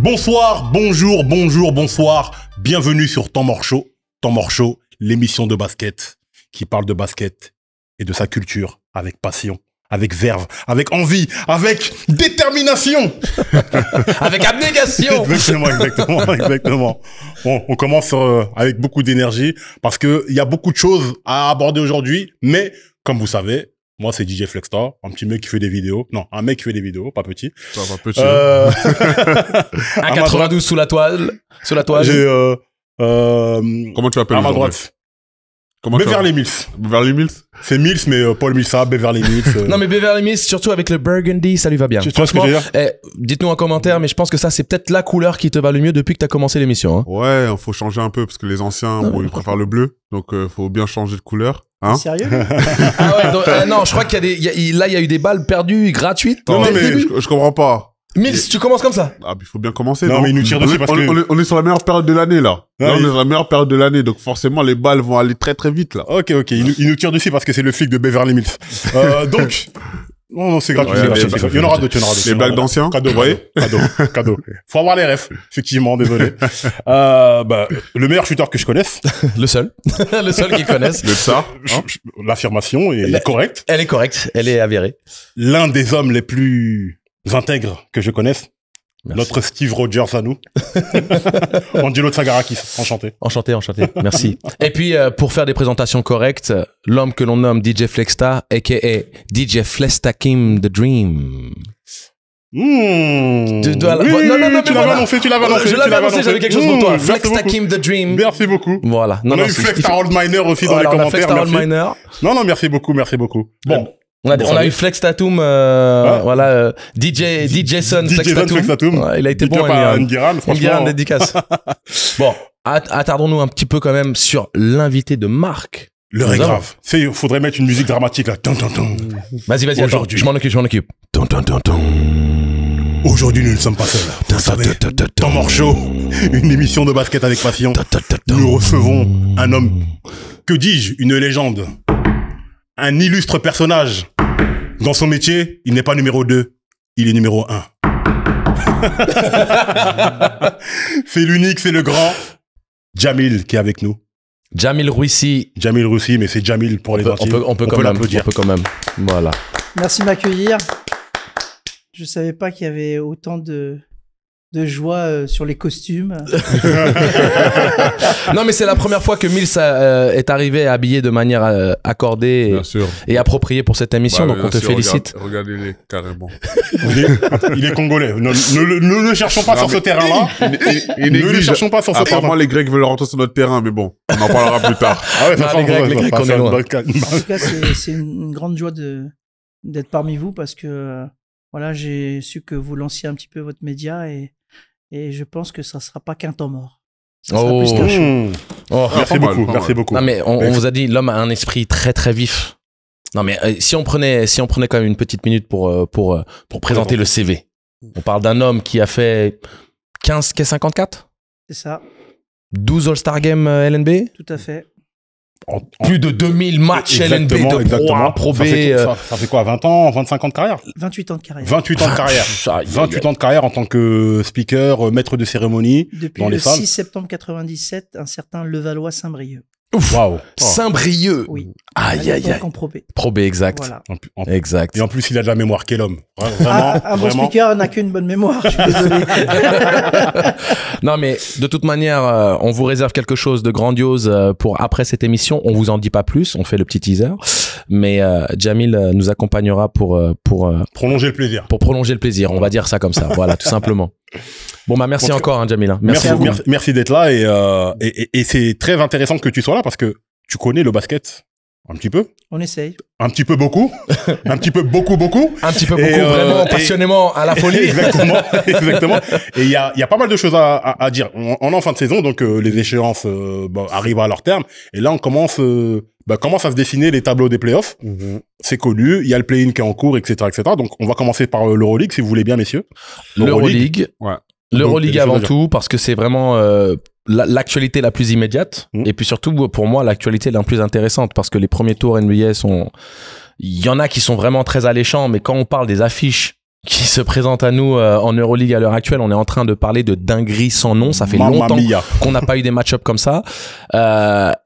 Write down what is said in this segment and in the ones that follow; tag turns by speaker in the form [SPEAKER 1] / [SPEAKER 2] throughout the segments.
[SPEAKER 1] Bonsoir, bonjour, bonsoir. Bienvenue sur Temps Mort Show. Temps Mort Show, l'émission de basket qui parle de basket et de sa culture avec passion, avec verve, avec envie, avec détermination.
[SPEAKER 2] Avec abnégation.
[SPEAKER 1] Exactement. Bon, on commence avec beaucoup d'énergie parce que il y a beaucoup de choses à aborder aujourd'hui, mais comme vous savez, moi, c'est DJ Flexstar, un petit mec qui fait des vidéos. Non, un mec qui fait des vidéos, pas petit.
[SPEAKER 3] Ça va petit.
[SPEAKER 2] Un 92 sous la toile.
[SPEAKER 1] J'ai,
[SPEAKER 3] Comment tu appelles
[SPEAKER 1] à ma droite. Beverly Mills.
[SPEAKER 3] Beverly Mills.
[SPEAKER 1] C'est Mills, mais Paul Millsap, Beverly Mills.
[SPEAKER 2] Non, mais Beverly Mills, surtout avec le burgundy, ça lui va bien.
[SPEAKER 1] Tu vois ce que je veux dire?
[SPEAKER 2] Dites-nous en commentaire, mais je pense que ça, c'est peut-être la couleur qui te va le mieux depuis que t'as commencé l'émission. Hein.
[SPEAKER 3] Ouais, faut changer un peu parce que les anciens, bon, ils préfèrent le bleu. Donc, faut bien changer de couleur. Hein?
[SPEAKER 4] Sérieux?
[SPEAKER 2] Ah ouais, donc, non, je crois qu'il y a des, là, il y a eu des balles perdues gratuites.
[SPEAKER 3] Non,
[SPEAKER 2] dès le
[SPEAKER 3] mais
[SPEAKER 2] début.
[SPEAKER 3] je comprends pas.
[SPEAKER 2] Mills, tu commences comme ça.
[SPEAKER 3] Ah, il faut bien commencer.
[SPEAKER 1] Non, mais ils nous tirent dessus parce que...
[SPEAKER 3] On est sur la meilleure période de l'année, là.
[SPEAKER 1] Ouais,
[SPEAKER 3] Là, on est sur la meilleure période de l'année. Donc, forcément, les balles vont aller très, très vite, là.
[SPEAKER 1] Ok. Ils nous tirent dessus parce que c'est le flic de Beverly Mills. Donc... Non, c'est gratuit,
[SPEAKER 3] Ouais,
[SPEAKER 1] c'est gratuit. Il y en aura d'autres.
[SPEAKER 3] Les blagues d'anciens.
[SPEAKER 1] Cadeau. Faut avoir les refs. Effectivement, désolé. Le meilleur shooter que je connaisse.
[SPEAKER 2] Le seul qu'ils connaissent.
[SPEAKER 3] Le ça.
[SPEAKER 1] L'affirmation est correcte.
[SPEAKER 2] Elle est correcte, elle est avérée.
[SPEAKER 1] L'un des hommes les plus intègres que je connaisse.
[SPEAKER 2] Merci.
[SPEAKER 1] Notre Steve Rogers à nous. Angelo Tsagarakis. Enchanté.
[SPEAKER 2] Enchanté, merci. Et puis, pour faire des présentations correctes, l'homme que l'on nomme DJ Flexstar, a.k.a. DJ Flextakim The Dream.
[SPEAKER 1] Non,
[SPEAKER 2] Tu l'avais annoncé, j'avais quelque chose pour toi. Flextakim The Dream.
[SPEAKER 1] Merci beaucoup.
[SPEAKER 2] Voilà.
[SPEAKER 1] On a eu Flexstar Old Miner aussi dans les commentaires. Non, merci beaucoup. Bon.
[SPEAKER 2] On a eu Flex Tatum, voilà, DJ Son Flex Tatum. Ouais, il a été bon, Ndiran, dédicace. Bon, attardons-nous un petit peu quand même sur l'invité de Marc.
[SPEAKER 1] L'heure est grave. Il faudrait mettre une musique dramatique là.
[SPEAKER 2] Vas-y,
[SPEAKER 1] Aujourd'hui.
[SPEAKER 2] Je m'en occupe.
[SPEAKER 1] Aujourd'hui, nous ne sommes pas seuls. Vous savez, Temps Mort Show, une émission de basket avec passion. Nous recevons un homme, que dis-je, une légende. Un illustre personnage. Dans son métier, il n'est pas numéro 2, il est numéro 1. C'est l'unique, c'est le grand Jamil qui est avec nous.
[SPEAKER 2] Jamil Rouissi,
[SPEAKER 1] mais c'est Jamil pour les intimes.
[SPEAKER 2] On peut quand même. Voilà.
[SPEAKER 4] Merci de m'accueillir. Je savais pas qu'il y avait autant de joie sur les costumes.
[SPEAKER 2] Non, mais c'est la première fois que Mills est arrivé habillé de manière accordée et appropriée pour cette émission, donc on te félicite.
[SPEAKER 3] Regardez-les carrément.
[SPEAKER 1] Il est congolais. Ne le cherchons pas sur ce terrain-là. Ne le cherchons pas sur ce terrain.
[SPEAKER 3] Apparemment, les Grecs veulent rentrer sur notre terrain, mais bon, on en parlera plus tard.
[SPEAKER 1] Ah ouais,
[SPEAKER 2] les Grecs, on est loin.
[SPEAKER 4] En tout cas, c'est une grande joie d'être parmi vous parce que voilà, j'ai su que vous lanciez un petit peu votre média et je pense que ça sera pas qu'un temps mort. Ça sera plus qu'un show.
[SPEAKER 1] Merci beaucoup.
[SPEAKER 2] Non, mais on vous a dit, l'homme a un esprit très très vif. Non, mais si on prenait quand même une petite minute pour présenter le CV. On parle d'un homme qui a fait 15 54.
[SPEAKER 4] C'est ça.
[SPEAKER 2] 12 All-Star Games LNB.
[SPEAKER 4] Tout à fait.
[SPEAKER 2] Plus de 2000 matchs LNB de Pro B.
[SPEAKER 1] Ça fait quoi, 20 ans, 25 ans de carrière?
[SPEAKER 4] 28 ans de carrière.
[SPEAKER 1] 28 ans de carrière en tant que speaker, maître de cérémonie
[SPEAKER 4] depuis
[SPEAKER 1] dans les salles.
[SPEAKER 4] Depuis le 6 septembre 97, un certain Levallois-Saint-Brieuc.
[SPEAKER 1] Waouh.
[SPEAKER 2] Saint-Brieuc.
[SPEAKER 4] Oui.
[SPEAKER 2] Aïe.
[SPEAKER 4] En Pro B.
[SPEAKER 2] Pro B, exact.
[SPEAKER 4] Voilà.
[SPEAKER 2] Exact.
[SPEAKER 1] Et en plus, il a de la mémoire. Quel homme.
[SPEAKER 4] Un bon speaker n'a qu'une bonne mémoire. Je suis désolé.
[SPEAKER 2] Non, mais de toute manière, on vous réserve quelque chose de grandiose pour après cette émission. On vous en dit pas plus. On fait le petit teaser. Mais Jamil nous accompagnera pour
[SPEAKER 1] prolonger le plaisir.
[SPEAKER 2] Pour prolonger le plaisir. On va dire ça comme ça. Voilà, tout simplement. Bon, merci encore, Jamil.
[SPEAKER 1] Merci d'être là et c'est très intéressant que tu sois là parce que tu connais le basket un petit peu.
[SPEAKER 4] On essaye.
[SPEAKER 1] Un petit peu beaucoup. Un petit peu beaucoup.
[SPEAKER 2] Un petit peu beaucoup, vraiment passionnément à la folie.
[SPEAKER 1] Exactement. Et il y a pas mal de choses à dire. On est en fin de saison, donc les échéances arrivent à leur terme. Et là, on commence à se dessiner les tableaux des playoffs. C'est connu. Il y a le play-in qui est en cours, etc. Donc, on va commencer par l'Euroleague, si vous voulez bien, messieurs.
[SPEAKER 2] L'Euroleague.
[SPEAKER 3] Ouais.
[SPEAKER 2] L'Euroleague avant tout, parce que c'est vraiment l'actualité la plus immédiate. Et puis surtout, pour moi, l'actualité la plus intéressante, parce que les premiers tours NBA il y en a qui sont vraiment très alléchants, mais quand on parle des affiches qui se présente à nous en Euroleague à l'heure actuelle. On est en train de parler de dinguerie sans nom. Ça fait longtemps qu'on n'a pas eu des match-ups comme ça.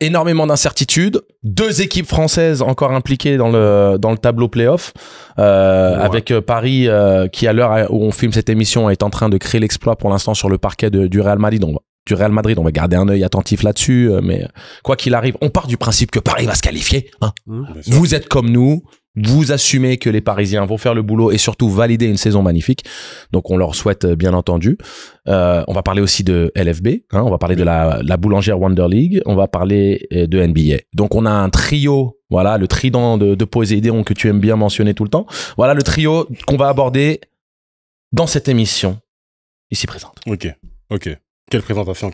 [SPEAKER 2] Énormément d'incertitudes. 2 équipes françaises encore impliquées dans le tableau playoff. Avec Paris qui, à l'heure où on filme cette émission, est en train de créer l'exploit pour l'instant sur le parquet du Real Madrid. On va garder un œil attentif là-dessus. Mais quoi qu'il arrive, on part du principe que Paris va se qualifier. Hein. Vous êtes comme nous. Vous assumez que les Parisiens vont faire le boulot et surtout valider une saison magnifique. Donc, on leur souhaite bien entendu. On va parler aussi de LFB. Hein, on va parler de la boulangère Wonder League. On va parler de NBA. Donc, on a un trio, voilà, le trident de Poséidon que tu aimes bien mentionner tout le temps. Voilà le trio qu'on va aborder dans cette émission ici présente.
[SPEAKER 1] Ok. Quelle présentation.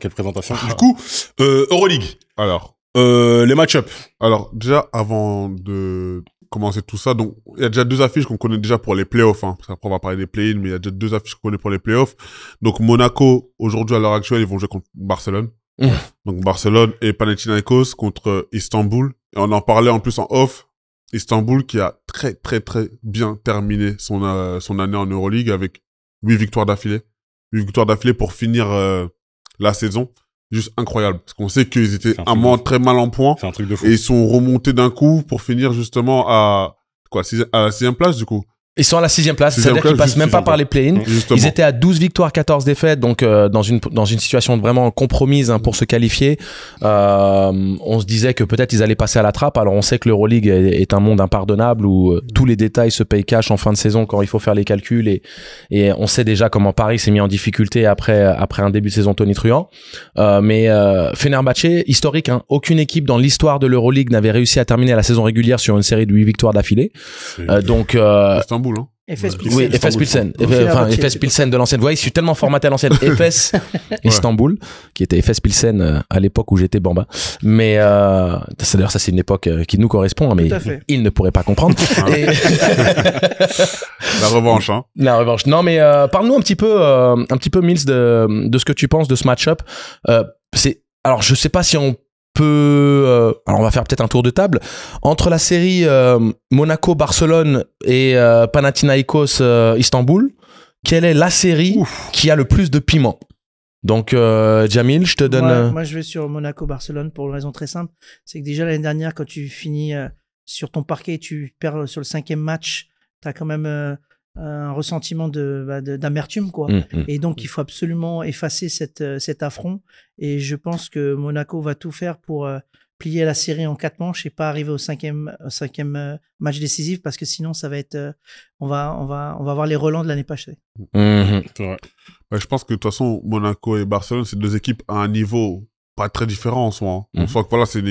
[SPEAKER 1] Du coup, Euroleague.
[SPEAKER 3] Alors,
[SPEAKER 1] les match-ups.
[SPEAKER 3] Alors, déjà, avant de commencer tout ça, donc il y a déjà 2 affiches qu'on connaît déjà pour les playoffs, hein, parce qu'après on va parler des play-in, mais il y a déjà 2 affiches qu'on connaît pour les playoffs. Donc Monaco, aujourd'hui à l'heure actuelle, ils vont jouer contre Barcelone. Donc Barcelone et Panathinaikos contre Istanbul. Et on en parlait en plus en off. Istanbul qui a très bien terminé son année en Euroleague avec 8 victoires d'affilée. 8 victoires d'affilée pour finir la saison. Juste incroyable. Parce qu'on sait qu'ils étaient un moment très mal en point.
[SPEAKER 1] C'est un truc de fou.
[SPEAKER 3] Et ils sont remontés d'un coup pour finir justement à la 6e place, du coup.
[SPEAKER 2] Ils sont à la 6e place, c'est-à-dire qu'ils passent même pas par les play-in. Ils étaient à 12 victoires, 14 défaites, donc dans une situation vraiment compromise pour se qualifier. On se disait que peut-être ils allaient passer à la trappe. Alors on sait que l'Euroleague est un monde impardonnable où tous les détails se payent cash en fin de saison quand il faut faire les calculs et on sait déjà comment Paris s'est mis en difficulté après un début de saison tonitruant. Mais Fenerbahçe, historique, hein, aucune équipe dans l'histoire de l'Euroleague n'avait réussi à terminer la saison régulière sur une série de 8 victoires d'affilée. Donc
[SPEAKER 3] Istanbul, hein.
[SPEAKER 4] FS Pilsen.
[SPEAKER 2] Oui, FS Pilsen. Enfin, FS Pilsen de l'ancienne. Vous voyez, je suis tellement formaté à l'ancienne. FS Istanbul, qui était FS Pilsen à l'époque où j'étais Bamba. Mais d'ailleurs, ça c'est une époque qui nous correspond, mais ils ne pourraient pas comprendre. Et...
[SPEAKER 3] La revanche, hein.
[SPEAKER 2] La revanche. Non, mais parle-nous un petit peu, Mills, de ce que tu penses de ce match-up. Alors, je sais pas si on alors on va faire peut-être un tour de table entre la série Monaco-Barcelone et Panathinaikos Istanbul. Quelle est la série qui a le plus de piment? Donc Jamil, je te donne.
[SPEAKER 4] Moi je vais sur Monaco-Barcelone pour une raison très simple, c'est que déjà l'année dernière quand tu finis sur ton parquet, tu perds sur le 5e match, t'as quand même un ressentiment d'amertume, quoi. Et donc il faut absolument effacer cet affront, et je pense que Monaco va tout faire pour plier la série en 4 manches et pas arriver au 5e match décisif, parce que sinon ça va être on va avoir les relents de l'année passée.
[SPEAKER 3] Je pense que de toute façon Monaco et Barcelone, c'est 2 équipes à un niveau pas très différent en soi. On sent que voilà, c'est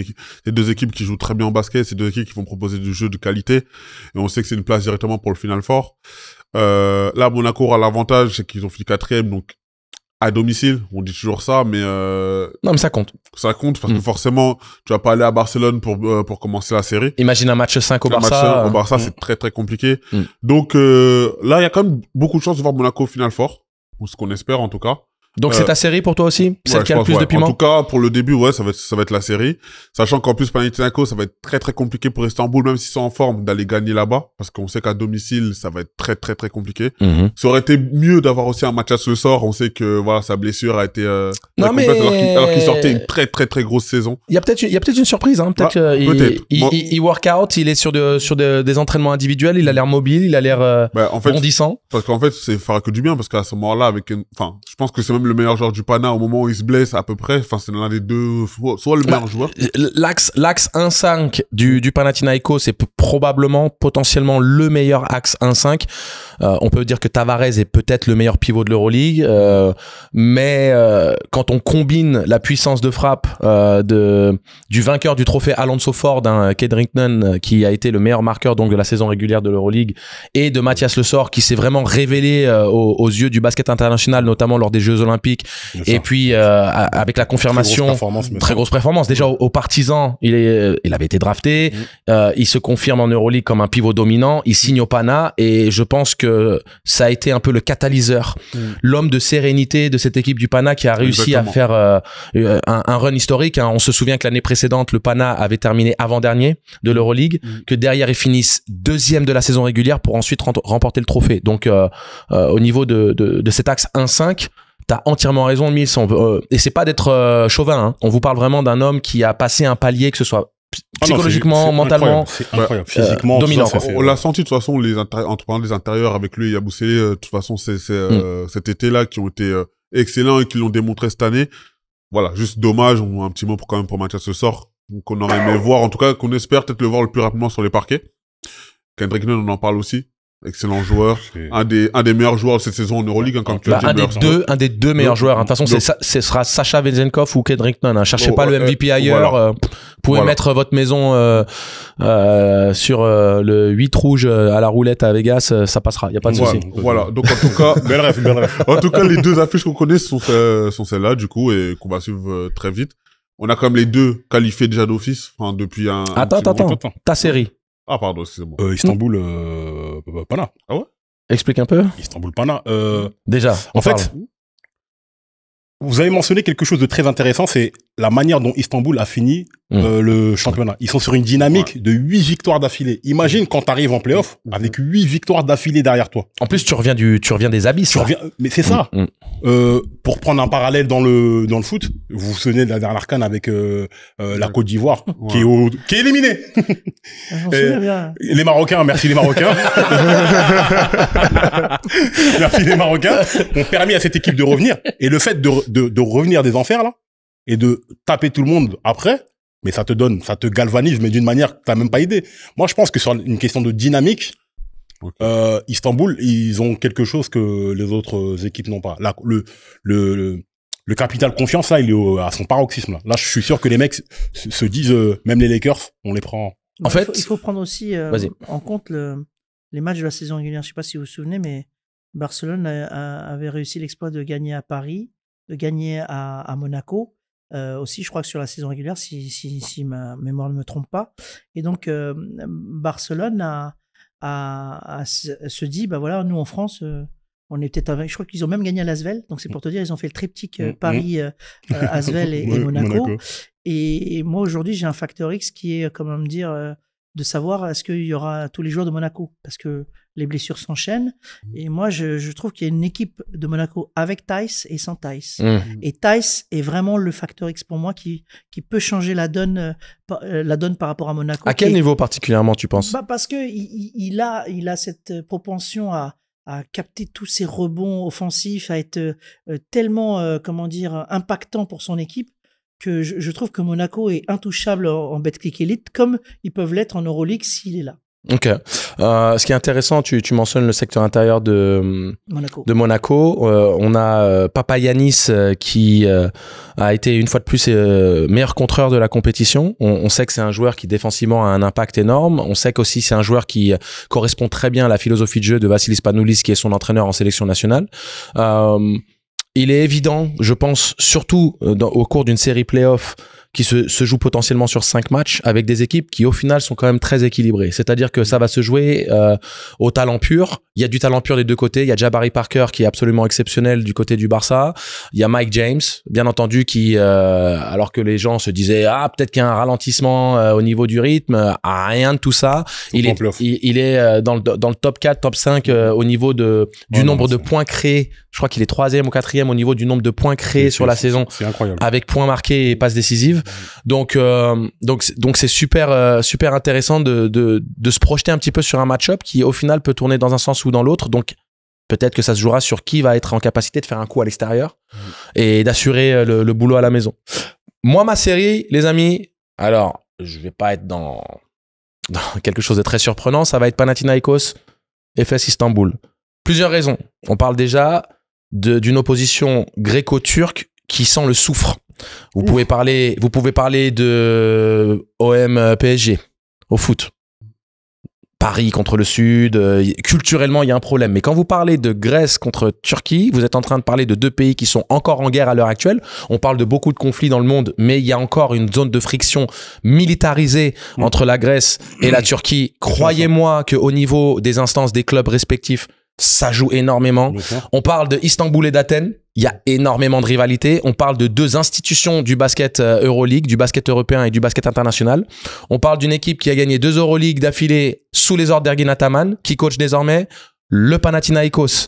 [SPEAKER 3] 2 équipes qui jouent très bien au basket, c'est 2 équipes qui vont proposer du jeu de qualité, et on sait que c'est une place directement pour le Final Four. Là, Monaco aura l'avantage, c'est qu'ils ont fini 4e, donc à domicile, on dit toujours ça, mais
[SPEAKER 2] non, mais ça compte.
[SPEAKER 3] Ça compte parce que forcément, tu vas pas aller à Barcelone pour commencer la série.
[SPEAKER 2] Imagine un match 5 au Barça.
[SPEAKER 3] Au Barça, c'est très compliqué. Donc là, il y a quand même beaucoup de chances de voir Monaco au Final Four, ou ce qu'on espère en tout cas.
[SPEAKER 2] Donc c'est ta série pour toi aussi, celle qui a le plus de piment.
[SPEAKER 3] En tout cas, pour le début, ça va être la série. Sachant qu'en plus Panathinaikos, ça va être très compliqué pour Istanbul, même s'ils sont en forme, d'aller gagner là-bas, parce qu'on sait qu'à domicile, ça va être très compliqué. Ça aurait été mieux d'avoir aussi un match à ce sort. On sait que voilà, sa blessure a été alors qu'il sortait une très grosse saison.
[SPEAKER 2] Il y a peut-être une surprise, hein. Peut-être il work out, il est sur des entraînements individuels, il a l'air mobile, il a l'air bondissant.
[SPEAKER 3] Parce qu'en fait, c'est fera que du bien, parce qu'à ce moment-là, je pense que c'est même le meilleur joueur du Pana au moment où il se blesse à peu près. Enfin, c'est l'un des deux, soit le meilleur joueur.
[SPEAKER 2] L'axe 1-5 du Panathinaikos, c'est potentiellement le meilleur axe 1-5. On peut dire que Tavares est peut-être le meilleur pivot de l'Euroleague, mais quand on combine la puissance de frappe du vainqueur du trophée Alonso Ford, Kendrick Nunn, qui a été le meilleur marqueur donc de la saison régulière de l'Euroleague, et de Mathias Le Sort, qui s'est vraiment révélé aux yeux du basket international, notamment lors des Jeux Olympiques olympiques. Et puis avec la confirmation, très grosse performance. Déjà aux Partisans, il avait été drafté. Il se confirme en Euroleague comme un pivot dominant. Il signe au Pana et je pense que ça a été un peu le catalyseur, l'homme de sérénité de cette équipe du Pana qui a réussi à faire un run historique. Hein. On se souvient que l'année précédente, le Pana avait terminé avant-dernier de l'Euroleague, que derrière ils finissent deuxième de la saison régulière pour ensuite remporter le trophée. Donc au niveau de cet axe 1-5, t'as entièrement raison, Mills. Et c'est pas d'être chauvin. Hein. On vous parle vraiment d'un homme qui a passé un palier, que ce soit psychologiquement, mentalement,
[SPEAKER 1] c'est incroyable. Physiquement,
[SPEAKER 2] dominant.
[SPEAKER 3] On l'a senti de toute façon, entre les intérieurs avec lui et Yabusele, de toute façon, c'est cet été-là qui ont été excellents et qui l'ont démontré cette année. Voilà, juste dommage, un petit mot pour Mathias ce sort, qu'on aurait aimé voir, en tout cas, qu'on espère peut-être le voir le plus rapidement sur les parquets. Kendrick Nunn, on en parle aussi. Excellent joueur, un des meilleurs joueurs de cette saison en Euroleague, hein, comme tu as dit.
[SPEAKER 2] Un des deux meilleurs joueurs. De toute façon, ce sera Sacha Vezenkov ou Kendrick Nunn. Hein. Cherchez pas le MVP ailleurs. Vous pouvez mettre votre maison sur le 8 rouge à la roulette à Vegas, ça passera. Y a pas de souci.
[SPEAKER 3] Voilà. Donc en tout cas,
[SPEAKER 1] belle ref.
[SPEAKER 3] En tout cas, les deux affiches qu'on connaît sont celles-là, du coup, et qu'on va suivre très vite. On a quand même les deux qualifiés déjà d'office, enfin depuis un.
[SPEAKER 2] Attends. Ta série.
[SPEAKER 3] Ah pardon, excusez-moi.
[SPEAKER 1] Istanbul Pana.
[SPEAKER 3] Ah ouais?
[SPEAKER 2] Explique un peu.
[SPEAKER 1] Istanbul Pana.
[SPEAKER 2] Déjà.
[SPEAKER 1] En fait, vous avez mentionné quelque chose de très intéressant, c'est la manière dont Istanbul a fini le championnat. Ils sont sur une dynamique de 8 victoires d'affilée. Imagine quand tu arrives en play-off avec 8 victoires d'affilée derrière toi.
[SPEAKER 2] En plus, tu reviens des abysses.
[SPEAKER 1] Mais c'est ça. Pour prendre un parallèle dans le foot, vous vous souvenez de la dernière CAN avec la Côte d'Ivoire qui est éliminée.
[SPEAKER 4] J'en souviens bien.
[SPEAKER 1] Les Marocains, merci les Marocains. Merci les Marocains ont permis à cette équipe de revenir. Et le fait de revenir des enfers là et de taper tout le monde après, mais ça te galvanise, mais d'une manière que t'as même pas idée. Moi, je pense que sur une question de dynamique, Istanbul, ils ont quelque chose que les autres équipes n'ont pas. Là, le capital confiance, là, il est à son paroxysme. Là, je suis sûr que les mecs se disent, même les Lakers, on les prend.
[SPEAKER 4] En fait, il faut prendre aussi en compte les matchs de la saison régulière. Je sais pas si vous vous souvenez, mais Barcelone avait réussi l'exploit de gagner à Paris, de gagner à Monaco. Aussi, je crois que sur la saison régulière, si ma mémoire ne me trompe pas. Et donc, Barcelone se dit, bah voilà, nous en France, on est peut-être avec. Je crois qu'ils ont même gagné à l'Asvel. Donc, c'est pour te dire, ils ont fait le triptyque Paris, Asvel et Monaco. Et moi, aujourd'hui, j'ai un facteur X qui est, comment me dire, de savoir est-ce qu'il y aura tous les joueurs de Monaco, parce que les blessures s'enchaînent. Et moi, je trouve qu'il y a une équipe de Monaco avec Theis et sans Theis. Et Theis est vraiment le facteur X pour moi qui peut changer la donne par rapport à Monaco.
[SPEAKER 2] À quel niveau particulièrement, tu penses?
[SPEAKER 4] Parce que il a cette propension à capter tous ses rebonds offensifs, à être tellement, comment dire, impactant pour son équipe, que je trouve que Monaco est intouchable en Betclic Elite, comme ils peuvent l'être en Euroleague s'il est là.
[SPEAKER 2] Ok. Ce qui est intéressant, tu mentionnes le secteur intérieur de Monaco. On a Papagiannis qui a été une fois de plus meilleur contreur de la compétition. On sait que c'est un joueur qui défensivement a un impact énorme. On sait qu'aussi c'est un joueur qui correspond très bien à la philosophie de jeu de Vassilis Spanoulis, qui est son entraîneur en sélection nationale. Il est évident, je pense, surtout au cours d'une série play-off qui se joue potentiellement sur 5 matchs avec des équipes qui au final sont quand même très équilibrées. C'est-à-dire que ça va se jouer au talent pur. Il y a du talent pur des deux côtés. Il y a Jabari Parker qui est absolument exceptionnel du côté du Barça. Il y a Mike James, bien entendu, qui alors que les gens se disaient peut-être qu'il y a un ralentissement au niveau du rythme, rien de tout ça. Il est dans le top 4, top 5 au niveau du nombre de points créés. Je crois qu'il est 3e ou 4e au niveau du nombre de points créés sur la saison.
[SPEAKER 1] C'est incroyable.
[SPEAKER 2] Avec points marqués et passes décisives. Donc c'est super intéressant de se projeter un petit peu sur un match-up qui au final peut tourner dans un sens ou dans l'autre. Donc peut-être que ça se jouera sur qui va être en capacité de faire un coup à l'extérieur et d'assurer le boulot à la maison. Moi, ma série, les amis, alors je vais pas être dans quelque chose de très surprenant, ça va être Panathinaikos FS Istanbul. Plusieurs raisons. On parle déjà d'une opposition gréco-turque qui sent le soufre. Vous pouvez parler de OM PSG au foot. Paris contre le Sud, culturellement il y a un problème. Mais quand vous parlez de Grèce contre Turquie, vous êtes en train de parler de deux pays qui sont encore en guerre à l'heure actuelle. On parle de beaucoup de conflits dans le monde, mais il y a encore une zone de friction militarisée entre la Grèce et la Turquie. Croyez-moi qu'au niveau des instances des clubs respectifs, ça joue énormément. On parle de Istanbul et d'Athènes. Il y a énormément de rivalité. On parle de deux institutions du basket Euroleague, du basket européen et du basket international. On parle d'une équipe qui a gagné 2 Euroleague d'affilée sous les ordres d'Ergin Ataman, qui coach désormais le Panathinaikos,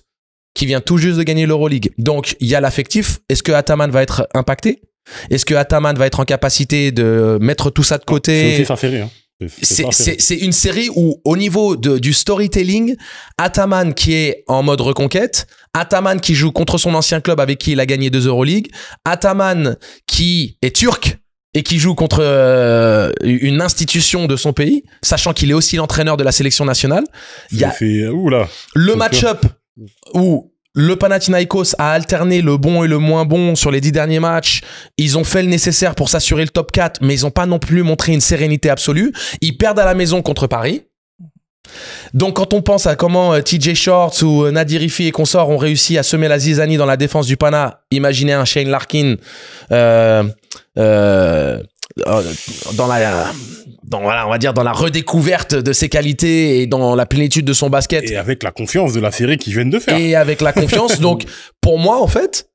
[SPEAKER 2] qui vient tout juste de gagner l'Euroleague. Donc, il y a l'affectif. Est-ce que Ataman va être impacté? Est-ce que Ataman va être en capacité de mettre tout ça de côté?
[SPEAKER 1] C'est aussi sa série, hein.
[SPEAKER 2] C'est une série où, au niveau du storytelling, Ataman qui est en mode reconquête, Ataman qui joue contre son ancien club avec qui il a gagné 2 Euroleague, Ataman qui est turc et qui joue contre une institution de son pays, sachant qu'il est aussi l'entraîneur de la sélection nationale. Il y a le match-up où le Panathinaikos a alterné le bon et le moins bon sur les 10 derniers matchs. Ils ont fait le nécessaire pour s'assurer le top 4, mais ils n'ont pas non plus montré une sérénité absolue. Ils perdent à la maison contre Paris. Donc, quand on pense à comment TJ Shorts ou Nadir Rifi et consorts ont réussi à semer la zizanie dans la défense du Pana, imaginez un Shane Larkin on va dire dans la redécouverte de ses qualités et dans la plénitude de son basket.
[SPEAKER 1] Et avec la confiance de la série qu'ils viennent de faire.
[SPEAKER 2] Et avec la confiance. Donc, pour moi, en fait,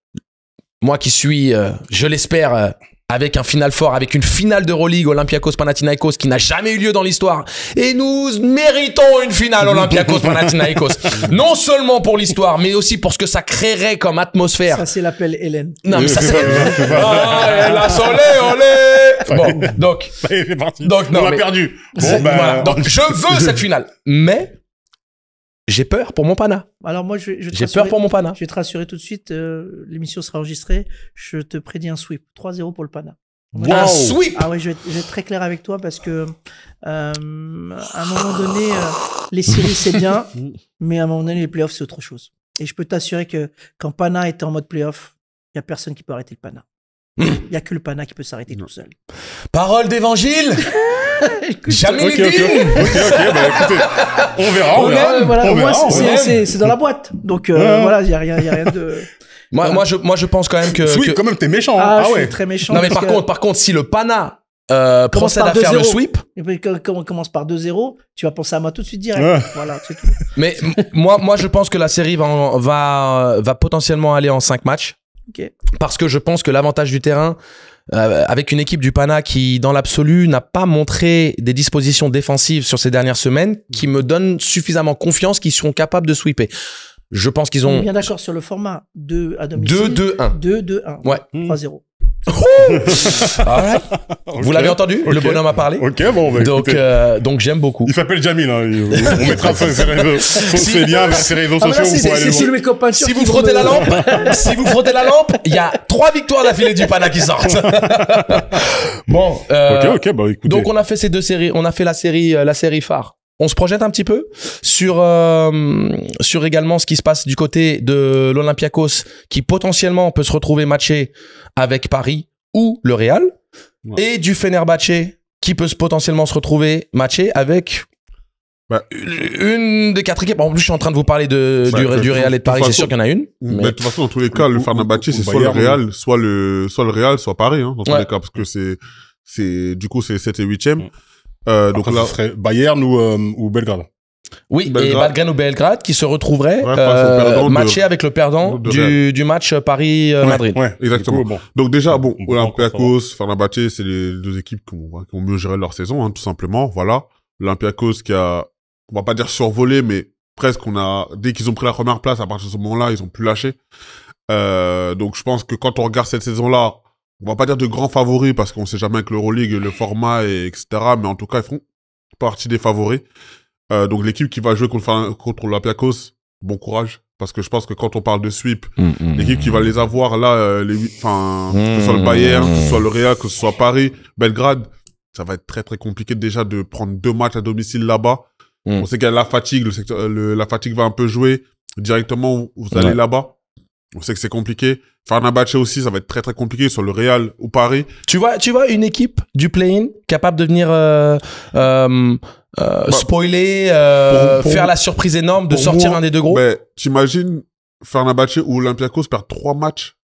[SPEAKER 2] moi qui suis, je l'espère, avec un final fort, avec une finale d'Euroleague Olympiakos-Panathinaikos qui n'a jamais eu lieu dans l'histoire. Et nous méritons une finale Olympiakos-Panathinaikos. Non seulement pour l'histoire, mais aussi pour ce que ça créerait comme atmosphère.
[SPEAKER 4] Ça, c'est l'appel Hélène.
[SPEAKER 2] Non, mais ça, c'est... la soleil, olé. Bon, donc...
[SPEAKER 1] Ça y est, c'est parti.
[SPEAKER 2] Donc, non,
[SPEAKER 1] on l'a perdu. Bon,
[SPEAKER 2] voilà. Donc, je veux cette finale. Mais... j'ai peur pour mon Pana.
[SPEAKER 4] Alors moi,
[SPEAKER 2] j'ai peur pour mon Pana.
[SPEAKER 4] Je vais te rassurer tout de suite. L'émission sera enregistrée. Je te prédis un sweep. 3-0 pour le Pana.
[SPEAKER 2] Wow. Un sweep.
[SPEAKER 4] Ah ouais, je vais être très clair avec toi parce que à un moment donné, les séries c'est bien, mais à un moment donné, les playoffs c'est autre chose. Et je peux t'assurer que quand Pana était en mode playoff, il y a personne qui peut arrêter le Pana. Il y a que le Pana qui peut s'arrêter tout seul.
[SPEAKER 2] Parole d'évangile. Jamais
[SPEAKER 1] Ok, bah écoutez, on verra.
[SPEAKER 4] Voilà, c'est dans la boîte. Donc voilà, il y a rien de.
[SPEAKER 2] Moi, je pense quand même que.
[SPEAKER 1] Sweep, quand même, t'es méchant.
[SPEAKER 4] Ah ouais. Je suis très méchant.
[SPEAKER 2] Non, mais par contre, si le Pana procède à faire le sweep.
[SPEAKER 4] Et puis, quand on commence par 2-0, tu vas penser à moi tout de suite direct. Voilà, c'est tout.
[SPEAKER 2] Mais moi, je pense que la série va potentiellement aller en 5 matchs.
[SPEAKER 4] Okay.
[SPEAKER 2] Parce que je pense que l'avantage du terrain, avec une équipe du Pana qui, dans l'absolu, n'a pas montré des dispositions défensives sur ces dernières semaines, qui me donnent suffisamment confiance qu'ils seront capables de sweeper. Je pense qu'ils ont...
[SPEAKER 4] On est bien d'accord sur le format 2 à domicile.
[SPEAKER 2] 2-2-1.
[SPEAKER 4] 2-2-1.
[SPEAKER 2] Ouais.
[SPEAKER 4] 3-0.
[SPEAKER 2] Right. Vous l'avez entendu? Le bonhomme a parlé.
[SPEAKER 1] Ok, bon, bah,
[SPEAKER 2] donc j'aime beaucoup.
[SPEAKER 1] Il s'appelle Jamil, hein. On mettra ses liens vers ses réseaux sociaux.
[SPEAKER 2] Si vous frottez la lampe, il y a 3 victoires d'affilée du Pana qui sortent. Bon.
[SPEAKER 1] Ok, bah, écoutez.
[SPEAKER 2] Donc on a fait ces 2 séries. On a fait la série phare. On se projette un petit peu sur également ce qui se passe du côté de l'Olympiakos qui potentiellement peut se retrouver matché avec Paris ou le Real, et du Fenerbahçe qui peut potentiellement se retrouver matché avec une des 4 équipes. En plus, je suis en train de vous parler du Real et de Paris, c'est sûr qu'il y en a une.
[SPEAKER 3] Mais de toute façon, dans tous les cas, le Fenerbahçe, c'est soit le Real, soit le Real, soit Paris, hein, dans tous les cas, parce que du coup, c'est 7 et 8e.
[SPEAKER 1] Donc là, ce serait Bayern ou Belgrade.
[SPEAKER 2] Oui, et Belgrade ou Belgrade qui se retrouverait matché avec le perdant du match Paris-Madrid.
[SPEAKER 1] Ouais,
[SPEAKER 3] exactement. Coup, donc déjà, Olympiakos, Fenerbahçe, c'est les 2 équipes qui ont mieux géré leur saison, hein, tout simplement. Voilà. Olympiakos qui a, on va pas dire survolé, mais presque dès qu'ils ont pris la première place, à partir de ce moment-là, ils ont plus lâché. Donc je pense que quand on regarde cette saison-là, on va pas dire de grands favoris parce qu'on sait jamais avec l'Euroleague, le format, etc. Mais en tout cas, ils font partie des favoris. Donc l'équipe qui va jouer contre Olympiakos, bon courage. Parce que je pense que quand on parle de sweep, l'équipe qui va les avoir là, que ce soit le Bayern, que ce soit le Real, que ce soit Paris, Belgrade, ça va être très très compliqué déjà de prendre 2 matchs à domicile là-bas. On sait qu'il y a la fatigue, la fatigue va un peu jouer. Directement, vous allez là-bas. On sait que c'est compliqué. Fenerbahçe aussi, ça va être très très compliqué sur le Real ou Paris.
[SPEAKER 2] Tu vois une équipe du play-in capable de venir spoiler, faire la surprise énorme de sortir un des deux gros.
[SPEAKER 3] Mais t'imagines Fenerbahçe ou Olympiakos perdre 3 matchs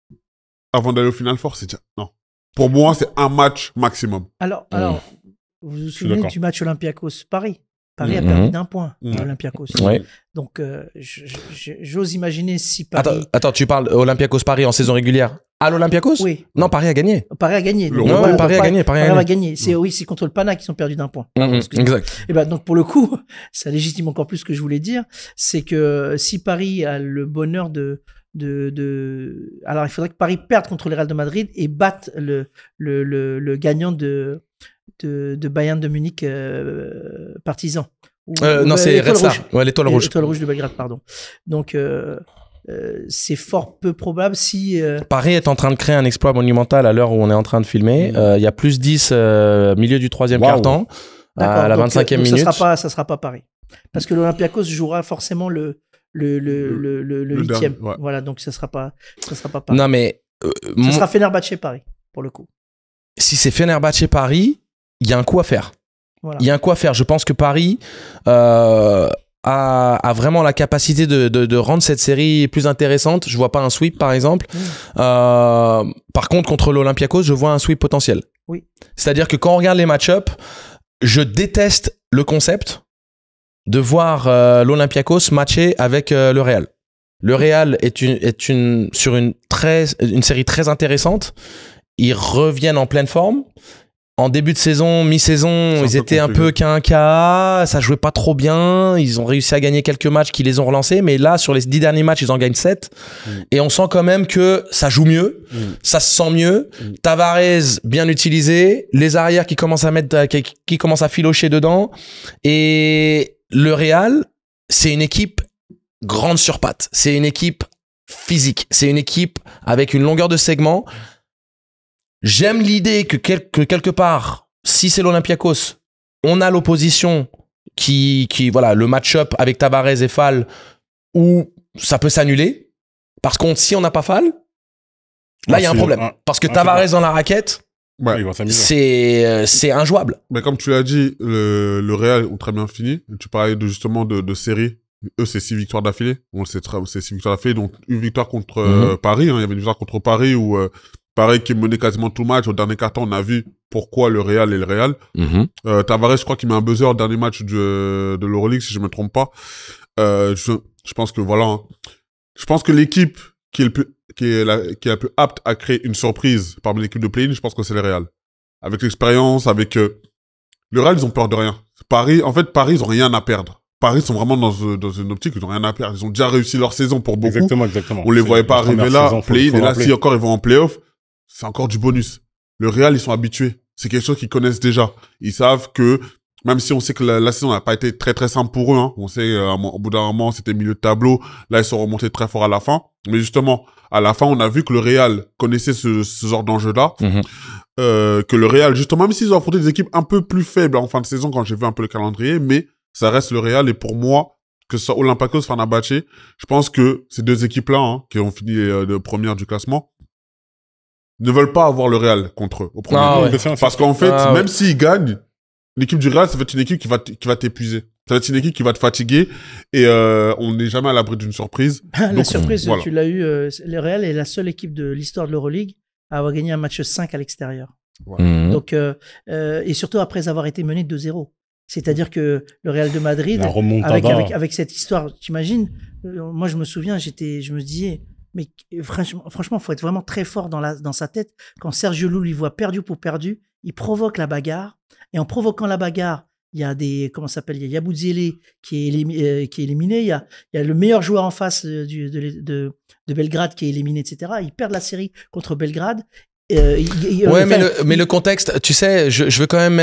[SPEAKER 3] avant d'aller au Final Four, c'est déjà... Non. Pour moi, c'est un match maximum.
[SPEAKER 4] Alors, vous vous souvenez du match Olympiakos-Paris? Paris a perdu d'1 point à Olympiakos.
[SPEAKER 2] Ouais.
[SPEAKER 4] Donc, j'ose imaginer si Paris...
[SPEAKER 2] Attends, tu parles Olympiakos-Paris en saison régulière à l'Olympiakos?
[SPEAKER 4] Oui.
[SPEAKER 2] Non, Paris a gagné.
[SPEAKER 4] Paris a gagné.
[SPEAKER 2] Donc, Paris a gagné.
[SPEAKER 4] C'est contre le Pana qu'ils sont perdus d'1 point.
[SPEAKER 2] Exact.
[SPEAKER 4] Et ben, donc, pour le coup, ça légitime encore plus ce que je voulais dire. C'est que si Paris a le bonheur alors, il faudrait que Paris perde contre le Real de Madrid et batte le gagnant de Bayern de Munich, Partizan.
[SPEAKER 2] Non, c'est Red Star. Ouais, l'étoile rouge.
[SPEAKER 4] L'étoile rouge de Belgrade, pardon. Donc, c'est fort peu probable si...
[SPEAKER 2] Paris est en train de créer un exploit monumental à l'heure où on est en train de filmer. Il y a plus 10 milieu du 3e quart-temps à la 25e minute.
[SPEAKER 4] Ça sera pas Paris. Parce que l'Olympiakos jouera forcément le 8e. Ouais. Voilà, donc ça sera pas Paris.
[SPEAKER 2] Non, mais...
[SPEAKER 4] ça sera Fenerbahçe-Paris, pour le coup.
[SPEAKER 2] Si c'est Fenerbahçe-Paris, il y a un coup à faire.
[SPEAKER 4] Voilà.
[SPEAKER 2] Il y a un coup à faire. Je pense que Paris a vraiment la capacité de rendre cette série plus intéressante. Je vois pas un sweep, par exemple. Par contre, contre l'Olympiakos, je vois un sweep potentiel.
[SPEAKER 4] Oui.
[SPEAKER 2] C'est-à-dire que quand on regarde les match-up, je déteste le concept de voir l'Olympiakos matcher avec le Real. Le Real est sur une série très intéressante. Ils reviennent en pleine forme. En début de saison, mi-saison, ils étaient un peu KA, ça jouait pas trop bien. Ils ont réussi à gagner quelques matchs qui les ont relancés, mais là, sur les 10 derniers matchs, ils en gagnent 7. Et on sent quand même que ça joue mieux, ça se sent mieux. Tavares bien utilisé, les arrières qui commencent qui commencent à filocher dedans. Et le Real, c'est une équipe grande sur pattes. C'est une équipe physique. C'est une équipe avec une longueur de segment. J'aime l'idée que quelque part, si c'est l'Olympiakos, on a l'opposition qui voilà, le match-up avec Tavares et Fall, où ça peut s'annuler. Parce que si on n'a pas Fall, là, il y a un problème. Parce que Tavares dans la raquette, c'est injouable.
[SPEAKER 3] Mais comme tu l'as dit, le Real ont très bien fini. Tu parlais justement de série. Eux, c'est 6 victoires d'affilée. C'est 6 victoires d'affilée. Donc, une victoire contre Paris. Hein. Il y avait une victoire contre Paris où... Pareil, qui menait quasiment tout le match. Au dernier quart-temps, on a vu pourquoi le Real est le Real. Tavares, je crois qu'il met un buzzer au dernier match de l'Euroleague, si je me trompe pas. Je pense que voilà. Hein. Je pense que l'équipe qui est la plus apte à créer une surprise parmi l'équipe de play-in, je pense que c'est le Real. Avec l'expérience, avec le Real, ils ont peur de rien. Paris, ils ont rien à perdre. Paris sont vraiment dans une optique, ils ont rien à perdre. Ils ont déjà réussi leur saison pour beaucoup.
[SPEAKER 1] Exactement.
[SPEAKER 3] On les voyait pas arriver là, play-in, et là, si encore ils vont en play-off, c'est encore du bonus. Le Real, ils sont habitués. C'est quelque chose qu'ils connaissent déjà. Ils savent que, même si on sait que la saison n'a pas été très très simple pour eux, hein, on sait, au bout d'un moment, c'était milieu de tableau. Là, ils sont remontés très fort à la fin. Mais justement, à la fin, on a vu que le Real connaissait ce genre d'enjeu-là. Que le Real, justement, même s'ils ont affronté des équipes un peu plus faibles en fin de saison, quand j'ai vu un peu le calendrier, mais ça reste le Real. Et pour moi, que ce soit Olympiakos, Fenerbahçe, je pense que ces deux équipes-là, hein, qui ont fini de première du classement, ne veulent pas avoir le Real contre eux au premier tour. Parce qu'en fait, même s'ils gagnent, l'équipe du Real, ça va être une équipe qui va t'épuiser. Ça va être une équipe qui va te fatiguer et on n'est jamais à l'abri d'une surprise.
[SPEAKER 4] La surprise, tu l'as eu, le Real est la seule équipe de l'histoire de l'Euroleague à avoir gagné un match 5 à l'extérieur. Donc, et surtout après avoir été mené 2-0. C'est-à-dire que le Real de Madrid, avec cette histoire, t'imagines, moi je me souviens, je me disais, mais franchement, faut être vraiment très fort dans sa tête. Quand Sergio Llull il voit perdu pour perdu, il provoque la bagarre. Et en provoquant la bagarre, il y a il y a Yabusele qui est éliminé. Il y a le meilleur joueur en face de Belgrade qui est éliminé, etc. Ils perdent la série contre Belgrade.
[SPEAKER 2] Mais le contexte, tu sais, je veux quand même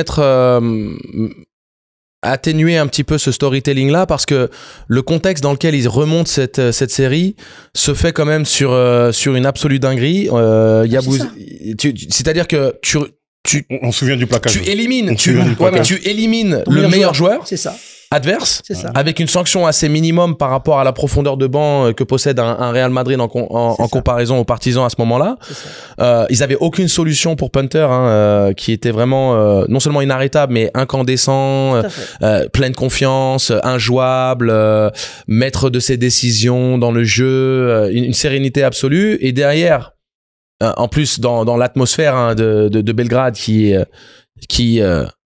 [SPEAKER 2] atténuer un petit peu ce storytelling là parce que le contexte dans lequel ils remontent cette série se fait quand même sur une absolue dinguerie. C'est-à-dire que
[SPEAKER 1] on se souvient du plaquage.
[SPEAKER 2] Tu élimines le meilleur joueur.
[SPEAKER 4] C'est ça.
[SPEAKER 2] adverse, avec une sanction assez minimum par rapport à la profondeur de banc que possède un Real Madrid en comparaison aux Partisans à ce moment-là. Ils avaient aucune solution pour punter, qui était vraiment non seulement inarrêtable, mais incandescent, pleine confiance, injouable, maître de ses décisions dans le jeu, une sérénité absolue. Et derrière, en plus dans l'atmosphère de Belgrade qui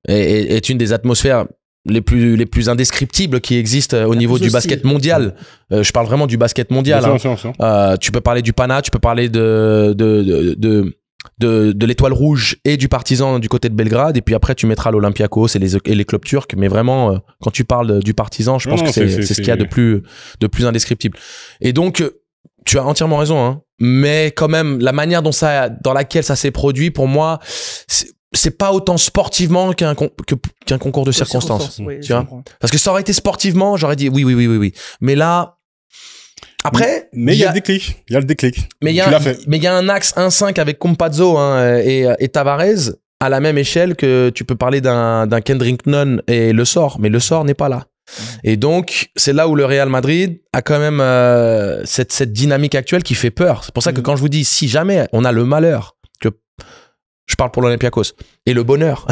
[SPEAKER 2] est une des atmosphères les plus indescriptibles qui existent au niveau du basket mondial. Je parle vraiment du basket mondial. Tu peux parler du Pana, tu peux parler de l'Étoile Rouge et du Partizan du côté de Belgrade, et puis après tu mettras l'Olympiakos et les clubs turcs. Mais vraiment, quand tu parles du Partizan, je pense que c'est ce qu'il y a de plus indescriptible. Et donc, tu as entièrement raison, mais quand même, la manière dans laquelle ça s'est produit, pour moi, c'est pas autant sportivement qu'un concours de circonstances.
[SPEAKER 4] Oui,
[SPEAKER 2] tu vois, parce que ça aurait été sportivement, j'aurais dit oui. Mais là, après,
[SPEAKER 1] mais il y a le déclic. Il y a le déclic.
[SPEAKER 2] Mais il y a un axe 1-5 avec Campazzo et Tavares à la même échelle que tu peux parler d'un Kendrick Nunn et Le Sort, mais Le Sort n'est pas là. Et donc, c'est là où le Real Madrid a quand même cette dynamique actuelle qui fait peur. C'est pour ça que quand je vous dis, si jamais on a le malheur que je parle pour l'Olympiakos et le bonheur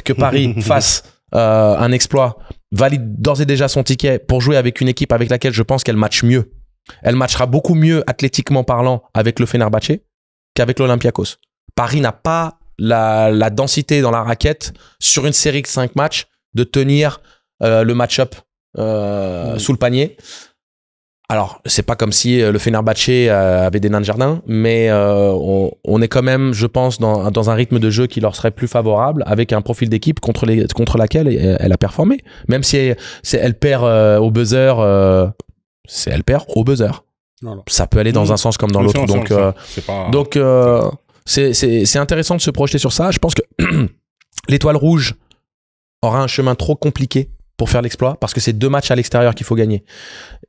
[SPEAKER 2] que Paris fasse un exploit, valide d'ores et déjà son ticket pour jouer avec une équipe avec laquelle je pense qu'elle matche mieux. Elle matchera beaucoup mieux athlétiquement parlant avec le Fenerbahçe qu'avec l'Olympiakos. Paris n'a pas la densité dans la raquette sur une série de 5 matchs de tenir le match-up sous le panier. Alors, c'est pas comme si le Fenerbahçe avait des nains de jardin, mais on est quand même, je pense, dans un rythme de jeu qui leur serait plus favorable, avec un profil d'équipe contre laquelle elle a performé. Même si elle perd au buzzer, elle perd au buzzer. Voilà. Ça peut aller dans un sens comme dans l'autre. Donc, c'est intéressant de se projeter sur ça. Je pense que l'Étoile Rouge aura un chemin trop compliqué pour faire l'exploit, parce que c'est 2 matchs à l'extérieur qu'il faut gagner.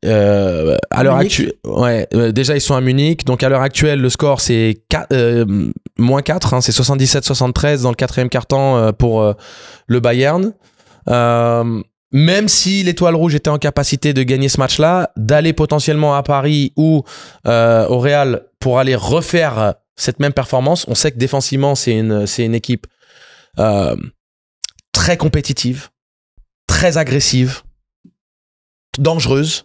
[SPEAKER 2] À l'heure actuelle, déjà ils sont à Munich, donc à l'heure actuelle le score c'est moins 4, c'est 77-73 dans le 4e quart-temps pour le Bayern. Même si l'Étoile Rouge était en capacité de gagner ce match-là, d'aller potentiellement à Paris ou au Real pour aller refaire cette même performance, on sait que défensivement c'est une équipe très compétitive, très agressive, dangereuse.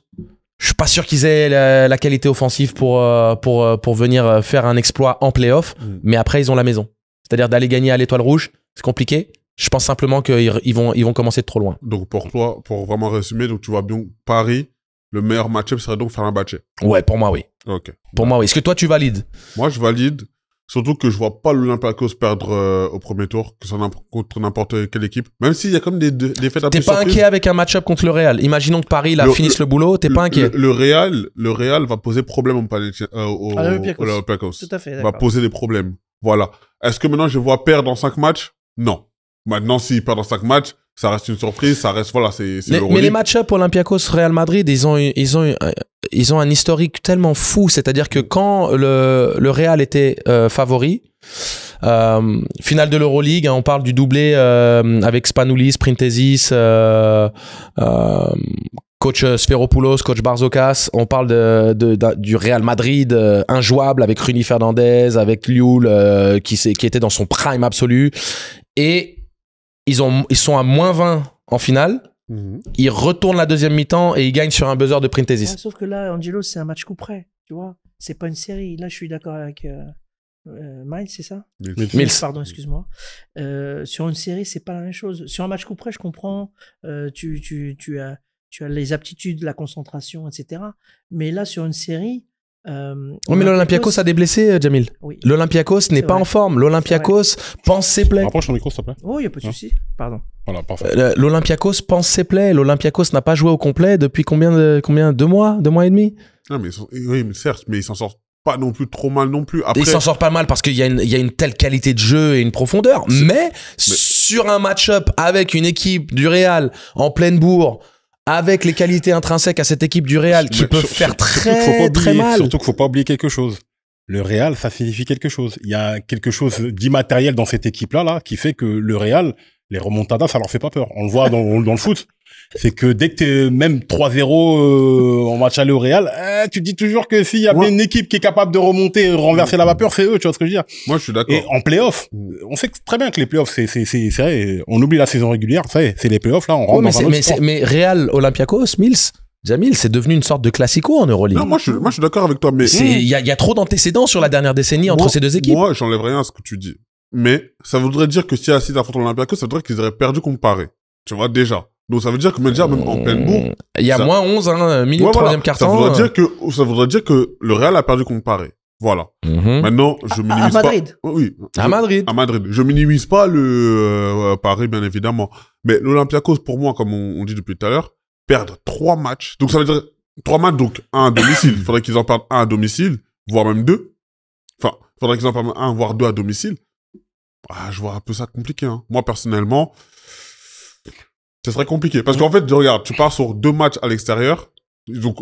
[SPEAKER 2] Je suis pas sûr qu'ils aient la qualité offensive pour venir faire un exploit en play-off, mais après ils ont la maison. C'est-à-dire d'aller gagner à l'Étoile Rouge, c'est compliqué. Je pense simplement qu'ils vont commencer de trop loin.
[SPEAKER 3] Donc pour toi, pour vraiment résumer, donc tu vois bien Paris, le meilleur match-up serait donc Fenerbahçe.
[SPEAKER 2] Ouais, pour moi oui.
[SPEAKER 3] Ok.
[SPEAKER 2] Pour moi oui. Est-ce que toi tu valides?
[SPEAKER 3] Moi je valide. Surtout que je vois pas l'Olympiakos perdre au premier tour, que ça contre n'importe quelle équipe. Même s'il y a comme des défaites un peu surprises.
[SPEAKER 2] T'es pas inquiet avec un match-up contre le Real? Imaginons que Paris finisse le boulot, t'es pas inquiet?
[SPEAKER 3] Le Real va poser problème au Olympiakos.
[SPEAKER 4] Tout à fait,
[SPEAKER 3] va poser des problèmes. Voilà. Est-ce que maintenant je vois perdre en 5 matchs? Non. Maintenant, s'ils perdent en 5 matchs, ça reste une surprise, ça reste, voilà, c'est
[SPEAKER 2] mais les match-up Olympiakos-Real Madrid, ils ont un historique tellement fou, c'est-à-dire que quand le Real était favori, finale de l'Euroleague, on parle du doublé avec Spanoulis, Printezis, coach Sferopoulos, coach Barzokas, on parle du Real Madrid injouable avec Rudy Fernandez, avec Llull qui était dans son prime absolu, et ils sont à -20 en finale. Ils retournent la deuxième mi-temps et ils gagnent sur un buzzer de Printezis.
[SPEAKER 4] Ouais, sauf que là, Angelo, c'est un match coup près, tu vois. C'est pas une série. Là, je suis d'accord avec Miles, c'est ça?
[SPEAKER 2] Mills.
[SPEAKER 4] Pardon, excuse-moi. Sur une série, c'est pas la même chose. Sur un match coup près, je comprends. Tu as les aptitudes, la concentration, etc. Mais là, sur une série...
[SPEAKER 2] oui, mais l'Olympiakos a des blessés, Jamil. Oui. L'Olympiakos n'est pas en forme. L'Olympiakos pense ses plaies.
[SPEAKER 1] Rapproche ton micro, s'il te plaît.
[SPEAKER 4] Oh, il n'y a pas de souci. Pardon.
[SPEAKER 1] Voilà, parfait.
[SPEAKER 2] L'Olympiakos pense ses plaies. L'Olympiakos n'a pas joué au complet depuis combien 2 mois? 2 mois et demi?
[SPEAKER 3] Non, mais oui, mais certes, mais ils s'en sortent pas non plus trop mal non plus. Après...
[SPEAKER 2] Ils s'en sortent pas mal parce qu'il y a une telle qualité de jeu et une profondeur. Mais sur un match-up avec une équipe du Real en pleine bourre, avec les qualités intrinsèques à cette équipe du Real qui peut faire très mal.
[SPEAKER 1] Surtout qu'il faut pas oublier quelque chose. Le Real, ça signifie quelque chose. Il y a quelque chose d'immatériel dans cette équipe-là, qui fait que le Real, les remontadas, ça leur fait pas peur. On le voit dans le foot. c'est que dès que t'es même 3-0 en match aller au Real, tu dis toujours que s'il y a bien une équipe qui est capable de remonter et renverser la vapeur, c'est eux, tu vois ce que je veux dire.
[SPEAKER 3] Moi, je suis d'accord.
[SPEAKER 1] Et en play-off, on sait très bien que les play-offs, c'est vrai, on oublie la saison régulière, c'est les play-offs, là, on rentre dans un autre sport.
[SPEAKER 2] Mais Real Olympiakos, Jamil, c'est devenu une sorte de classico en Euroleague.
[SPEAKER 3] Non, moi je suis d'accord avec toi, mais
[SPEAKER 2] il y a trop d'antécédents sur la dernière décennie entre ces deux équipes.
[SPEAKER 3] Moi, j'enlève rien à ce que tu dis. Mais ça voudrait dire que si Assis affronte l'Olympiakos, ça voudrait qu'ils auraient perdu contre Paris. Tu vois, déjà. Donc ça veut dire que déjà, même en pleine bourre.
[SPEAKER 2] Il y a moins 11, milieu de troisième quart-temps.
[SPEAKER 3] Ça voudrait dire que le Real a perdu contre Paris. Voilà. Maintenant, je minimise pas.
[SPEAKER 4] À Madrid.
[SPEAKER 3] Oui.
[SPEAKER 2] À Madrid.
[SPEAKER 3] Je minimise pas le Paris, bien évidemment. Mais l'Olympiakos, pour moi, comme on dit depuis tout à l'heure, perdre 3 matchs. Donc ça veut dire 3 matchs, donc 1 à domicile. Il faudrait qu'ils en perdent 1 à domicile, voire même 2. Enfin, il faudrait qu'ils en perdent 1, voire 2 à domicile. Je vois un peu ça compliqué. Hein. Moi, personnellement, ce serait compliqué. Parce qu'en fait, regarde, tu pars sur 2 matchs à l'extérieur. Donc,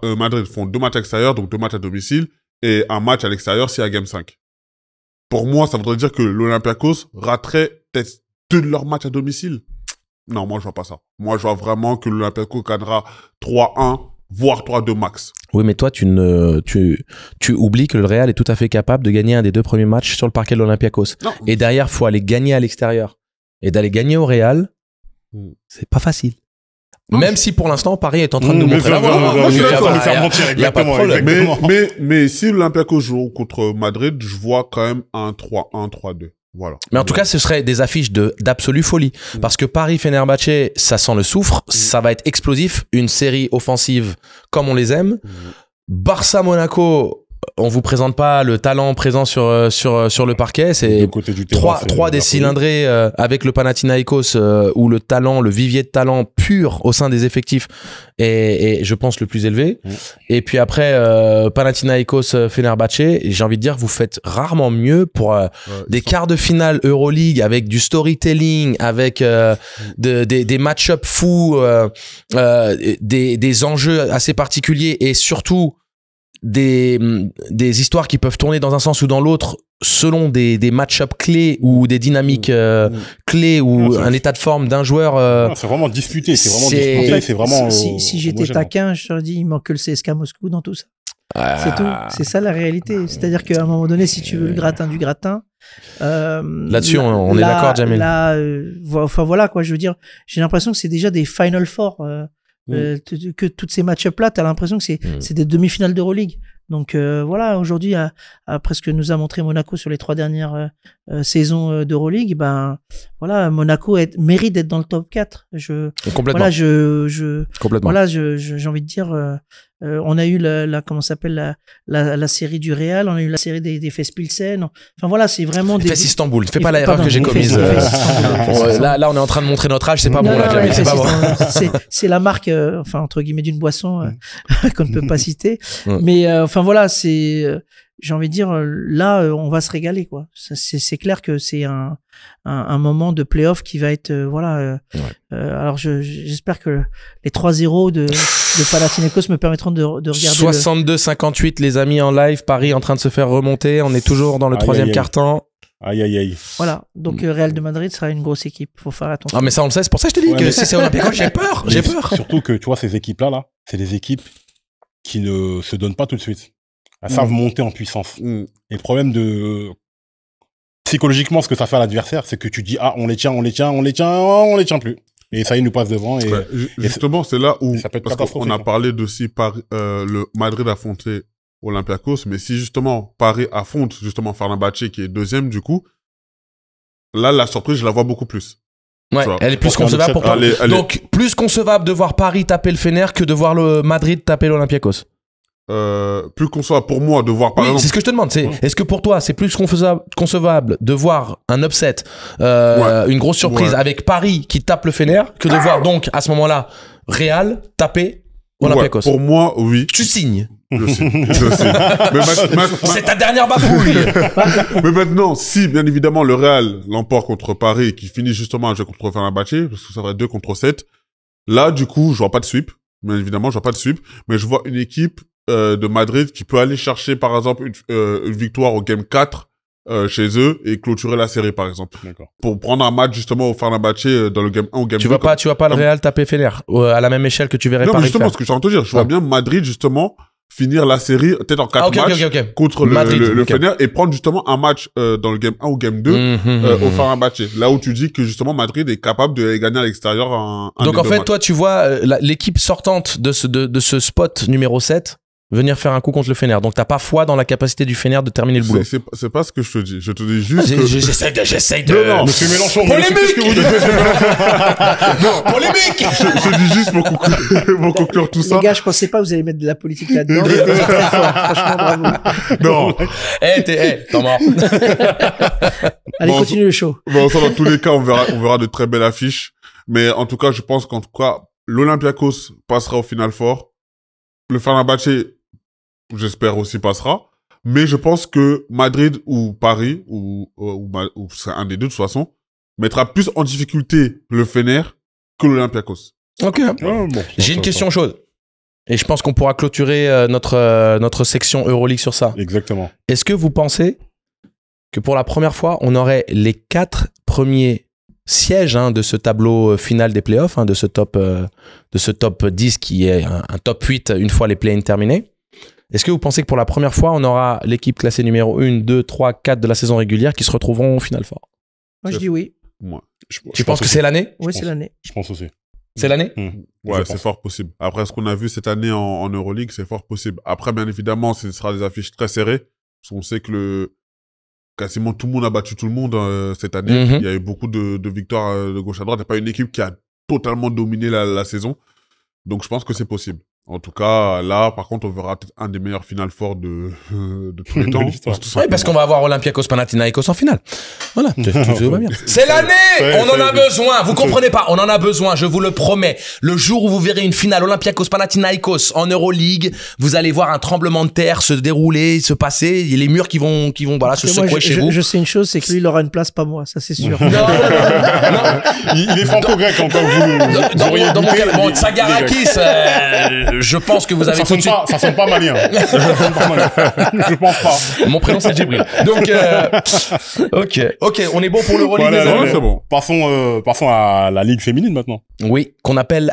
[SPEAKER 3] Madrid font 2 matchs à l'extérieur, donc 2 matchs à domicile, et un match à l'extérieur s'il y a Game 5. Pour moi, ça voudrait dire que l'Olympiakos raterait peut-être 2 de leurs matchs à domicile. Non, moi, je vois pas ça. Moi, je vois vraiment que l'Olympiakos gagnera 3-1, voire 3-2 max.
[SPEAKER 2] Oui, mais toi, tu oublies que le Real est tout à fait capable de gagner un des 2 premiers matchs sur le parquet de l'Olympiakos. Non. Et derrière, faut aller gagner à l'extérieur. Et d'aller gagner au Real, c'est pas facile. Non, même si pour l'instant, Paris est en train de nous montrer la voie.
[SPEAKER 1] Il n'y a pas de problème.
[SPEAKER 3] Mais si l'Olympiakos joue contre Madrid, je vois quand même un 3-1, 3-2. Voilà.
[SPEAKER 2] Mais en tout cas, ce serait des affiches d'absolue folie. Parce que Paris-Fenerbahçe, ça sent le soufre, ça va être explosif, une série offensive comme on les aime. Barça-Monaco, on vous présente pas le talent présent sur le parquet, c'est trois des cylindrés avec le Panathinaikos où le talent, le vivier de talent pur au sein des effectifs est je pense le plus élevé. Et puis après Panathinaikos Fenerbahçe, j'ai envie de dire vous faites rarement mieux pour des quarts de finale Euroleague avec du storytelling, avec des match-up fous, des enjeux assez particuliers et surtout des histoires qui peuvent tourner dans un sens ou dans l'autre selon des match-up clés ou des dynamiques clés ou un état de forme d'un joueur.
[SPEAKER 1] C'est vraiment disputé, c'est vraiment.
[SPEAKER 4] Si j'étais taquin, je te dis il manque que le CSKA Moscou dans tout ça. C'est tout. C'est ça la réalité. C'est-à-dire qu'à un moment donné, si tu veux le gratin du gratin.
[SPEAKER 2] Là-dessus, on est d'accord, Jamil.
[SPEAKER 4] Enfin voilà quoi. Je veux dire, j'ai l'impression que c'est déjà des Final Four. Que toutes ces match-up là, t'as l'impression que c'est des demi-finales d'Euroleague. Donc voilà, aujourd'hui, après ce que nous a montré Monaco sur les 3 dernières saisons d'Euroleague, ben voilà, Monaco mérite d'être dans le top 4.
[SPEAKER 2] Complètement.
[SPEAKER 4] Complètement. Voilà, j'ai envie de dire, on a eu comment s'appelle la série du Real, on a eu la série des FS Pilsen. Enfin voilà, c'est vraiment des
[SPEAKER 2] FS Istanbul. Fais pas l'erreur que j'ai commise. Là, on est en train de montrer notre âge, c'est pas bon là, Jamil, c'est pas bon.
[SPEAKER 4] C'est la marque, enfin entre guillemets d'une boisson qu'on ne peut pas citer. Mais enfin voilà, c'est j'ai envie de dire là on va se régaler quoi. C'est clair que c'est un moment de play-off qui va être alors j'espère que les 3-0 de Panathinaikos me permettront de regarder
[SPEAKER 2] 62-58 les amis en live, Paris en train de se faire remonter, on est toujours dans le 3e quart-temps.
[SPEAKER 1] Aïe.
[SPEAKER 4] Voilà, donc Real de Madrid sera une grosse équipe, faut faire attention.
[SPEAKER 2] Ah mais ça on le sait, c'est pour ça que je te dis que si c'est Olympiakos, j'ai peur.
[SPEAKER 1] Surtout que tu vois ces équipes là, c'est des équipes qui ne se donnent pas tout de suite. Elles savent monter en puissance. Et le problème psychologiquement, ce que ça fait à l'adversaire, c'est que tu dis, on les tient plus. Et ça, ils nous passent devant. Et
[SPEAKER 3] justement, c'est là où, parce qu'on a parlé de si le Madrid affrontait Olympiakos, mais si justement Paris affronte justement Fenerbahçe qui est 2e du coup, là, la surprise, je la vois beaucoup plus.
[SPEAKER 2] Ouais, elle est plus concevable pour toi. Donc, plus concevable de voir Paris taper le Fener que de voir le Madrid taper l'Olympiakos.
[SPEAKER 3] Plus concevable pour moi de voir par exemple.
[SPEAKER 2] C'est ce que je te demande. Est-ce que pour toi c'est plus concevable de voir un upset, une grosse surprise avec Paris qui tape le Fener que de voir donc à ce moment-là Real taper Olympiakos?
[SPEAKER 3] Pour moi, oui.
[SPEAKER 2] Tu signes.
[SPEAKER 3] Je signe.
[SPEAKER 2] C'est ta dernière bafouille.
[SPEAKER 3] Mais maintenant, si bien évidemment le Real l'emporte contre Paris, qui finit justement un jeu contre Fenerbahçe, parce que ça va être 2-7, là du coup je vois pas de sweep. Bien évidemment, je vois pas de sweep, mais je vois une équipe de Madrid qui peut aller chercher par exemple une victoire au game 4 chez eux et clôturer la série, par exemple. Pour prendre un match, justement, au Fenerbahçe dans le game 1 ou game 2.
[SPEAKER 2] Tu vas pas le Real taper Fener à la même échelle que tu verrais Paris.
[SPEAKER 3] Non, mais justement, ce que je suis en train de te dire, je vois bien Madrid, justement, finir la série peut-être en 4 matchs contre le Fener et prendre justement un match dans le game 1 ou game 2 au Fenerbahçe. Là où tu dis que justement Madrid est capable de gagner à l'extérieur
[SPEAKER 2] Donc en fait, toi tu vois l'équipe sortante de ce spot numéro 7 venir faire un coup contre le Fener. Donc t'as pas foi dans la capacité du Fener de terminer le boulot.
[SPEAKER 3] C'est pas ce que je te dis. Je te dis juste
[SPEAKER 2] j'essaie de...
[SPEAKER 3] Non,
[SPEAKER 1] Monsieur Mélenchon,
[SPEAKER 2] polémique.
[SPEAKER 3] Non, polémique. Je dis juste pour conclure tout ça.
[SPEAKER 4] Les gars, je pensais pas que vous allez mettre de la politique là-dedans. C'était très fort. Franchement, bravo.
[SPEAKER 3] Non.
[SPEAKER 2] T'es mort.
[SPEAKER 4] Allez, continue le show.
[SPEAKER 3] Bon, ça, dans tous les cas, on verra de très belles affiches. Mais en tout cas, je pense qu'en tout cas, l'Olympiakos passera au Final Four. Le Fenerbahçe, j'espère aussi passera. Mais je pense que Madrid ou Paris, ou c'est un des deux de toute façon, mettra plus en difficulté le Fener que l'Olympiakos.
[SPEAKER 2] Ok. J'ai une question chaude. Et je pense qu'on pourra clôturer notre section Euroleague sur ça.
[SPEAKER 1] Exactement.
[SPEAKER 2] Est-ce que vous pensez que pour la première fois, on aurait les 4 premiers siège de ce tableau final des playoffs, de ce top 10 qui est un top 8 une fois les play-in terminés. Est-ce que vous pensez que pour la première fois, on aura l'équipe classée numéro 1, 2, 3, 4 de la saison régulière qui se retrouveront au Final Four?
[SPEAKER 4] Moi, je dis oui.
[SPEAKER 2] Tu penses que c'est l'année?
[SPEAKER 4] Oui, c'est l'année.
[SPEAKER 1] Je pense aussi.
[SPEAKER 2] C'est l'année?
[SPEAKER 3] Ouais, c'est fort possible. Après ce qu'on a vu cette année en Euroleague, c'est fort possible. Après, bien évidemment, ce sera des affiches très serrées. Parce qu'on sait que quasiment tout le monde a battu tout le monde cette année. Il y a eu beaucoup de victoires de gauche à droite. Il n'y a pas une équipe qui a totalement dominé la saison. Donc, je pense que c'est possible. En tout cas, là, par contre, on verra peut-être un des meilleurs Final Four de tous les temps.
[SPEAKER 2] Oui, parce qu'on va avoir Olympiakos Panathinaikos en finale. Voilà. Tout va bien. C'est l'année! On en a besoin. Vous comprenez pas? On en a besoin. Je vous le promets. Le jour où vous verrez une finale Olympiakos Panathinaikos en Euroleague, vous allez voir un tremblement de terre se dérouler, se passer. Il y a les murs qui vont se secouer chez vous.
[SPEAKER 4] Je sais une chose, c'est que lui, il aura une place, pas moi. Ça, c'est sûr.
[SPEAKER 2] Non.
[SPEAKER 1] Il est franco-grec encore.
[SPEAKER 2] Dans mon cas, bon, Tsagarakis, je pense que vous avez tout de suite...
[SPEAKER 1] Ça sonne pas malien. Je pense pas.
[SPEAKER 2] Mon prénom, c'est Djibril. Donc, ok, on est bon pour l'Euroleague.
[SPEAKER 1] Voilà, c'est bon. Passons à la Ligue féminine maintenant.
[SPEAKER 2] Oui, qu'on appelle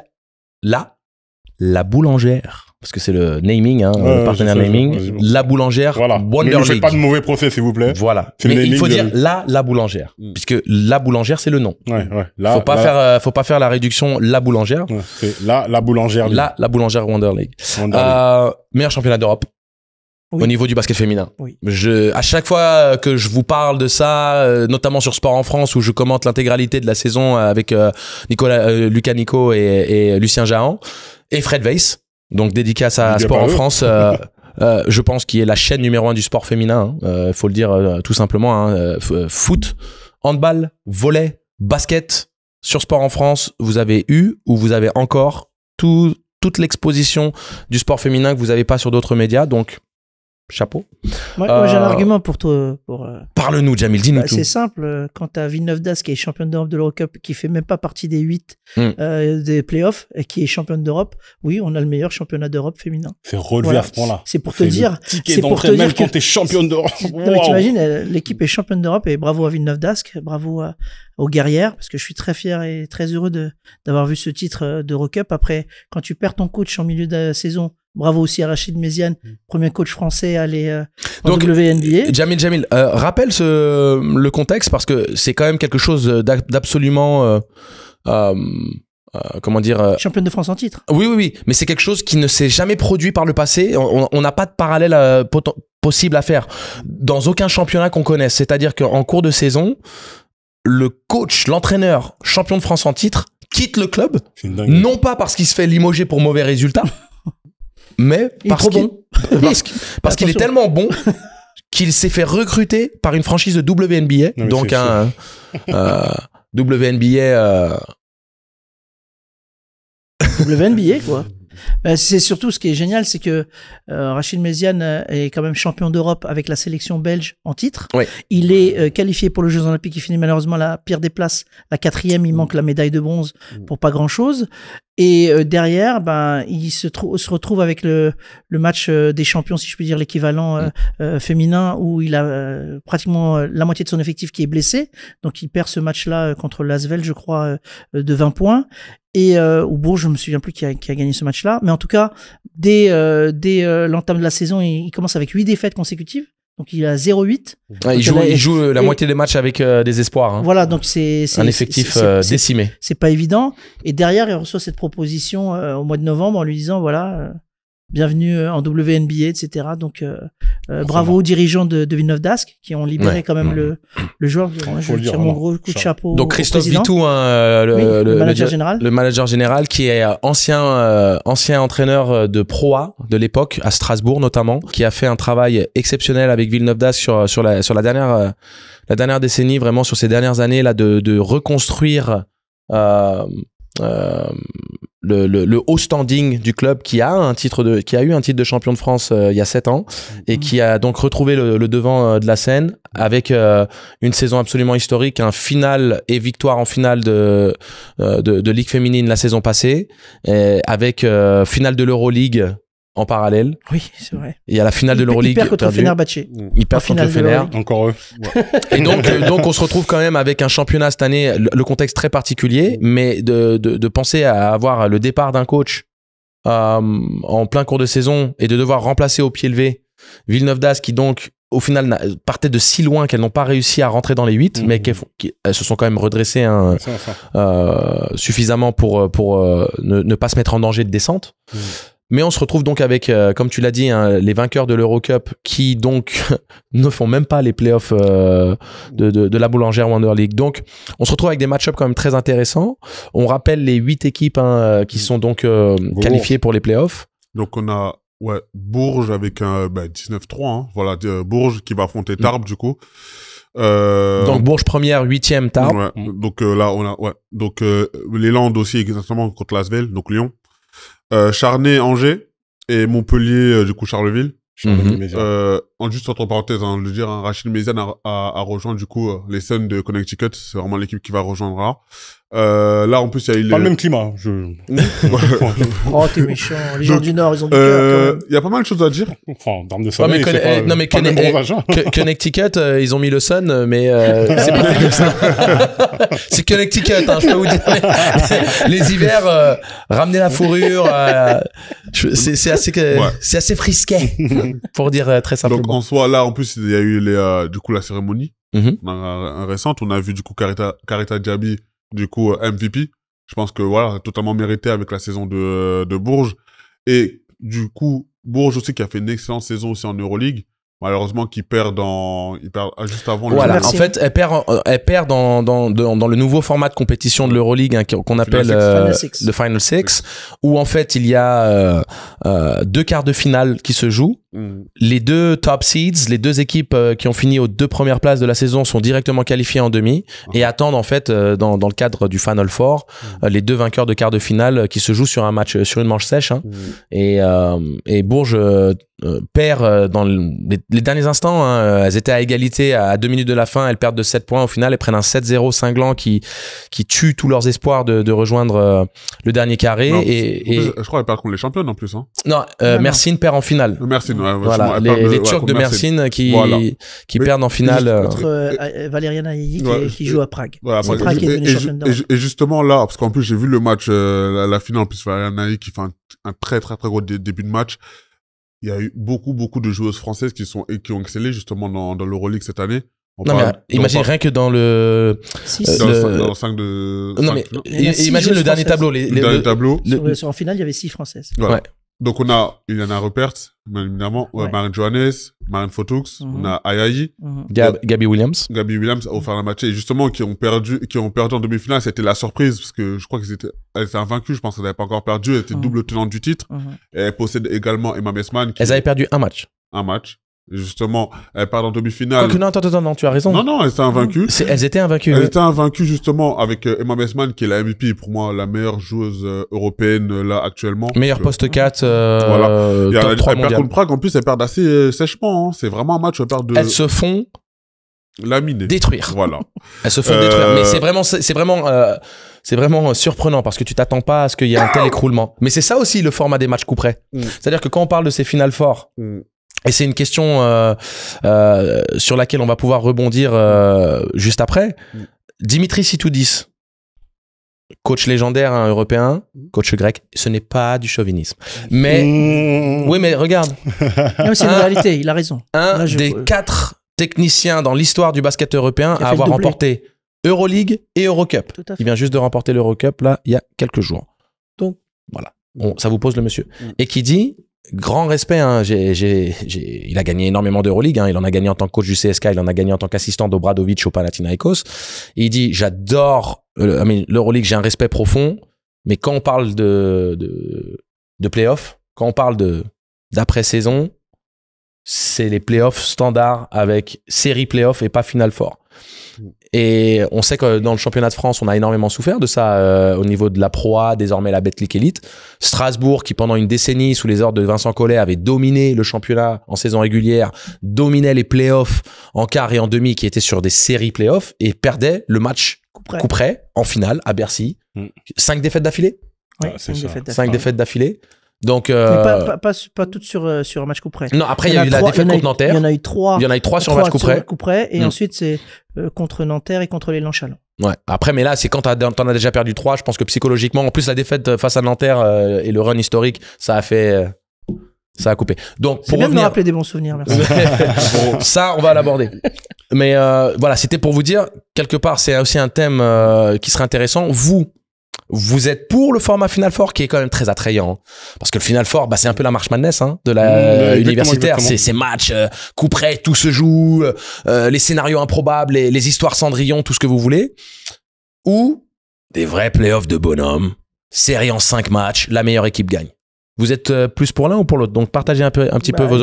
[SPEAKER 2] la boulangère. Parce que c'est le naming, le partenaire naming. La boulangère.
[SPEAKER 1] Voilà.
[SPEAKER 2] Wonder
[SPEAKER 1] ne faites
[SPEAKER 2] League.
[SPEAKER 1] pas de mauvais procès, s'il vous plaît.
[SPEAKER 2] Voilà. Mais il faut dire la boulangère. Puisque la boulangère, c'est le nom.
[SPEAKER 1] Ouais.
[SPEAKER 2] Faut pas faire la réduction la boulangère.
[SPEAKER 1] Ouais, c'est la boulangère.
[SPEAKER 2] La boulangère Wonder League. Meilleur championnat d'Europe.
[SPEAKER 4] Oui.
[SPEAKER 2] Au niveau du basket féminin.
[SPEAKER 4] Oui.
[SPEAKER 2] À chaque fois que je vous parle de ça, notamment sur Sport en France, où je commente l'intégralité de la saison avec Lucas Nico et Lucien Jahan et Fred Weiss, donc dédicace à Sport en France, je pense qu'il est la chaîne numéro 1 du sport féminin, faut le dire tout simplement, foot, handball, volley, basket, sur Sport en France, vous avez eu ou vous avez encore toute l'exposition du sport féminin que vous n'avez pas sur d'autres médias, donc chapeau.
[SPEAKER 4] Moi j'ai un argument pour toi.
[SPEAKER 2] Parle-nous, Jamil, dis-nous tout.
[SPEAKER 4] C'est simple, quand tu as Villeneuve d'Ascq qui est championne d'Europe de l'Eurocup, qui fait même pas partie des 8 des playoffs, et qui est championne d'Europe, oui, on a le meilleur championnat d'Europe féminin.
[SPEAKER 1] C'est relevé à ce point-là.
[SPEAKER 4] C'est pour te dire.
[SPEAKER 1] C'est pour te dire quand t'es championne d'Europe.
[SPEAKER 4] Non, mais t'imagines, l'équipe est championne d'Europe, et bravo à Villeneuve d'Ascq, bravo aux guerrières, parce que je suis très fier et très heureux d'avoir vu ce titre d'Eurocup. Après, quand tu perds ton coach en milieu de la saison, bravo aussi à Rachid Méziane, premier coach français à aller en WNBA.
[SPEAKER 2] Jamil, rappelle le contexte, parce que c'est quand même quelque chose d'absolument... comment dire
[SPEAKER 4] championne de France en titre.
[SPEAKER 2] Oui, mais c'est quelque chose qui ne s'est jamais produit par le passé. On n'a pas de parallèle possible à faire dans aucun championnat qu'on connaisse. C'est-à-dire qu'en cours de saison, le coach, l'entraîneur, champion de France en titre, quitte le club, non pas parce qu'il se fait limoger pour mauvais résultats, mais parce qu'il est tellement bon qu'il s'est fait recruter par une franchise de WNBA, donc un WNBA
[SPEAKER 4] WNBA quoi. C'est surtout ce qui est génial, c'est que Rachid Méziane est quand même champion d'Europe avec la sélection belge en titre.
[SPEAKER 2] Oui.
[SPEAKER 4] Il est qualifié pour les Jeux Olympiques. Il finit malheureusement la pire des places, la 4e. Il manque la médaille de bronze pour pas grand-chose. Et derrière, il se retrouve avec le match des champions, si je puis dire, l'équivalent féminin, où il a pratiquement la moitié de son effectif qui est blessé. Donc il perd ce match-là contre l'Asvel, je crois, de 20 points. Et ou Bourges, je me souviens plus qui a gagné ce match-là. Mais en tout cas, dès l'entame de la saison, il commence avec 8 défaites consécutives. Donc il a 0-8.
[SPEAKER 2] Il joue la moitié des matchs avec des espoirs. Hein.
[SPEAKER 4] Voilà, donc c'est
[SPEAKER 2] un effectif décimé.
[SPEAKER 4] C'est pas évident. Et derrière, il reçoit cette proposition au mois de novembre en lui disant voilà, bienvenue en WNBA, etc. Donc bravo aux dirigeants de Villeneuve d'Ascq qui ont libéré quand même le joueur. Je tire mon gros coup de chapeau.
[SPEAKER 2] Donc Christophe Vitou, le manager général, qui est ancien entraîneur de Pro A de l'époque à Strasbourg notamment, qui a fait un travail exceptionnel avec Villeneuve d'Ascq sur la dernière décennie, vraiment sur ces dernières années là, de reconstruire le haut standing du club qui a eu un titre de champion de France il y a 7 ans et qui a donc retrouvé le devant de la scène avec une saison absolument historique, un finale et victoire en finale de Ligue féminine la saison passée, et avec finale de l'Euroleague en parallèle.
[SPEAKER 4] Oui, c'est vrai.
[SPEAKER 2] Il y a la finale de l'Euroleague.
[SPEAKER 4] Il perd contre Fenerbahçe.
[SPEAKER 2] Il perd contre Fener.
[SPEAKER 1] Encore eux.
[SPEAKER 2] Et donc, on se retrouve quand même avec un championnat cette année, le contexte très particulier, mais de penser à avoir le départ d'un coach en plein cours de saison et de devoir remplacer au pied levé Villeneuve d'Ascq qui donc au final partait de si loin qu'elles n'ont pas réussi à rentrer dans les 8, mais elles se sont quand même redressées suffisamment pour ne pas se mettre en danger de descente. Mais on se retrouve donc avec, comme tu l'as dit, les vainqueurs de l'Eurocup qui donc ne font même pas les playoffs de la Boulangère Wonder League. Donc, on se retrouve avec des match-ups quand même très intéressants. On rappelle les 8 équipes qui sont donc qualifiées pour les playoffs.
[SPEAKER 3] Donc, on a Bourges avec un 19-3. Hein. Voilà, Bourges qui va affronter Tarbes du coup.
[SPEAKER 2] Donc Bourges première, 8e, Tarbes.
[SPEAKER 3] Ouais. Donc là, on a donc les Landes aussi exactement contre l'Asvel, donc Lyon. Charnay, Angers et Montpellier, du coup Charleville. Juste entre parenthèses, je veux dire, Rachid Méziane a rejoint du coup les Suns de Connecticut. C'est vraiment l'équipe qui va rejoindre là. Là, en plus, il y a eu
[SPEAKER 1] pas le même climat.
[SPEAKER 4] Oh, t'es méchant. Les gens du Nord, ils ont du cœur.
[SPEAKER 3] Il y a pas mal de choses à dire.
[SPEAKER 1] Enfin, en termes de soleil,
[SPEAKER 2] Connecticut, ils ont mis le Sun, mais c'est pas fait ça. C'est Connecticut, je peux vous dire. Les hivers, ramener la fourrure, c'est assez frisquet, pour dire très simplement.
[SPEAKER 3] Donc, en soi, là, en plus, il y a eu du coup la cérémonie récente. On a vu du coup Karita Diaby, du coup MVP. Je pense que voilà, totalement mérité avec la saison de Bourges. Et du coup, Bourges aussi qui a fait une excellente saison aussi en Euroleague. Malheureusement, il perd juste avant.
[SPEAKER 2] Voilà, en fait, elle perd dans le nouveau format de compétition de l'Euroleague qu'on appelle le Final Six, où en fait il y a 2 quarts de finale qui se jouent. Les 2 top seeds, les 2 équipes qui ont fini aux 2 premières places de la saison sont directement qualifiées en demi et attendent en fait dans le cadre du Final Four les 2 vainqueurs de quart de finale qui se jouent sur une manche sèche. Et Bourges perd dans les derniers instants. Elles étaient à égalité à 2 minutes de la fin. Elles perdent de 7 points. Au final, elles prennent un 7-0 cinglant qui tue tous leurs espoirs de rejoindre le dernier carré.
[SPEAKER 3] Non, je crois qu'elles perdent contre les championnes en plus.
[SPEAKER 2] Non, Mersin perd en finale.
[SPEAKER 3] Mersin,
[SPEAKER 2] voilà, les Turcs de Mersin qui perdent en finale.
[SPEAKER 4] Contre Valeriana Yayi qui joue à Prague.
[SPEAKER 3] Voilà,
[SPEAKER 4] c'est Prague qui est devenue championne d'Europe.
[SPEAKER 3] Et justement là, parce qu'en plus j'ai vu le match, la finale, en plus Valeriana Yayi qui fait un très très très gros début de match. Il y a eu beaucoup de joueuses françaises qui ont excellé justement dans l'Euroleague cette année.
[SPEAKER 2] Imagine rien que dans le
[SPEAKER 3] 6 dans le 5 de...
[SPEAKER 2] Non, mais imagine le dernier tableau.
[SPEAKER 3] Le dernier tableau.
[SPEAKER 4] En finale, il y avait 6 françaises.
[SPEAKER 3] Voilà. Ouais. Donc on a Iliana Ruppert, évidemment, Marine Johannes, Marine Fotoux, on a Ayayi,
[SPEAKER 2] Gabby Williams
[SPEAKER 3] a offert la match et justement qui ont perdu en demi-finale. C'était la surprise parce que je crois qu'elles étaient invaincues. Je pense qu'elles n'avaient pas encore perdu. Elles étaient double tenante du titre. Et elles possèdent également Emma Messman.
[SPEAKER 2] Elles avaient perdu un match.
[SPEAKER 3] Justement, elles perdent en demi-finale.
[SPEAKER 2] Non, attends, tu as raison.
[SPEAKER 3] Non, elles étaient invaincues.
[SPEAKER 2] Elles étaient invaincues.
[SPEAKER 3] Elles étaient invaincues, justement, avec Emma Messman, qui est la MVP, pour moi, la meilleure joueuse européenne, là, actuellement.
[SPEAKER 2] Meilleur poste 4,
[SPEAKER 3] voilà.
[SPEAKER 2] top 3
[SPEAKER 3] mondial. Elles perdent contre Prague, en plus, elles perdent assez sèchement, hein. C'est vraiment un match où elles perdent de...
[SPEAKER 2] Elles se font...
[SPEAKER 3] laminer.
[SPEAKER 2] Détruire.
[SPEAKER 3] Voilà.
[SPEAKER 2] Elles se font détruire. Mais c'est vraiment surprenant parce que tu t'attends pas à ce qu'il y ait un tel écroulement. Mais c'est ça aussi le format des matchs coup près. C'est-à-dire que quand on parle de ces finales forts, et c'est une question sur laquelle on va pouvoir rebondir juste après. Dimitri Sitoudis, coach légendaire européen, coach grec, ce n'est pas du chauvinisme. Mais oui, mais regarde.
[SPEAKER 4] Non, c'est une réalité. Il a raison.
[SPEAKER 2] Un des 4 technicien dans l'histoire du basket européen à avoir remporté Euroleague et Eurocup. Il vient juste de remporter l'Eurocup là il y a quelques jours. Donc voilà, ça vous pose le monsieur. Et qui dit grand respect, hein, il a gagné énormément d'Euroleague, hein, il en a gagné en tant que coach du CSKA, il en a gagné en tant qu'assistant d'Obradovic au Panathinaikos. Et il dit j'adore l'Euroleague, j'ai un respect profond, mais quand on parle de play-off, quand on parle d'après-saison, c'est les playoffs standards avec série playoff et pas final four. Et on sait que dans le championnat de France, on a énormément souffert de ça au niveau de la Pro A, désormais la Betclic Elite. Strasbourg, qui pendant une décennie, sous les ordres de Vincent Collet, avait dominé le championnat en saison régulière, dominait les playoffs en quart et en demi, qui étaient sur des séries playoffs, et perdait le match coup près en finale à Bercy. 5 défaites d'affilée.
[SPEAKER 4] Ouais,
[SPEAKER 2] 5 défaites d'affilée. Donc,
[SPEAKER 4] mais pas toutes sur un match coup près.
[SPEAKER 2] Non, après, il y a eu la défaite contre Nanterre.
[SPEAKER 4] Il y en a eu 3.
[SPEAKER 2] Il y en a eu 3 sur un match coup près.
[SPEAKER 4] Et ensuite, c'est contre Nanterre et contre les Chalon.
[SPEAKER 2] Ouais. Après, mais là, c'est quand t'en as déjà perdu 3. Je pense que psychologiquement, en plus, la défaite face à Nanterre et le run historique, ça a coupé. Donc,
[SPEAKER 4] pour bien de me rappeler des bons souvenirs, merci.
[SPEAKER 2] Ça, on va l'aborder. Mais voilà, c'était pour vous dire, quelque part, c'est aussi un thème qui serait intéressant. Vous êtes pour le format Final Four qui est quand même très attrayant, hein, parce que le Final Four, c'est un peu la March Madness de la universitaire. C'est ces matchs, coup près, tout se joue, les scénarios improbables, les histoires Cendrillon, tout ce que vous voulez, ou des vrais playoffs de bonhomme, série en 5 matchs, la meilleure équipe gagne. Vous êtes plus pour l'un ou pour l'autre? Donc partagez un petit peu vos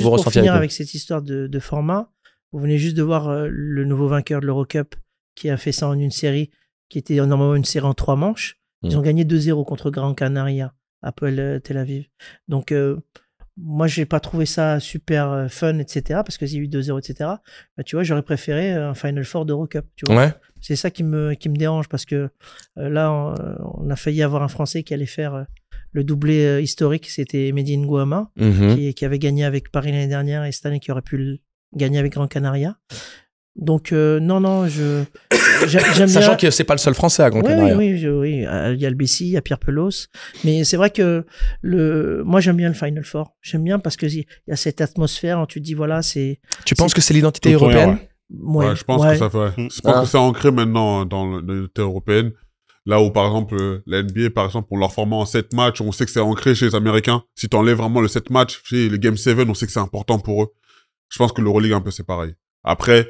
[SPEAKER 2] ressentis.
[SPEAKER 4] Pour finir avec cette histoire de format, vous venez juste de voir le nouveau vainqueur de l'Eurocup qui a fait ça en une série, qui était normalement une série en 3 manches. Ils ont gagné 2-0 contre Gran Canaria, Hapoel Tel Aviv. Donc, moi, j'ai pas trouvé ça super fun, etc., parce qu'il y a eu 2-0, etc. Bah, tu vois, j'aurais préféré un Final Four d'Eurocup. Tu vois, c'est ça qui me dérange, parce que là, on a failli avoir un Français qui allait faire le doublé historique. C'était Mehdi Ngouama, qui avait gagné avec Paris l'année dernière, et cette année qui aurait pu gagner avec Gran Canaria. Donc, non, j'aime bien.
[SPEAKER 2] Sachant que c'est pas le seul Français à Gran Canaria.
[SPEAKER 4] Oui. Il y a le Bessie, il y a Pierre Pelos. Mais c'est vrai que moi, j'aime bien le Final Four. J'aime bien parce qu'il y a cette atmosphère où tu te dis, voilà, c'est.
[SPEAKER 2] Tu penses que c'est l'identité européenne?
[SPEAKER 3] Ouais, je pense que ça fait. Je pense que c'est ancré maintenant dans l'identité européenne. Là où, par exemple, la NBA, par exemple, on leur format en 7 matchs, on sait que c'est ancré chez les Américains. Si tu enlèves vraiment le 7 matchs, les Game 7, on sait que c'est important pour eux. Je pense que l'Euroleague, un peu, c'est pareil. Après,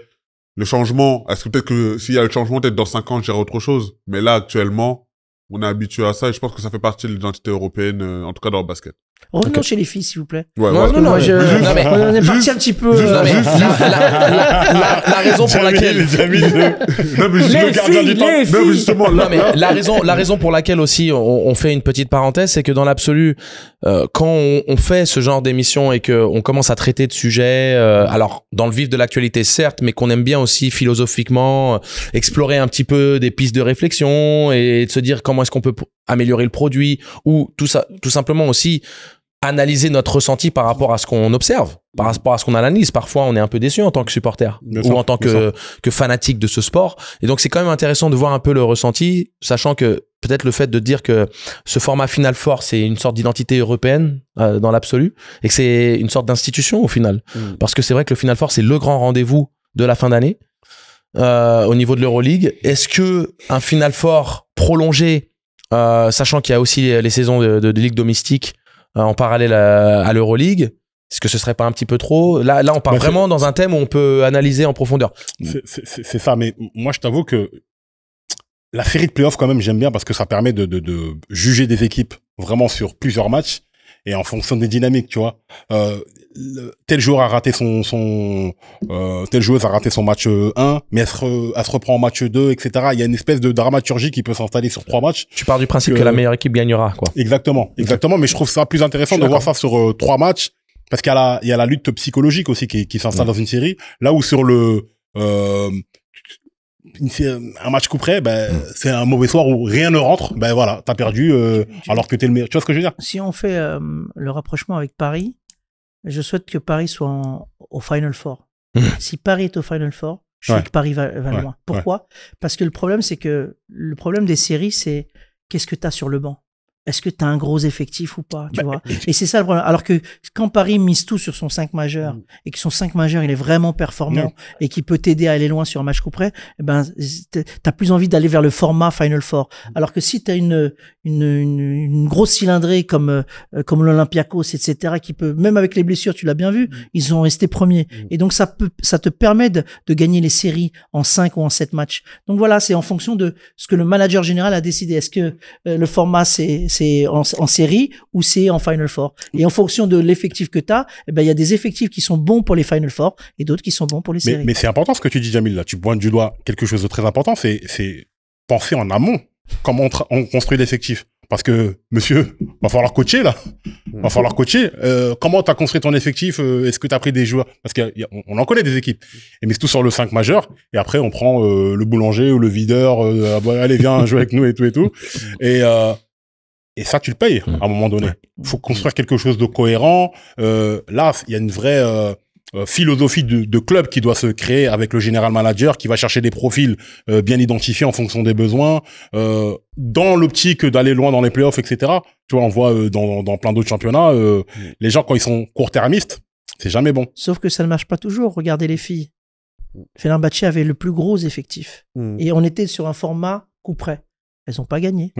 [SPEAKER 3] le changement, est-ce que peut-être que s'il y a le changement, peut-être dans 5 ans, je dirais autre chose. Mais là, actuellement, on est habitué à ça et je pense que ça fait partie de l'identité européenne, en tout cas dans le basket.
[SPEAKER 4] Revenons chez les filles, s'il vous plaît.
[SPEAKER 3] Ouais,
[SPEAKER 4] non, on est parti un petit peu.
[SPEAKER 2] La raison pour laquelle. La raison pour laquelle aussi on fait une petite parenthèse, c'est que dans l'absolu, quand on fait ce genre d'émission et qu'on commence à traiter de sujets, alors dans le vif de l'actualité certes, mais qu'on aime bien aussi philosophiquement explorer un petit peu des pistes de réflexion et de se dire comment est-ce qu'on peut améliorer le produit, ou tout simplement aussi analyser notre ressenti par rapport à ce qu'on observe, par rapport à ce qu'on analyse. Parfois, on est un peu déçu en tant que supporter en tant que fanatique de ce sport. Et donc, c'est quand même intéressant de voir un peu le ressenti, sachant que peut-être le fait de dire que ce format Final Four, c'est une sorte d'identité européenne dans l'absolu, et que c'est une sorte d'institution au final. Parce que c'est vrai que le Final Four, c'est le grand rendez-vous de la fin d'année au niveau de l'Euroleague. Est-ce que un Final Four prolongé, sachant qu'il y a aussi les saisons de ligue domestique en parallèle à l'Euroleague, est-ce que ce serait pas un petit peu trop? Là, on part vraiment dans un thème où on peut analyser en profondeur.
[SPEAKER 1] C'est ça, mais moi, je t'avoue que la série de playoffs, quand même, j'aime bien parce que ça permet de juger des équipes vraiment sur plusieurs matchs et en fonction des dynamiques, tu vois. tel joueur a raté telle joueuse a raté son match 1, mais elle se reprend en match 2, etc. Il y a une espèce de dramaturgie qui peut s'installer sur 3 matchs.
[SPEAKER 2] Tu pars du principe que la meilleure équipe gagnera, quoi.
[SPEAKER 1] Exactement. Mais je trouve ça plus intéressant de voir ça sur 3 matchs, parce qu'il y a la lutte psychologique aussi qui s'installe dans une série. Là où sur un match coup près, c'est un mauvais soir où rien ne rentre, voilà, t'as perdu, alors que t'es le meilleur. Tu vois ce que je veux dire?
[SPEAKER 4] Si on fait le rapprochement avec Paris, je souhaite que Paris soit au Final Four. Si Paris est au Final Four, je sais que Paris va loin. Pourquoi? Parce que le problème des séries, c'est qu'est-ce que t'as sur le banc? Est-ce que tu as un gros effectif ou pas, tu vois? Et c'est ça le problème. Alors que quand Paris mise tout sur son 5 majeur et que son 5 majeur, il est vraiment performant et qui peut t'aider à aller loin sur un match coup près, t'as plus envie d'aller vers le format Final Four. Alors que si t'as une grosse cylindrée comme l'Olympiakos, etc., qui peut, même avec les blessures, tu l'as bien vu, ils ont resté premiers. Et donc, ça te permet de gagner les séries en 5 ou en 7 matchs. Donc voilà, c'est en fonction de ce que le manager général a décidé. Est-ce que le format, c'est en série ou c'est en Final Four. Et en fonction de l'effectif que tu as, il y a des effectifs qui sont bons pour les Final Four et d'autres qui sont bons pour les séries.
[SPEAKER 1] Mais c'est important ce que tu dis, Jamil, là. Tu pointes du doigt quelque chose de très important, c'est penser en amont comment on construit l'effectif. Parce que, monsieur, va falloir coacher, là. Va falloir coacher. Comment t'as construit ton effectif? Est-ce que t'as pris des joueurs? Parce qu'on en connaît des équipes. Et mise tout sur le 5 majeur. Et après, on prend le boulanger ou le videur. Allez, viens jouer avec nous et tout. Et ça, tu le payes à un moment donné. Il faut construire quelque chose de cohérent. Là, il y a une vraie philosophie de club qui doit se créer avec le général manager qui va chercher des profils bien identifiés en fonction des besoins. Dans l'optique d'aller loin dans les playoffs, etc. Tu vois, on voit dans plein d'autres championnats, les gens, quand ils sont court-termistes, c'est jamais bon.
[SPEAKER 4] Sauf que ça ne marche pas toujours. Regardez les filles. Fenerbahçe avait le plus gros effectif. Et on était sur un format coup près. Elles n'ont pas gagné.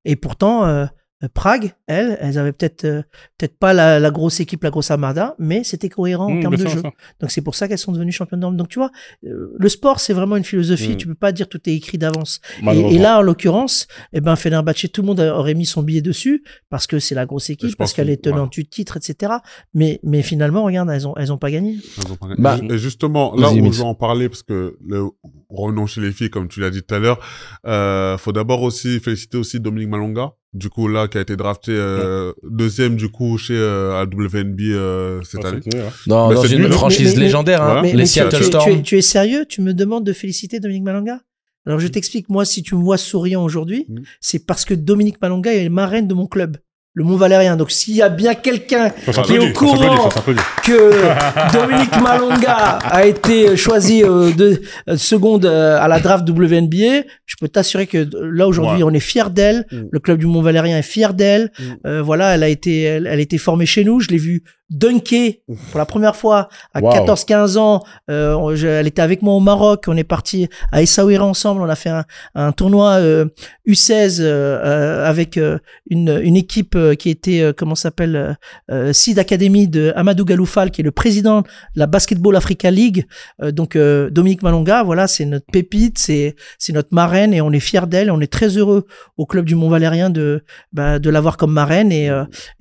[SPEAKER 4] Et pourtant, Prague, elles avaient peut-être pas la grosse équipe, la grosse armada, mais c'était cohérent en termes de jeu. Donc c'est pour ça qu'elles sont devenues championnes d'Europe. Donc tu vois, le sport, c'est vraiment une philosophie. Tu peux pas dire tout est écrit d'avance. Et là, en l'occurrence, Fenerbahçe, tout le monde aurait mis son billet dessus parce que c'est la grosse équipe, parce qu'elle est tenante du titre, etc. Mais finalement, regarde, elles ont pas gagné.
[SPEAKER 3] Et justement, là où je vais en parler, parce que revenons chez les filles, comme tu l'as dit tout à l'heure, faut d'abord aussi féliciter aussi Dominique Malonga. Du coup, là, qui a été drafté deuxième, du coup, chez à WNB cette année.
[SPEAKER 2] Dans une franchise légendaire, les Seattle Storm.
[SPEAKER 4] Tu es sérieux? Tu me demandes de féliciter Dominique Malonga? Alors, je t'explique. Moi, si tu me vois souriant aujourd'hui, c'est parce que Dominique Malonga est marraine de mon club, le Mont-Valérien. Donc, s'il y a bien quelqu'un qui est au courant que Dominique Malonga a été choisi seconde à la draft WNBA, je peux t'assurer que là, aujourd'hui, on est fiers d'elle. Le club du Mont-Valérien est fier d'elle. Voilà, elle a été formée chez nous. Je l'ai vue dunker pour la première fois à 14-15 ans. Elle était avec moi au Maroc. On est parti à Essaouira ensemble. On a fait un tournoi U16 avec une équipe qui était Seed Academy de Amadou Galoufal, qui est le président de la Basketball Africa League. Donc Dominique Malonga, voilà, c'est notre pépite, c'est notre marraine et on est fiers d'elle. On est très heureux au club du Mont-Valérien de l'avoir comme marraine et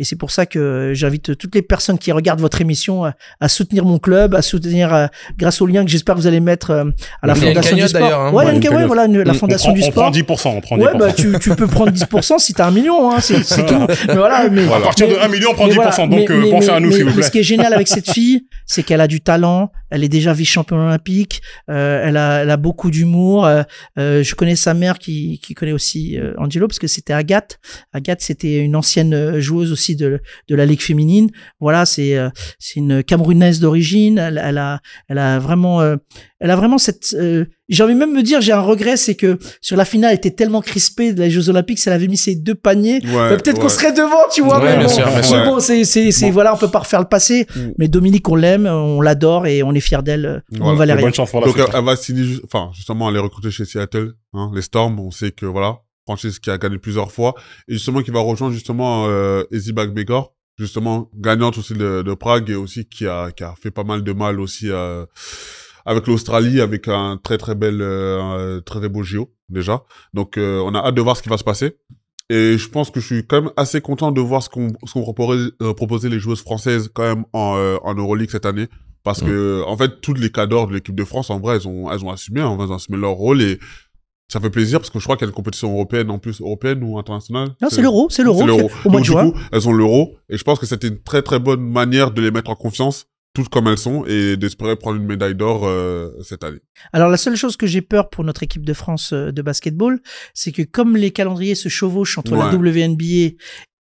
[SPEAKER 4] c'est pour ça que j'invite toutes les personnes qui regardent votre émission à soutenir mon club, à soutenir grâce au lien que j'espère que vous allez mettre à la fondation du sport. La fondation du sport.
[SPEAKER 1] On prend 10%. On prend 10%.
[SPEAKER 4] Tu peux prendre 10% si t'as 1 million, hein, c'est tout. Mais voilà,
[SPEAKER 1] à partir de 1 million, on prend 10%. Donc pensez à nous, s'il vous plaît.
[SPEAKER 4] Mais ce qui est génial avec cette fille, c'est qu'elle a du talent. Elle est déjà vice-championne olympique. Elle a beaucoup d'humour. Je connais sa mère qui connaît aussi Angelo parce que c'était Agathe. Agathe, c'était une ancienne joueuse aussi de la Ligue féminine. Voilà, c'est une Camerounaise d'origine. Elle a vraiment cette j'ai envie même de me dire, j'ai un regret, c'est que sur la finale, elle était tellement crispée des Jeux Olympiques, si elle avait mis ses 2 paniers, peut-être qu'on serait devant, tu vois.
[SPEAKER 2] Ouais,
[SPEAKER 4] mais
[SPEAKER 2] bon,
[SPEAKER 4] c'est voilà, on peut pas refaire le passé. Mais Dominique, on l'aime, on l'adore et on est fiers d'elle. On va
[SPEAKER 1] bonne chance pour la
[SPEAKER 3] Donc elle va signer, justement, elle est recrutée chez Seattle, les Storm. On sait que voilà, franchise qui a gagné plusieurs fois et justement qui va rejoindre justement Ezi Bagbegor, justement gagnante aussi de Prague et aussi qui a fait pas mal de mal aussi avec l'Australie, avec un très très beau JO déjà. Donc on a hâte de voir ce qui va se passer. Et je pense que je suis quand même assez content de voir ce qu'ont proposé les joueuses françaises quand même en Euroleague cette année. Parce que, en fait, tous les cadors de l'équipe de France, en vrai, elles ont assumé, elles ont assumé leur rôle et ça fait plaisir parce que je crois qu'il y a une compétition européenne en plus, européenne ou internationale.
[SPEAKER 4] Non, c'est l'Euro. Au mois de juin.
[SPEAKER 3] Du coup, elles ont l'Euro et je pense que c'était une très très bonne manière de les mettre en confiance, toutes comme elles sont, et d'espérer prendre une médaille d'or cette année.
[SPEAKER 4] Alors la seule chose que j'ai peur pour notre équipe de France de basketball, c'est que comme les calendriers se chevauchent entre la WNBA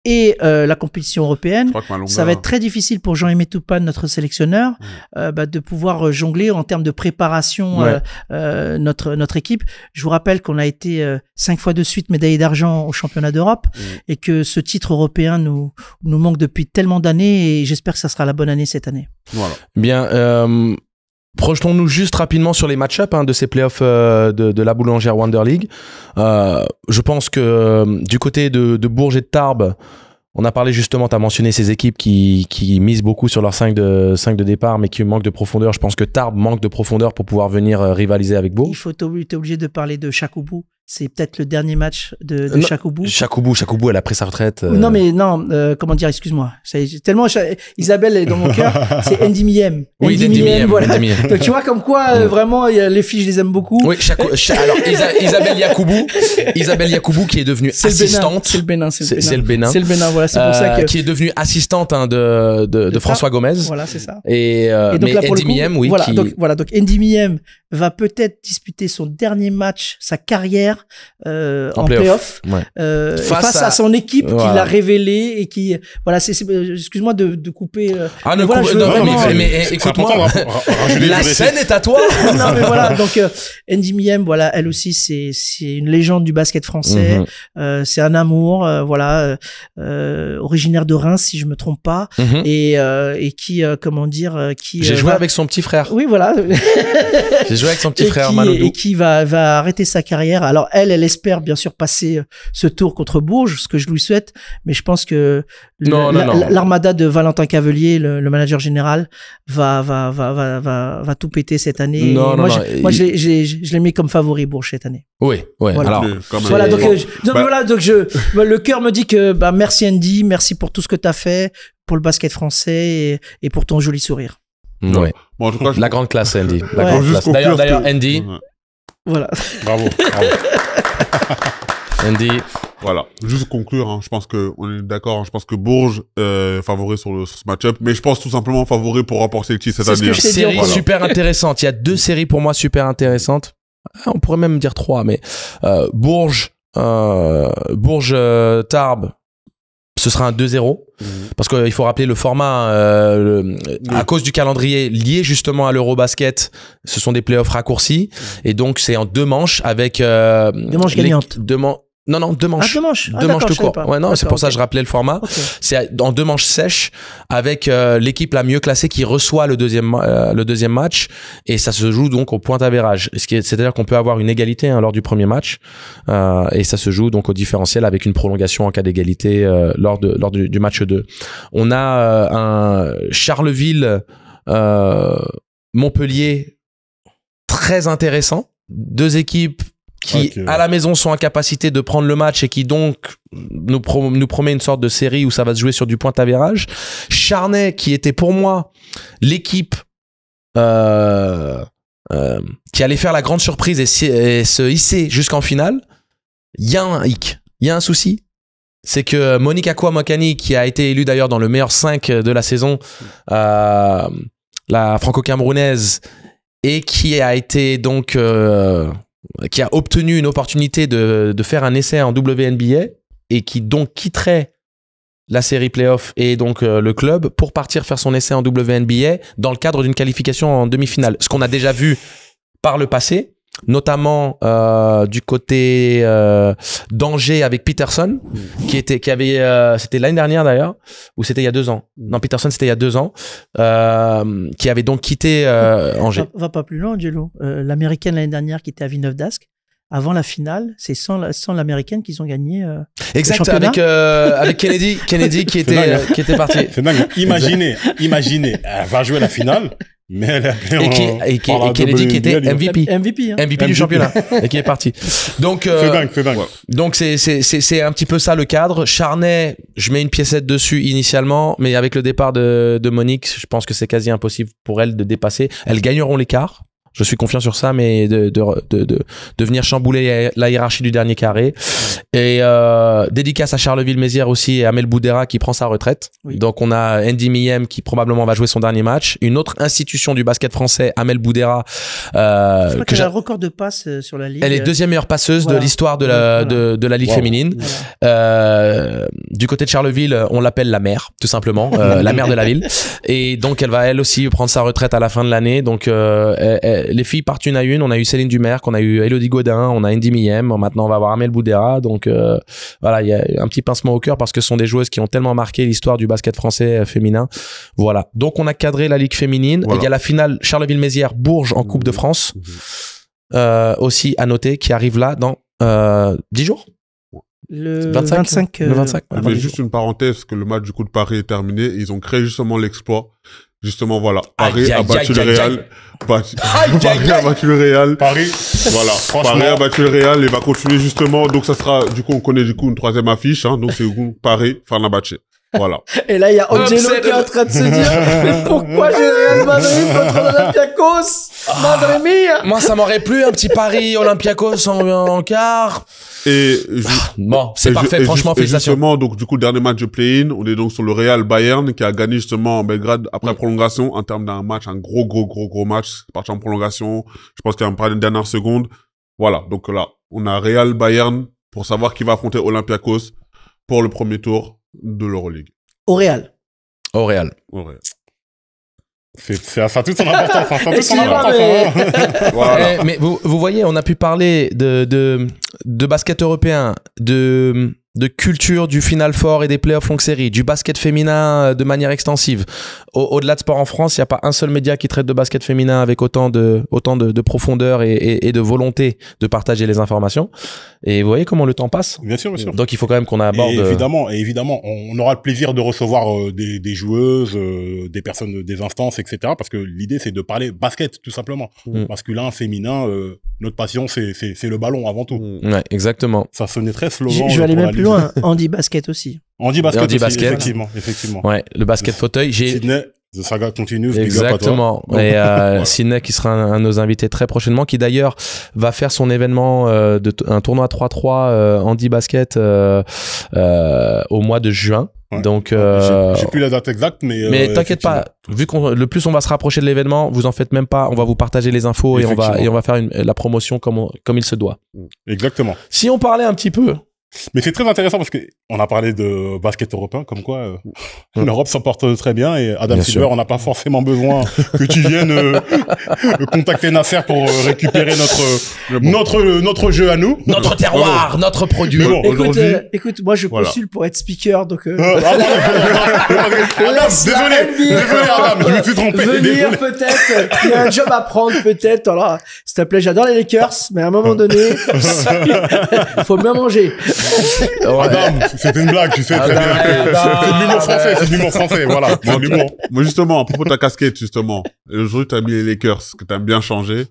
[SPEAKER 4] et la compétition européenne, ça va être très difficile pour Jean-Aimé Toupane, notre sélectionneur, de pouvoir jongler en termes de préparation notre équipe. Je vous rappelle qu'on a été 5 fois de suite médaillé d'argent au championnat d'Europe et que ce titre européen nous manque depuis tellement d'années et j'espère que ça sera la bonne année cette année.
[SPEAKER 3] Voilà.
[SPEAKER 2] Bien, projetons-nous juste rapidement sur les match-ups de ces playoffs de la Boulangère Wonder League. Je pense que du côté de Bourges et de Tarbes, on a parlé justement, tu as mentionné ces équipes qui misent beaucoup sur leur 5 de départ, mais qui manquent de profondeur. Je pense que Tarbes manque de profondeur pour pouvoir venir rivaliser avec Bourges.
[SPEAKER 4] T'es obligé de parler de Chakoubou. C'est peut-être le dernier match de Chakoubou.
[SPEAKER 2] Chakoubou, elle a pris sa retraite.
[SPEAKER 4] Non, mais non, comment dire, excuse-moi. Tellement, Isabelle est dans mon cœur, c'est Andy Miem.
[SPEAKER 2] Oui, Andy Miem, voilà.
[SPEAKER 4] Donc, tu vois, comme quoi, vraiment, les filles, je les aime beaucoup.
[SPEAKER 2] Oui, alors, Isabelle Yacoubou, qui est devenue assistante.
[SPEAKER 4] C'est le Bénin, voilà, c'est pour ça que.
[SPEAKER 2] Qui est devenue assistante, de François Gomez.
[SPEAKER 4] Voilà, c'est ça.
[SPEAKER 2] Et donc, mais là, Andy Miem, oui.
[SPEAKER 4] Voilà, donc Andy Miem va peut-être disputer son dernier match, sa carrière, en playoff, face à son équipe qui l'a révélé et qui, voilà, excuse-moi de couper.
[SPEAKER 2] Mais écoute-moi, la scène est à toi.
[SPEAKER 4] Non, mais voilà, donc Andy Miem, voilà, elle aussi, c'est une légende du basket français. C'est un amour, originaire de Reims, si je me trompe pas, et qui, comment dire, qui.
[SPEAKER 2] J'ai joué avec son petit frère.
[SPEAKER 4] Oui, voilà.
[SPEAKER 2] J'ai joué avec son petit frère Maloudou.
[SPEAKER 4] Et qui va arrêter sa carrière. Alors elle espère bien sûr passer ce tour contre Bourges, ce que je lui souhaite, mais je pense que l'armada de Valentin Cavelier, le manager général, va tout péter cette année. Moi, je l'ai mis comme favori Bourges cette année.
[SPEAKER 2] Oui.
[SPEAKER 4] Voilà. Donc le cœur me dit que merci Andy, merci pour tout ce que tu as fait pour le basket français et pour ton joli sourire.
[SPEAKER 2] Ouais. Bon, en tout cas, la grande classe, Andy. D'ailleurs, Andy.
[SPEAKER 4] Voilà.
[SPEAKER 1] Bravo.
[SPEAKER 2] Andy.
[SPEAKER 3] Voilà. Juste conclure, je pense que on est d'accord. Je pense que Bourges favori sur ce match-up, mais je pense tout simplement favori pour remporter le titre cette année.
[SPEAKER 2] Série super intéressante. Il y a 2 séries pour moi super intéressantes. On pourrait même dire 3, mais Bourges, Tarbes. Ce sera un 2-0 parce qu'il faut rappeler le format à cause du calendrier lié justement à l'Eurobasket. Ce sont des playoffs raccourcis et donc c'est en 2 manches avec
[SPEAKER 4] 2 manches gagnantes.
[SPEAKER 2] 2 manches. Non, 2 manches.
[SPEAKER 4] 2 manches.
[SPEAKER 2] 2 manches tout court. Ouais, non, c'est pour ça que je rappelais le format. Okay. C'est en 2 manches sèches avec l'équipe la mieux classée qui reçoit le deuxième match et ça se joue donc au point avérage. C'est-à-dire qu'on peut avoir une égalité lors du premier match et ça se joue donc au différentiel avec une prolongation en cas d'égalité lors du match 2. On a un Charleville Montpellier très intéressant. 2 équipes qui à la maison sont en capacité de prendre le match et qui donc nous promet une sorte de série où ça va se jouer sur du point avérage. Charnay qui était pour moi l'équipe qui allait faire la grande surprise et se hisser jusqu'en finale. Il y a un hic, il y a un souci. C'est que Monique Akwa-Mokani, qui a été élue d'ailleurs dans le meilleur 5 de la saison, la franco-camerounaise, et qui a été donc qui a obtenu une opportunité de faire un essai en WNBA et qui donc quitterait la série playoff et donc le club pour partir faire son essai en WNBA dans le cadre d'une qualification en demi-finale. Ce qu'on a déjà vu par le passé, notamment du côté d'Angers avec Peterson, qui avait c'était l'année dernière d'ailleurs, ou c'était il y a 2 ans. Non, Peterson c'était il y a 2 ans, qui avait donc quitté Angers.
[SPEAKER 4] Va pas plus loin, Angelo. L'américaine l'année dernière qui était à Villeneuve d'Ascq. Avant la finale, c'est sans l'américaine qu'ils ont gagné.
[SPEAKER 2] Exact, avec Kennedy qui était parti.
[SPEAKER 1] C'est dingue. Imaginez, elle va jouer la finale.
[SPEAKER 2] Et Kennedy qui était MVP. MVP du championnat. Et qui est parti. Donc,
[SPEAKER 1] c'est dingue.
[SPEAKER 2] Donc, c'est un petit peu ça le cadre. Charnay, je mets une piécette dessus initialement, mais avec le départ de Monique, je pense que c'est quasi impossible pour elles de dépasser. Elles gagneront l'écart. Je suis confiant sur ça, mais de venir chambouler la hiérarchie du dernier carré. Et dédicace à Charleville-Mézières aussi et Amel Boudera qui prend sa retraite. Oui. Donc on a Andy Miem qui probablement va jouer son dernier match. Une autre institution du basket français, Amel Boudera.
[SPEAKER 4] Je crois qu'elle a un record de passes sur la ligue.
[SPEAKER 2] Elle est deuxième meilleure passeuse de l'histoire de la ligue féminine. Voilà. Du côté de Charleville, on l'appelle la mère, tout simplement, la mère de la ville. Et donc elle va elle aussi prendre sa retraite à la fin de l'année. Donc les filles partent une à une. On a eu Céline Dumer, on a eu Elodie Godin, on a Andy Miem. Maintenant, on va avoir Amel Boudera. Donc, voilà, il y a un petit pincement au cœur parce que ce sont des joueuses qui ont tellement marqué l'histoire du basket français féminin. Voilà. Donc, on a cadré la Ligue féminine. Voilà. Il y a la finale Charleville-Mézières-Bourges en Coupe de France. Aussi à noter, qui arrive là dans 10 jours.
[SPEAKER 4] Le 25.
[SPEAKER 2] Le 25.
[SPEAKER 3] Mais juste une parenthèse, que le match du coup de Paris est terminé. Ils ont créé justement l'exploit. Justement, voilà. Paris a battu le Real. Paris a battu le Real.
[SPEAKER 1] Paris.
[SPEAKER 3] Voilà. Paris a battu le Real et va continuer justement. Donc, ça sera, du coup, on connaît du coup une troisième affiche, hein. Donc, c'est Paris, Fenerbahçe. Voilà.
[SPEAKER 4] Et là, il y a Angelo qui est en train de se dire, mais pourquoi j'ai Real Madrid contre l'Olympiakos? Madre mia!
[SPEAKER 2] Moi, ça m'aurait plu, un petit Paris Olympiakos en quart. Bon, c'est parfait, franchement, félicitations.
[SPEAKER 3] Justement, donc, du coup, le dernier match de play-in, on est donc sur le Real Bayern qui a gagné justement en Belgrade après prolongation, en termes d'un match, un gros match. C'est parti en prolongation. Je pense qu'il y a une dernière seconde. Voilà. Donc là, on a Real Bayern pour savoir qui va affronter Olympiakos pour le premier tour de l'Euroleague.
[SPEAKER 4] Au Real.
[SPEAKER 1] Ça a toute son importance.
[SPEAKER 2] Voilà. Mais vous voyez, on a pu parler de basket européen, de culture du Final Four et des playoffs longue série, du basket féminin de manière extensive. Au-delà de sport en France, il n'y a pas un seul média qui traite de basket féminin avec autant de profondeur et de volonté de partager les informations. Et vous voyez comment le temps passe.
[SPEAKER 1] Bien sûr.
[SPEAKER 2] Donc il faut quand même qu'on aborde.
[SPEAKER 1] Et évidemment, on aura le plaisir de recevoir des joueuses, des personnes, des instances, etc. Parce que l'idée, c'est de parler basket, tout simplement. Masculin, féminin, notre passion, c'est le ballon avant tout.
[SPEAKER 2] Ouais, exactement.
[SPEAKER 1] Ça sonnait très slogan.
[SPEAKER 4] Je vais aller même plus loin. Handi basket aussi.
[SPEAKER 1] Handi basket, effectivement.
[SPEAKER 2] Ouais, le basket fauteuil.
[SPEAKER 1] Sidney, The Saga continue.
[SPEAKER 2] Exactement. Et Sidney qui sera un de nos invités très prochainement, qui d'ailleurs va faire son événement un tournoi 3-3 Handi basket au mois de juin. Ouais. Donc,
[SPEAKER 1] j'ai plus la date exacte,
[SPEAKER 2] mais t'inquiète pas. Vu le plus on va se rapprocher de l'événement, vous en faites même pas. On va vous partager les infos et on va faire la promotion comme il se doit.
[SPEAKER 1] Exactement.
[SPEAKER 2] Si on parlait un petit peu.
[SPEAKER 1] Mais c'est très intéressant parce que on a parlé de basket européen, comme quoi l'Europe s'en porte très bien et Adam Silver, on n'a pas forcément besoin que tu viennes contacter Nasser pour récupérer notre jeu à nous,
[SPEAKER 2] notre terroir, notre produit.
[SPEAKER 4] Bon, écoute, moi je postule pour être speaker, donc.
[SPEAKER 1] Adam, désolé Adam, je me suis trompé.
[SPEAKER 4] Venir peut-être, il y a un job à prendre peut-être. Alors, s'il te plaît, j'adore les Lakers, mais à un moment donné, il faut bien manger.
[SPEAKER 1] Adam, c'était une blague, tu sais très bien. C'est de l'humour français, voilà.
[SPEAKER 3] Moi, justement, à propos de ta casquette, justement, le jour où tu as mis les Lakers, que tu as bien changé,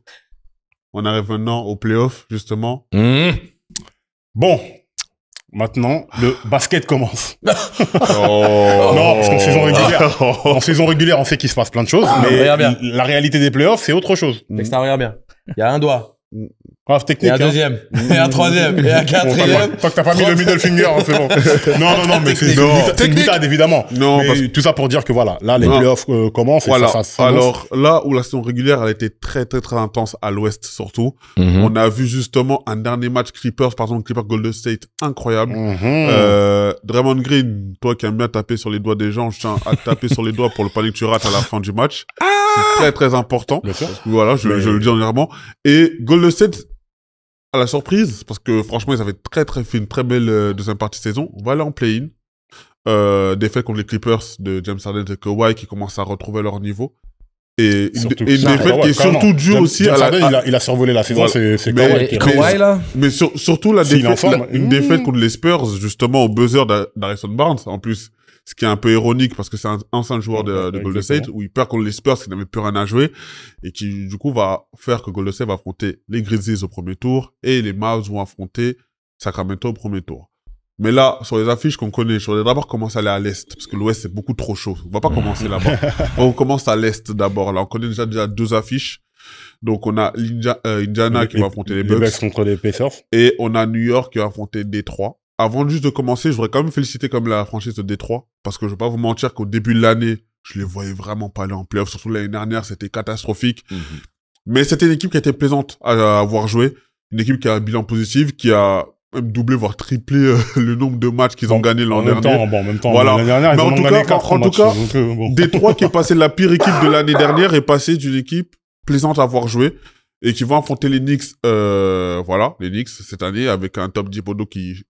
[SPEAKER 3] on arrive maintenant au playoff, justement.
[SPEAKER 1] Bon, maintenant, le basket commence. Non, parce qu'en saison régulière, on sait qu'il se passe plein de choses, mais la réalité des playoffs, c'est autre chose.
[SPEAKER 2] Regarde bien. Il y a un doigt.
[SPEAKER 1] Technique,
[SPEAKER 2] et un deuxième, et un troisième, et un quatrième.
[SPEAKER 1] Tant que t'as pas mis le middle finger, c'est bon. Non, mais c'est une boutade, évidemment. Non, mais tout ça pour dire que voilà, là, les playoffs commencent.
[SPEAKER 3] Voilà. Alors, là où la saison régulière, elle a été très, très, très intense à l'ouest, surtout. On a vu justement un dernier match Clippers, par exemple, Clippers Golden State, incroyable. Draymond Green, toi qui aimes bien taper sur les doigts des gens, je tiens à taper sur les doigts pour le panier que tu rates à la fin du match. C'est très, très important. Bien sûr. Voilà, je le dis honnêtement. Et Golden State, à la surprise, parce que franchement, ils avaient fait une très belle deuxième partie de saison. On va aller en play-in. Défaite contre les Clippers de James Harden et Kawhi qui commencent à retrouver leur niveau. Et une défaite qui est surtout due aussi à la...
[SPEAKER 1] Il a survolé la saison, c'est
[SPEAKER 2] Kawhi là.
[SPEAKER 3] Mais surtout la défaite, une défaite contre les Spurs, justement, au buzzer d'Harrison Barnes, en plus. Ce qui est un peu ironique parce que c'est un ancien joueur de Golden State où il perd contre les Spurs qui n'avaient plus rien à jouer et qui, du coup, va faire que Golden State va affronter les Grizzlies au premier tour et les Mavs vont affronter Sacramento au premier tour. Mais là, sur les affiches qu'on connaît, je voudrais d'abord commencer à aller à l'Est, parce que l'Ouest, c'est beaucoup trop chaud. On va pas commencer là-bas. On commence à l'Est d'abord. Là, on connaît déjà 2 affiches. Donc, on a Indiana qui va affronter les Bucks.
[SPEAKER 1] Contre les Pacers.
[SPEAKER 3] Et on a New York qui va affronter Détroit. Avant juste de commencer, je voudrais quand même féliciter comme la franchise de Détroit, parce que je vais pas vous mentir qu'au début de l'année, je les voyais vraiment pas aller en playoff. Surtout l'année dernière, c'était catastrophique. Mais c'était une équipe qui était plaisante à voir jouer. Une équipe qui a un bilan positif, qui a même doublé, voire triplé le nombre de matchs qu'ils ont gagné l'an dernier.
[SPEAKER 1] En même temps,
[SPEAKER 3] voilà.
[SPEAKER 1] l'année dernière, ils ont gagné 4 matchs.
[SPEAKER 3] Bon. Détroit qui est passé de la pire équipe de l'année dernière est passé d'une équipe plaisante à voir jouer et qui vont affronter les Knicks, les Knicks cette année avec un Tom Thibodeau qui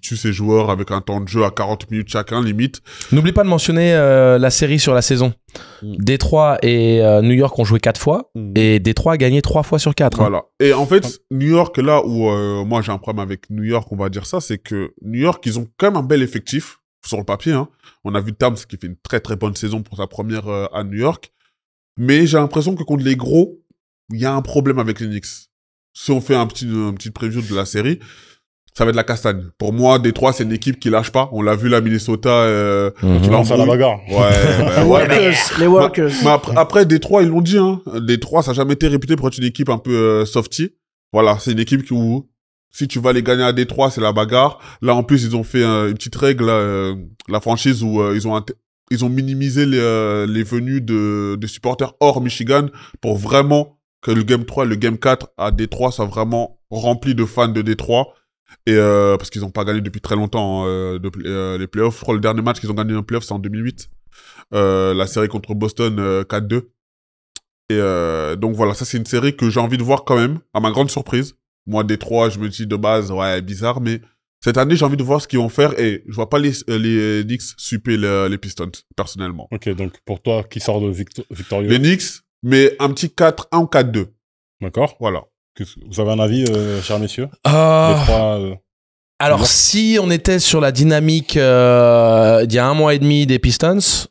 [SPEAKER 3] tue ses joueurs avec un temps de jeu à 40 minutes chacun, limite.
[SPEAKER 2] N'oublie pas de mentionner la série sur la saison. Détroit et New York ont joué 4 fois et Détroit a gagné 3 fois sur 4.
[SPEAKER 3] Voilà. Et en fait, New York, là où moi j'ai un problème avec New York, on va dire ça, c'est que New York, ils ont quand même un bel effectif sur le papier. Hein. On a vu Tams qui fait une très très bonne saison pour sa première à New York. Mais j'ai l'impression que contre les gros, il y a un problème avec les Knicks. Si on fait un petit preview de la série, ça va être la castagne. Pour moi, Détroit, c'est une équipe qui lâche pas. On l'a vu, la Minnesota, qui lance
[SPEAKER 1] à la bagarre.
[SPEAKER 3] Les Workers. Mais après, Détroit, ils l'ont dit, hein. Détroit, ça n'a jamais été réputé pour être une équipe un peu softy. Voilà, c'est une équipe où, si tu vas les gagner à Détroit, c'est la bagarre. Là, en plus, ils ont fait une petite règle, la franchise où ils ont minimisé les venues de supporters hors Michigan pour vraiment que le Game 3 et le Game 4 à Détroit soient vraiment remplis de fans de Détroit. Et parce qu'ils n'ont pas gagné depuis très longtemps les playoffs. Je crois le dernier match qu'ils ont gagné en playoffs, c'est en 2008. La série contre Boston 4-2. Et donc voilà, ça c'est une série que j'ai envie de voir quand même, à ma grande surprise. Moi, Détroit, je me dis de base, ouais, bizarre, mais cette année, j'ai envie de voir ce qu'ils vont faire et je vois pas les Knicks super les Pistons, personnellement.
[SPEAKER 1] Ok, donc pour toi, qui sort de victorieux?
[SPEAKER 3] Les Knicks, mais un petit 4-1 ou 4-2.
[SPEAKER 1] D'accord.
[SPEAKER 3] Voilà.
[SPEAKER 1] Vous avez un avis, chers messieurs?
[SPEAKER 2] Alors, si on était sur la dynamique d'il y a 1 mois et demi des Pistons,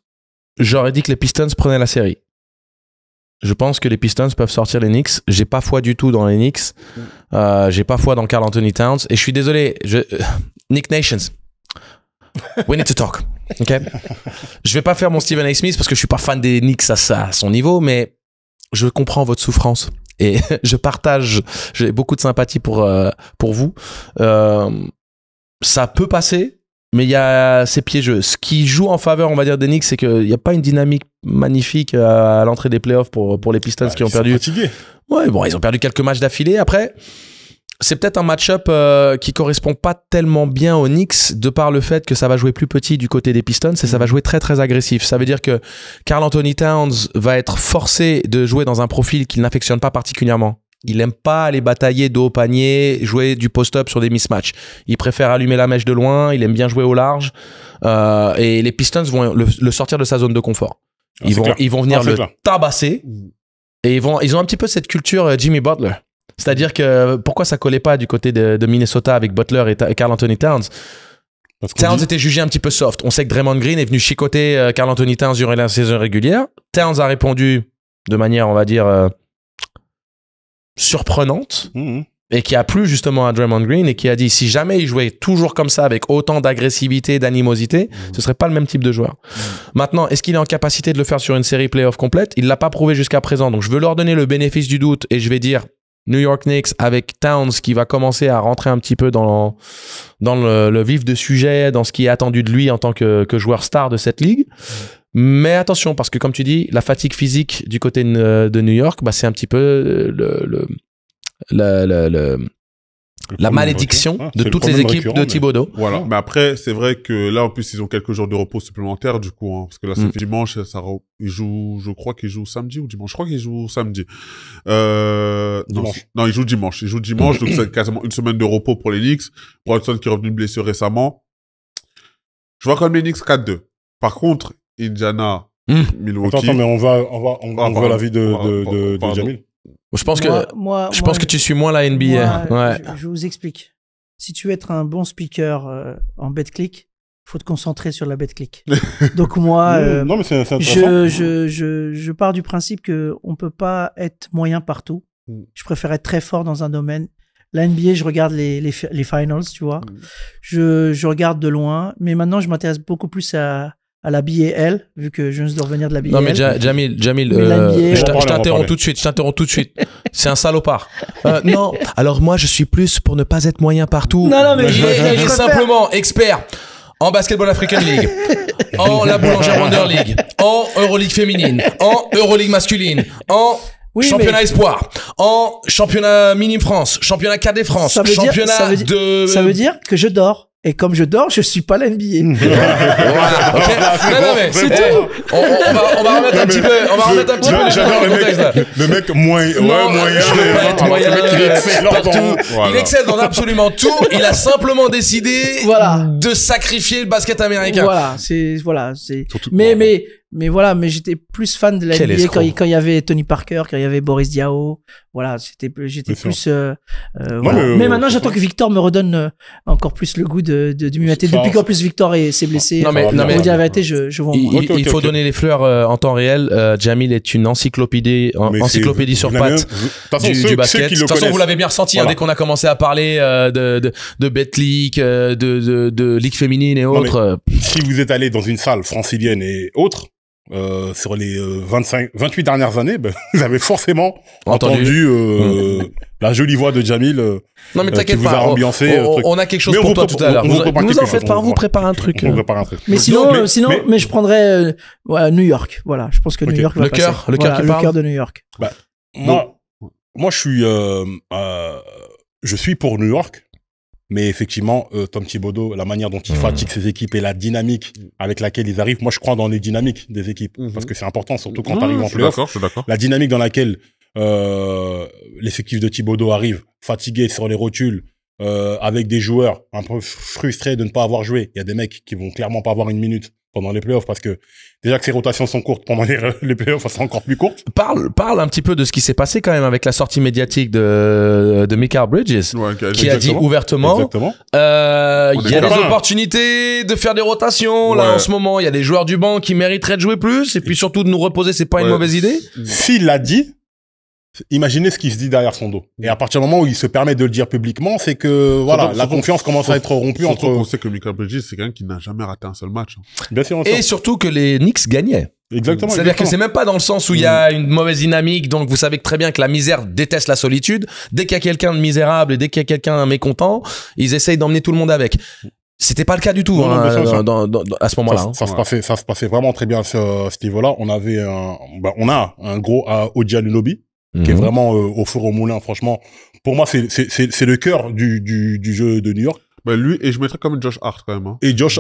[SPEAKER 2] j'aurais dit que les Pistons prenaient la série. Je pense que les Pistons peuvent sortir les Knicks. J'ai pas foi du tout dans les Knicks. J'ai pas foi dans Karl Anthony Towns. Et je suis désolé, Knick Nations, we need to talk. Ok. Je vais pas faire mon Stephen A. Smith parce que je suis pas fan des Knicks à son niveau, mais je comprends votre souffrance. Et j'ai beaucoup de sympathie pour vous. Ça peut passer, mais il y a ces piégeux. Ce qui joue en faveur, on va dire, des Knicks, c'est qu'il n'y a pas une dynamique magnifique à l'entrée des playoffs pour les Pistons qui ont perdu.
[SPEAKER 1] Ils sont fatigués.
[SPEAKER 2] Ouais, bon, ils ont perdu quelques matchs d'affilée. Après, c'est peut-être un match-up qui correspond pas tellement bien aux Knicks de par le fait que ça va jouer plus petit du côté des Pistons et ça va jouer très très agressif. Ça veut dire que Karl Anthony Towns va être forcé de jouer dans un profil qu'il n'affectionne pas particulièrement. Il aime pas aller batailler dos au panier, jouer du post-up sur des mismatchs. Il préfère allumer la mèche de loin, il aime bien jouer au large. Et les Pistons vont le sortir de sa zone de confort. Ils vont venir le tabasser et ils ont un petit peu cette culture Jimmy Butler. C'est-à-dire que pourquoi ça collait pas du côté de Minnesota avec Butler et Karl Anthony Towns? Towns était jugé un petit peu soft. On sait que Draymond Green est venu chicoter Karl Anthony Towns durant la saison régulière. Towns a répondu de manière, on va dire, surprenante et qui a plu justement à Draymond Green et qui a dit si jamais il jouait toujours comme ça avec autant d'agressivité, d'animosité, ce serait pas le même type de joueur. Maintenant, est-ce qu'il est en capacité de le faire sur une série playoff complète? Il l'a pas prouvé jusqu'à présent. Donc je veux leur donner le bénéfice du doute et je vais dire New York Knicks avec Towns qui va commencer à rentrer un petit peu dans le vif de sujet, dans ce qui est attendu de lui en tant que joueur star de cette ligue. Mais attention, parce que comme tu dis, la fatigue physique du côté de New York, bah, c'est un petit peu la malédiction de toutes les équipes de Thibodeau.
[SPEAKER 3] Voilà. Mais après, c'est vrai que là, en plus, ils ont quelques jours de repos supplémentaires, du coup, hein, parce que là, c'est dimanche, je crois qu'ils jouent samedi ou dimanche. Je crois qu'ils jouent samedi. Non, ils jouent dimanche. Ils jouent dimanche, donc c'est quasiment une semaine de repos pour les Knicks. Bronson qui est revenu blessé récemment. Je vois quand même les Knicks 4-2. Par contre, Indiana, Milwaukee.
[SPEAKER 1] Attends, mais on voit l'avis de Jamil.
[SPEAKER 2] Je pense que tu suis moins la NBA.
[SPEAKER 4] Je vous explique. Si tu veux être un bon speaker en BetClick, faut te concentrer sur la BetClick. Donc moi,
[SPEAKER 1] non, mais c'est
[SPEAKER 4] je pars du principe que on peut pas être moyen partout. Je préfère être très fort dans un domaine. La NBA, je regarde les finals, tu vois. Je regarde de loin, mais maintenant je m'intéresse beaucoup plus à la BAL, vu que je viens de revenir de la BAL.
[SPEAKER 2] Non mais Jamil, je t'interromps tout de suite. C'est un salopard. Non, alors moi je suis plus pour ne pas être moyen partout.
[SPEAKER 4] Non, mais
[SPEAKER 2] il est simplement expert en Basketball African League, en la Boulanger Wonder League, en Euroleague féminine, en Euroleague masculine, en championnat espoir, en championnat minime France, championnat cadet France,
[SPEAKER 4] ça veut dire que je dors. Et comme je dors, je suis pas l'NBA.
[SPEAKER 2] Voilà. Okay. Non, mais c'est tout. On va remettre un petit peu, les choses dans le contexte là.
[SPEAKER 1] Le mec moyen.
[SPEAKER 2] Je veux pas être moyen. Il excelle dans absolument tout. Il a simplement décidé de sacrifier le basket américain.
[SPEAKER 4] Mais j'étais plus fan de la NBA quand il y avait Tony Parker, quand il y avait Boris Diaw. Voilà, j'étais plus. Mais maintenant, j'attends que Victor me redonne encore plus le goût de m'imiter. Depuis qu'en plus Victor s'est blessé.
[SPEAKER 2] Non, mais
[SPEAKER 4] pour dire la vérité, je vois.
[SPEAKER 2] Il faut donner les fleurs en temps réel. Jamil est une encyclopédie sur pattes du basket. De toute façon, vous l'avez bien ressenti dès qu'on a commencé à parler de BetClick, de Ligue féminine et autres.
[SPEAKER 1] Si vous êtes allé dans une salle francilienne et autres, sur les 28 dernières années, vous avez forcément entendu la jolie voix de Jamil.
[SPEAKER 2] Non mais t'inquiète pas, on a quelque chose pour toi tout à l'heure. Vous en faites pas, vous préparez un truc.
[SPEAKER 4] Mais sinon, mais je prendrais New York. Voilà, je pense que New York va passer.
[SPEAKER 2] Le cœur
[SPEAKER 4] de New York.
[SPEAKER 1] Moi, je suis pour New York. Mais effectivement, Tom Thibodeau, la manière dont il fatigue ses équipes et la dynamique avec laquelle ils arrivent, moi je crois dans les dynamiques des équipes, parce que c'est important, surtout quand tu arrives en playoff.
[SPEAKER 3] Je suis d'accord.
[SPEAKER 1] La dynamique dans laquelle l'effectif de Thibodeau arrive, fatigué sur les rotules, avec des joueurs un peu frustrés de ne pas avoir joué. Il y a des mecs qui vont clairement pas avoir une minute pendant les playoffs parce que déjà que ces rotations sont courtes, pendant les playoffs, elles sont encore plus courtes.
[SPEAKER 2] Parle un petit peu de ce qui s'est passé quand même avec la sortie médiatique de Mikal Bridges, qui a dit ouvertement, il y a des opportunités de faire des rotations, là, en ce moment. Il y a des joueurs du banc qui mériteraient de jouer plus, et puis surtout de nous reposer, c'est pas une mauvaise idée.
[SPEAKER 1] S'il l'a dit, imaginez ce qui se dit derrière son dos. Et à partir du moment où il se permet de le dire publiquement, c'est que la confiance commence à être rompue entre.
[SPEAKER 3] On sait que Mikal Bridges, c'est quelqu'un qui n'a jamais raté un seul match.
[SPEAKER 1] Bien sûr.
[SPEAKER 2] Et surtout que les Knicks gagnaient.
[SPEAKER 1] Exactement.
[SPEAKER 2] C'est-à-dire que c'est même pas dans le sens où il y a une mauvaise dynamique, donc vous savez très bien que la misère déteste la solitude. Dès qu'il y a quelqu'un de misérable et dès qu'il y a quelqu'un de mécontent, ils essayent d'emmener tout le monde avec. C'était pas le cas du tout à ce moment-là.
[SPEAKER 1] Ça se passait vraiment très bien à ce niveau-là. On a un gros Oji Anunoby qui est vraiment au four au moulin. Franchement, pour moi, c'est le cœur du jeu de New York.
[SPEAKER 3] Lui, et je mettrais comme Josh Hart quand même. Hein.
[SPEAKER 1] Et Josh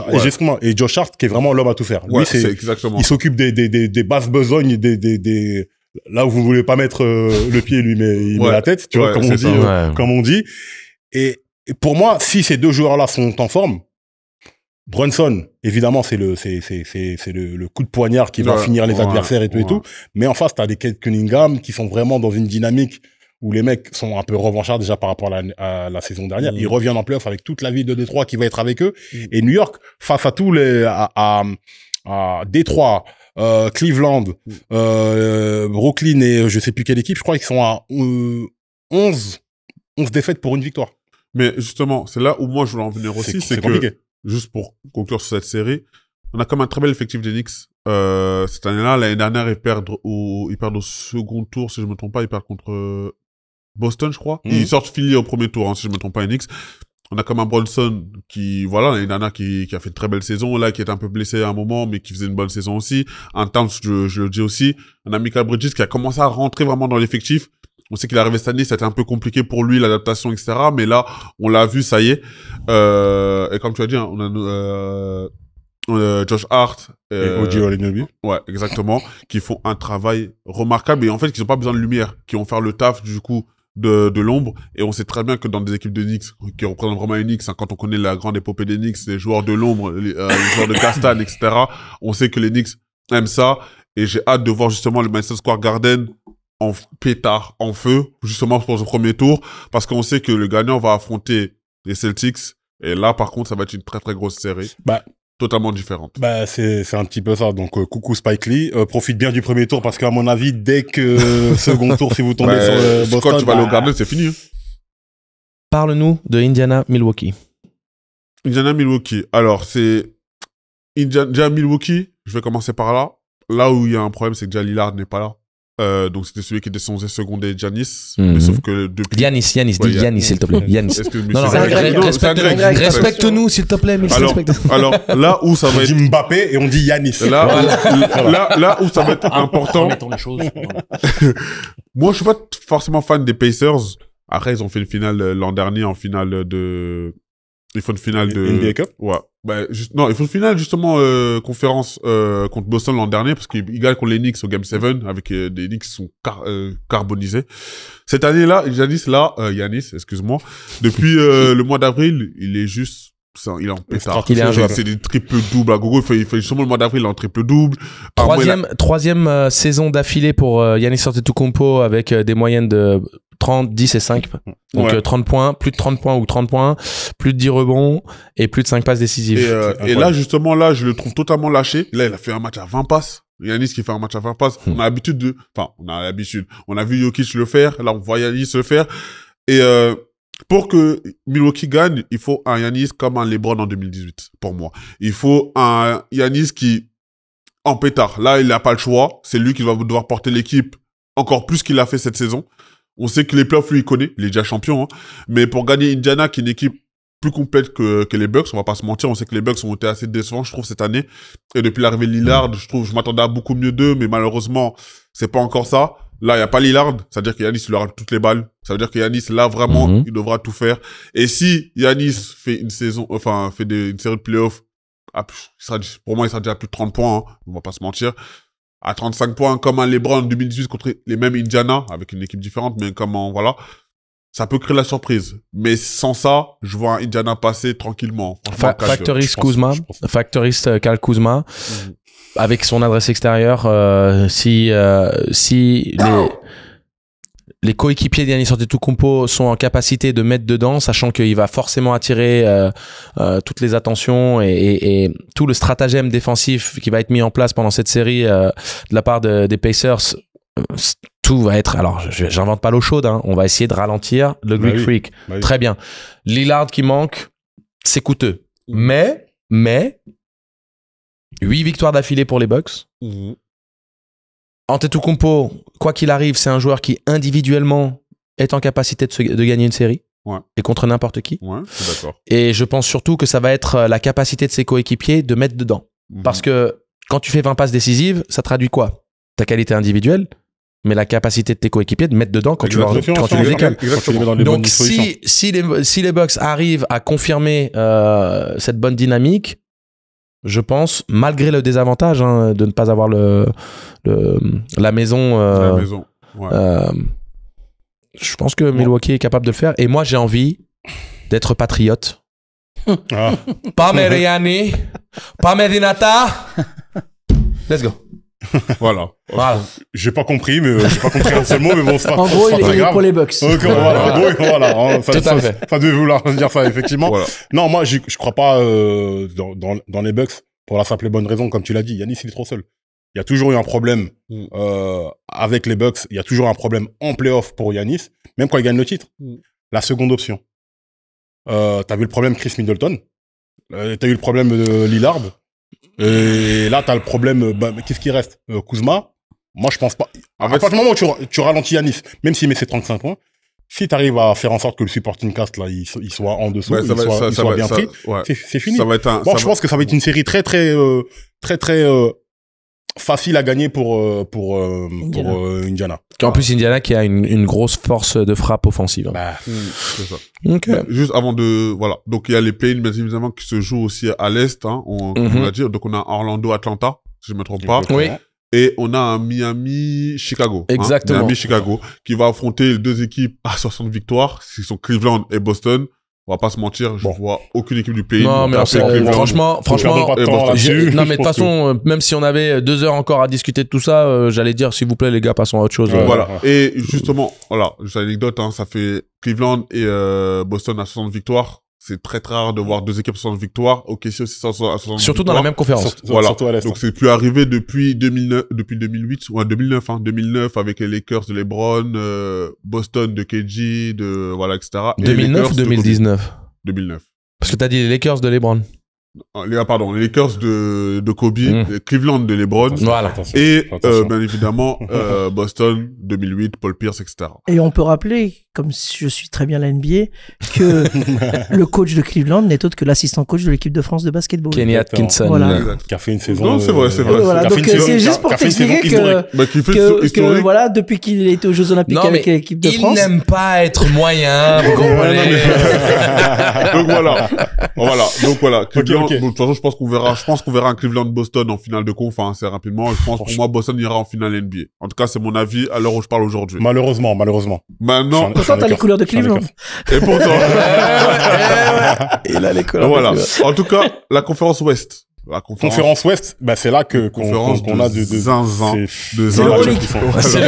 [SPEAKER 1] Hart qui est vraiment l'homme à tout faire. Lui,
[SPEAKER 3] c'est exactement.
[SPEAKER 1] Il s'occupe des basses besognes, là où vous voulez pas mettre le pied, lui, mais il met la tête, tu vois, comme on dit. Et pour moi, si ces deux joueurs-là sont en forme, Brunson, évidemment, c'est le coup de poignard qui va finir les adversaires et tout. Mais en face, t'as des Kate Cunningham qui sont vraiment dans une dynamique où les mecs sont un peu revanchards déjà par rapport à la saison dernière. Ils reviennent en playoff avec toute la ville de Détroit qui va être avec eux. Et New York, face à tous à Détroit, Cleveland, Brooklyn et je sais plus quelle équipe, je crois qu'ils sont à 11 défaites pour une victoire.
[SPEAKER 3] Mais justement, c'est là où moi je voulais en venir aussi, c'est que, juste pour conclure sur cette série, on a comme un très bel effectif des Knicks. Cette année-là, l'année dernière, ils perdent au second tour, si je me trompe pas, ils perdent contre Boston, je crois. Ils sortent Philly au premier tour, si je me trompe pas, les Knicks. On a comme un Brunson qui, l'année dernière, qui a fait une très belle saison, là, qui est un peu blessé à un moment, mais qui faisait une bonne saison aussi. Un Towns, je le dis aussi. On a Mikal Bridges qui a commencé à rentrer vraiment dans l'effectif. On sait qu'il est arrivé cette année, c'était un peu compliqué pour lui, l'adaptation, etc. Mais là, on l'a vu, ça y est. Et comme tu as dit, on a Josh Hart
[SPEAKER 1] et Oji Anunoby.
[SPEAKER 3] Ouais, exactement. Qui font un travail remarquable et en fait, qui n'ont pas besoin de lumière, qui vont faire le taf, du coup, de l'ombre. Et on sait très bien que dans des équipes de Knicks, qui représentent vraiment les Knicks, quand on connaît la grande épopée des Knicks, les joueurs de l'ombre, les joueurs de Castan, etc., on sait que les Knicks aiment ça. Et j'ai hâte de voir justement le Madison Square Garden en pétard, en feu, justement pour ce premier tour, parce qu'on sait que le gagnant va affronter les Celtics. Et là, par contre, ça va être une très très grosse série. totalement différentes.
[SPEAKER 1] Bah, c'est un petit peu ça. Donc, coucou Spike Lee. Profite bien du premier tour parce qu'à mon avis, dès que second tour, si vous tombez sur Boston...
[SPEAKER 3] Quand tu vas aller au Garden, c'est fini.
[SPEAKER 2] Parle-nous de Indiana-Milwaukee.
[SPEAKER 3] Indiana-Milwaukee. Alors, c'est... Indiana-Milwaukee, je vais commencer par là. Là où il y a un problème, c'est que déjà Lillard n'est pas là. Donc c'était celui qui était censé seconder Giannis, mais sauf que depuis...
[SPEAKER 2] Giannis, dis Giannis s'il te plaît. Giannis.
[SPEAKER 3] Non,
[SPEAKER 2] respecte-nous s'il te plaît, mais
[SPEAKER 3] alors là où ça va être...
[SPEAKER 1] On dit Mbappé et on dit Giannis.
[SPEAKER 3] Là où ça va être important... Moi, je suis pas forcément fan des Pacers. Après, ils ont fait une finale l'an dernier en finale de... Ils font une finale de...
[SPEAKER 1] NBA Cup?
[SPEAKER 3] Ouais. Bah, non, ils font une finale, justement, conférence contre Boston l'an dernier, parce qu'ils gagnent contre les Knicks au Game 7, avec des Knicks qui sont carbonisés. Cette année-là, Giannis, excuse-moi, depuis le mois d'avril, il est juste... il est en pétard. C'est des triples-doubles à gogo. Il fait justement le mois d'avril en triple-double.
[SPEAKER 2] Troisième saison d'affilée pour Giannis Antetokounmpo avec des moyennes de 30, 10 et 5. Donc 30 points, plus de 30 points ou 30 points, plus de 10 rebonds et plus de 5 passes décisives.
[SPEAKER 3] Et là, justement, là, je le trouve totalement lâché. Là, il a fait un match à 20 passes. Giannis qui fait un match à 20 passes. On a l'habitude. On a vu Jokic le faire. Là, on voit Giannis le faire. Et pour que Milwaukee gagne, il faut un Giannis comme un LeBron en 2018, pour moi. Il faut un Giannis qui, en pétard. Là, il n'a pas le choix. C'est lui qui va devoir porter l'équipe encore plus qu'il a fait cette saison. On sait que les playoffs, lui, il connaît. Il est déjà champion. Hein. Mais pour gagner Indiana, qui est une équipe plus complète que les Bucks, on va pas se mentir. On sait que les Bucks ont été assez décevants, je trouve, cette année. Et depuis l'arrivée de Lillard, je m'attendais à beaucoup mieux d'eux, mais malheureusement, c'est pas encore ça. Là, il y a pas Lillard. Ça veut dire que Giannis, il aura toutes les balles. Ça veut dire que Giannis, là, vraiment, il devra tout faire. Et si Giannis fait une série de playoffs, pour moi, il sera déjà à plus de 30 points, hein. On va pas se mentir. À 35 points, comme un LeBron en 2018 contre les mêmes Indiana, avec une équipe différente, mais voilà. Ça peut créer la surprise. Mais sans ça, je vois un Indiana passer tranquillement.
[SPEAKER 2] Factorist Kuzma, Factorist Kyle Kuzma, avec son adresse extérieure, si les coéquipiers d'Giannis Antetokounmpo sont en capacité de mettre dedans, sachant qu'il va forcément attirer toutes les attentions et tout le stratagème défensif qui va être mis en place pendant cette série de la part des Pacers, tout va être... Alors, j'invente pas l'eau chaude, hein, on va essayer de ralentir le Greek Freak. Très bien. Lillard qui manque, c'est coûteux. Mais 8 victoires d'affilée pour les Bucks. Antetokounmpo, quoi qu'il arrive, c'est un joueur qui individuellement est en capacité de gagner une série. Et contre n'importe qui.
[SPEAKER 3] Ouais, je suis d'accord.
[SPEAKER 2] Et je pense surtout que ça va être la capacité de ses coéquipiers de mettre dedans. Parce que quand tu fais 20 passes décisives, ça traduit quoi? Ta qualité individuelle, mais la capacité de tes coéquipiers de mettre dedans quand tu les décales. Donc si les Bucks arrivent à confirmer cette bonne dynamique, je pense, malgré le désavantage de ne pas avoir la maison, je pense que Milwaukee est capable de le faire. Et moi, j'ai envie d'être patriote. Pas Mariani, pas Medinata. Let's go.
[SPEAKER 3] Voilà.
[SPEAKER 1] J'ai pas compris, mais j'ai pas compris un seul mot, mais bon, c'est pas
[SPEAKER 4] grave. En gros, il est pour les Bucks.
[SPEAKER 1] Voilà. Ça devait vouloir dire ça, effectivement. Voilà. Non, moi, je crois pas dans les Bucks pour la simple et bonne raison, comme tu l'as dit. Giannis, il est trop seul. Il y a toujours eu un problème avec les Bucks. Il y a toujours un problème en playoff pour Giannis, même quand il gagne le titre. La seconde option. T'as vu le problème Chris Middleton. T'as eu le problème de Lillard. Et là, t'as le problème, qu'est-ce qui reste? Kuzma. Moi, je pense pas. À partir du moment où tu ralentis Giannis, même s'il met ses 35 points, si t'arrives à faire en sorte que le supporting cast, là, il soit en dessous, il soit bien pris, c'est fini. Je pense que ça va être une série très facile à gagner pour Indiana.
[SPEAKER 2] En plus, Indiana qui a une grosse force de frappe offensive.
[SPEAKER 3] C'est ça. Okay. Juste avant voilà. Donc, il y a les play-ins, bien évidemment, qui se jouent aussi à l'Est, hein, on l'a dit. Donc, on a Orlando-Atlanta, si je me trompe pas.
[SPEAKER 2] Oui.
[SPEAKER 3] Et on a un Miami-Chicago.
[SPEAKER 2] Exactement.
[SPEAKER 3] Miami-Chicago, qui va affronter les deux équipes à 60 victoires, qui sont Cleveland et Boston. On va pas se mentir, je vois aucune équipe du pays.
[SPEAKER 2] Non, mais franchement, non, mais de toute façon, même si on avait 2 heures encore à discuter de tout ça, j'allais dire, s'il vous plaît, les gars, passons à autre chose.
[SPEAKER 3] Voilà. Et justement, voilà, juste anecdote, hein, ça fait Cleveland et Boston à 60 victoires. C'est très rare de voir 2 équipes à 60 victoires. OKC aussi 60
[SPEAKER 2] surtout dans la même conférence.
[SPEAKER 3] Voilà.
[SPEAKER 1] Surtout à l'Est.
[SPEAKER 3] Donc c'est plus arrivé depuis 2009, depuis 2008 ou 2009, hein. 2009 avec les Lakers de LeBron, Boston de KG, de voilà, etc.
[SPEAKER 2] 2009 ou 2019?
[SPEAKER 3] 2009.
[SPEAKER 2] Parce que t'as dit les Lakers de LeBron.
[SPEAKER 3] Les Lakers de Kobe, Cleveland de LeBron.
[SPEAKER 2] Voilà.
[SPEAKER 3] Et bien évidemment Boston 2008, Paul Pierce, etc.
[SPEAKER 4] Et on peut rappeler, comme je suis très bien la NBA, que le coach de Cleveland n'est autre que l'assistant coach de l'équipe de France de basketball.
[SPEAKER 2] Kenny Atkinson.
[SPEAKER 4] Voilà.
[SPEAKER 1] Qui a fait une saison.
[SPEAKER 3] Non, c'est vrai.
[SPEAKER 4] Voilà, donc c'est juste pour t'expliquer que depuis qu'il était aux Jeux Olympiques avec l'équipe de France.
[SPEAKER 2] Il n'aime pas être moyen, vous comprenez.
[SPEAKER 3] Donc voilà. Cleveland,
[SPEAKER 1] Ok.
[SPEAKER 3] de toute façon, je pense qu'on verra un Cleveland-Boston en finale de conf, assez rapidement. Je pense pour moi, Boston ira en finale NBA. En tout cas, c'est mon avis à l'heure où je parle aujourd'hui.
[SPEAKER 1] Malheureusement.
[SPEAKER 3] Maintenant.
[SPEAKER 4] Pourtant, t'as les couleurs de Cleveland.
[SPEAKER 3] Et pourtant.
[SPEAKER 2] Il a les couleurs.
[SPEAKER 3] Voilà. En tout cas, la conférence Ouest. La
[SPEAKER 1] conférence Ouest, bah, c'est là qu'on a de
[SPEAKER 3] zinzin.
[SPEAKER 1] C'est
[SPEAKER 4] l'Euroleague.
[SPEAKER 2] C'est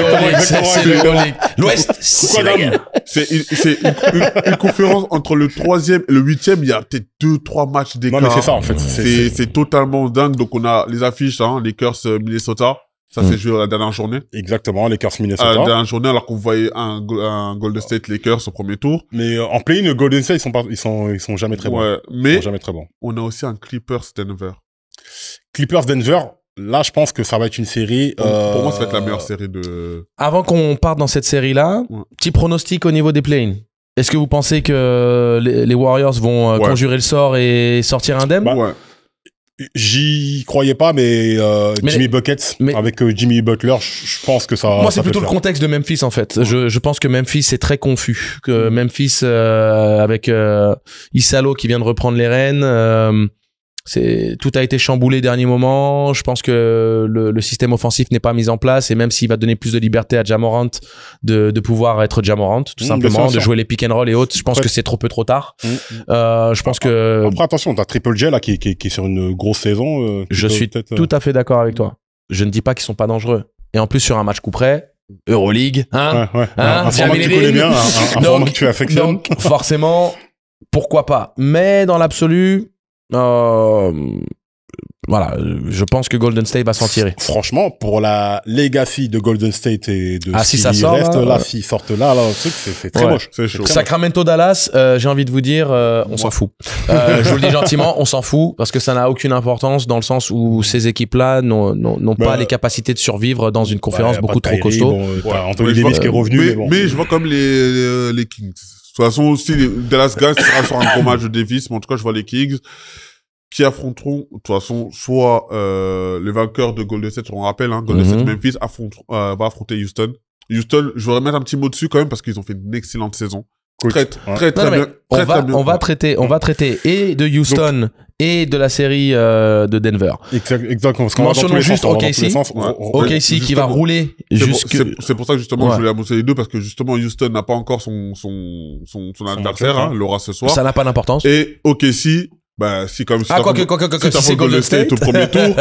[SPEAKER 2] l'Euroleague. L'Ouest, c'est la guerre.
[SPEAKER 3] C'est une conférence entre le 3e et le 8e, il y a peut-être 2-3 matchs d'écart.
[SPEAKER 1] Non, mais c'est ça, en fait.
[SPEAKER 3] C'est totalement dingue. Donc, on a les affiches, hein, Lakers, Minnesota. Ça, c'est joué à la dernière journée.
[SPEAKER 1] Exactement, Lakers, Minnesota.
[SPEAKER 3] À la dernière journée, alors qu'on voyait un Golden State Lakers au premier tour.
[SPEAKER 1] Mais en play-in, Golden State, ils sont jamais très bons.
[SPEAKER 3] Ouais, mais
[SPEAKER 1] ils sont jamais très bons.
[SPEAKER 3] On a aussi un Clippers Denver.
[SPEAKER 1] Clippers Denver, là, je pense que ça va être une série.
[SPEAKER 3] Pour moi, ça va être la meilleure série de.
[SPEAKER 2] Avant qu'on parte dans cette série-là, petit pronostic au niveau des play-in. Est-ce que vous pensez que les Warriors vont conjurer le sort et sortir indemne?
[SPEAKER 3] Ouais.
[SPEAKER 1] J'y croyais pas, mais Jimmy Buckets avec Jimmy Butler, je pense que ça.
[SPEAKER 2] Moi, c'est plutôt le contexte de Memphis en fait. Je pense que Memphis est très confus. Que Memphis avec Isalo qui vient de reprendre les rênes. Tout a été chamboulé dernier moment. Je pense que le système offensif n'est pas mis en place et même s'il va donner plus de liberté à Ja Morant de pouvoir être Ja Morant tout simplement, de jouer les pick and roll et autres, je pense que c'est trop tard. Je pense que
[SPEAKER 1] après attention, t'as Triple J là qui est sur une grosse saison.
[SPEAKER 2] Je suis tout à fait d'accord avec toi. Je ne dis pas qu'ils sont pas dangereux. Et en plus sur un match coup près, Euroleague,
[SPEAKER 1] un format que tu connais bien, un format que tu affectionnes.
[SPEAKER 2] Donc forcément, pourquoi pas. Mais dans l'absolu. Voilà, je pense que Golden State va s'en tirer.
[SPEAKER 1] Franchement, pour la legacy de Golden State et de
[SPEAKER 2] si ça sort,
[SPEAKER 1] s'ils sortent là, le truc, c'est très moche.
[SPEAKER 3] C'est chaud.
[SPEAKER 2] Sacramento Dallas, j'ai envie de vous dire, on s'en fout. Je vous le dis gentiment, on s'en fout parce que ça n'a aucune importance dans le sens où ces équipes-là n'ont pas les capacités de survivre dans une conférence beaucoup trop costaud.
[SPEAKER 1] Anthony Davis qui est revenu.
[SPEAKER 3] Mais je vois comme les Kings. De toute façon, aussi, les Dallas Guys sera sur un gros match de Davis, mais en tout cas, je vois les Kings qui affronteront, de toute façon, soit les vainqueurs de Golden State, on rappelle, hein, Golden State Memphis va affronter Houston. Houston, je voudrais mettre un petit mot dessus quand même parce qu'ils ont fait une excellente saison. Très bien.
[SPEAKER 2] On va traiter et de Houston et de la série de Denver.
[SPEAKER 1] Exactement.
[SPEAKER 2] Mentionnons juste OKC qui va rouler
[SPEAKER 3] c'est pour ça que justement je voulais annoncer les deux parce que justement Houston n'a pas encore son adversaire, hein, l'aura ce soir.
[SPEAKER 2] Ça n'a pas d'importance.
[SPEAKER 3] Et OKC, bah si comme si
[SPEAKER 2] si c'est Golden State
[SPEAKER 3] au premier tour,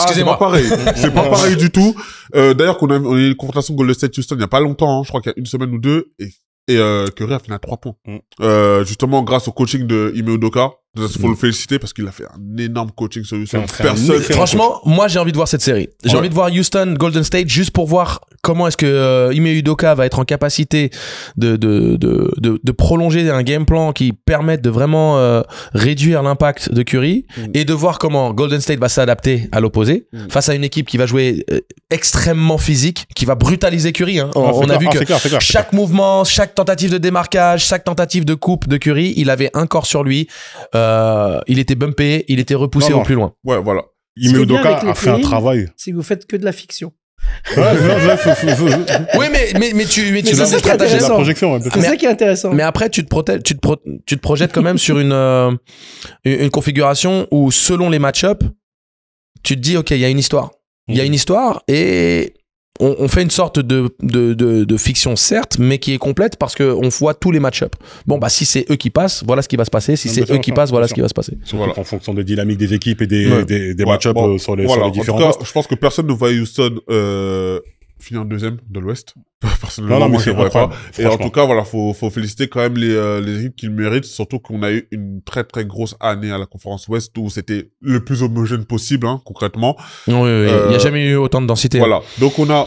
[SPEAKER 3] c'est pas pareil. C'est pas pareil du tout. D'ailleurs on a eu une confrontation Golden State Houston il y a pas longtemps, hein, je crois qu'il y a une semaine ou deux et Curry a fini à 3 points. Justement grâce au coaching de Ime Udoka. Il faut le féliciter parce qu'il a fait un énorme coaching sur Houston.
[SPEAKER 2] Franchement, moi j'ai envie de voir cette série. J'ai envie de voir Houston Golden State juste pour voir comment est-ce que Ime Udoka va être en capacité de prolonger un game plan qui permette de vraiment réduire l'impact de Curry et de voir comment Golden State va s'adapter à l'opposé face à une équipe qui va jouer extrêmement physique, qui va brutaliser Curry. Hein. On a vu que chaque mouvement, chaque tentative de démarquage, chaque tentative de coupe de Curry, il avait un corps sur lui. Il était bumpé, il était repoussé au plus loin.
[SPEAKER 3] Ouais, voilà.
[SPEAKER 1] Ime Udoka a fait un travail.
[SPEAKER 4] C'est que vous faites que de la fiction.
[SPEAKER 2] Oui, mais tu
[SPEAKER 4] c'est ça qui est intéressant. C'est ça qui est intéressant.
[SPEAKER 2] Mais après, tu te projettes quand même sur une configuration où, selon les match-up, tu te dis, OK, il y a une histoire. Il y a une histoire et on fait une sorte de fiction, certes, mais qui est complète parce qu'on voit tous les match-up. Bon, bah, si c'est eux qui passent, voilà ce qui va se passer. Si c'est eux qui passent, voilà ce qui va se passer.
[SPEAKER 1] En fonction des dynamiques des équipes et des match-up sur les différents postes.
[SPEAKER 3] Je pense que personne ne voit Houston finir deuxième de l'Ouest. Personnellement,
[SPEAKER 1] non, mais
[SPEAKER 3] moi, je ne vois pas. Et en
[SPEAKER 1] franchement.
[SPEAKER 3] tout cas, voilà, faut féliciter quand même les équipes qui le méritent, surtout qu'on a eu une très très grosse année à la Conférence Ouest où c'était le plus homogène possible, hein, concrètement.
[SPEAKER 2] Oui, il n'y a jamais eu autant de densité.
[SPEAKER 3] Voilà. Donc on a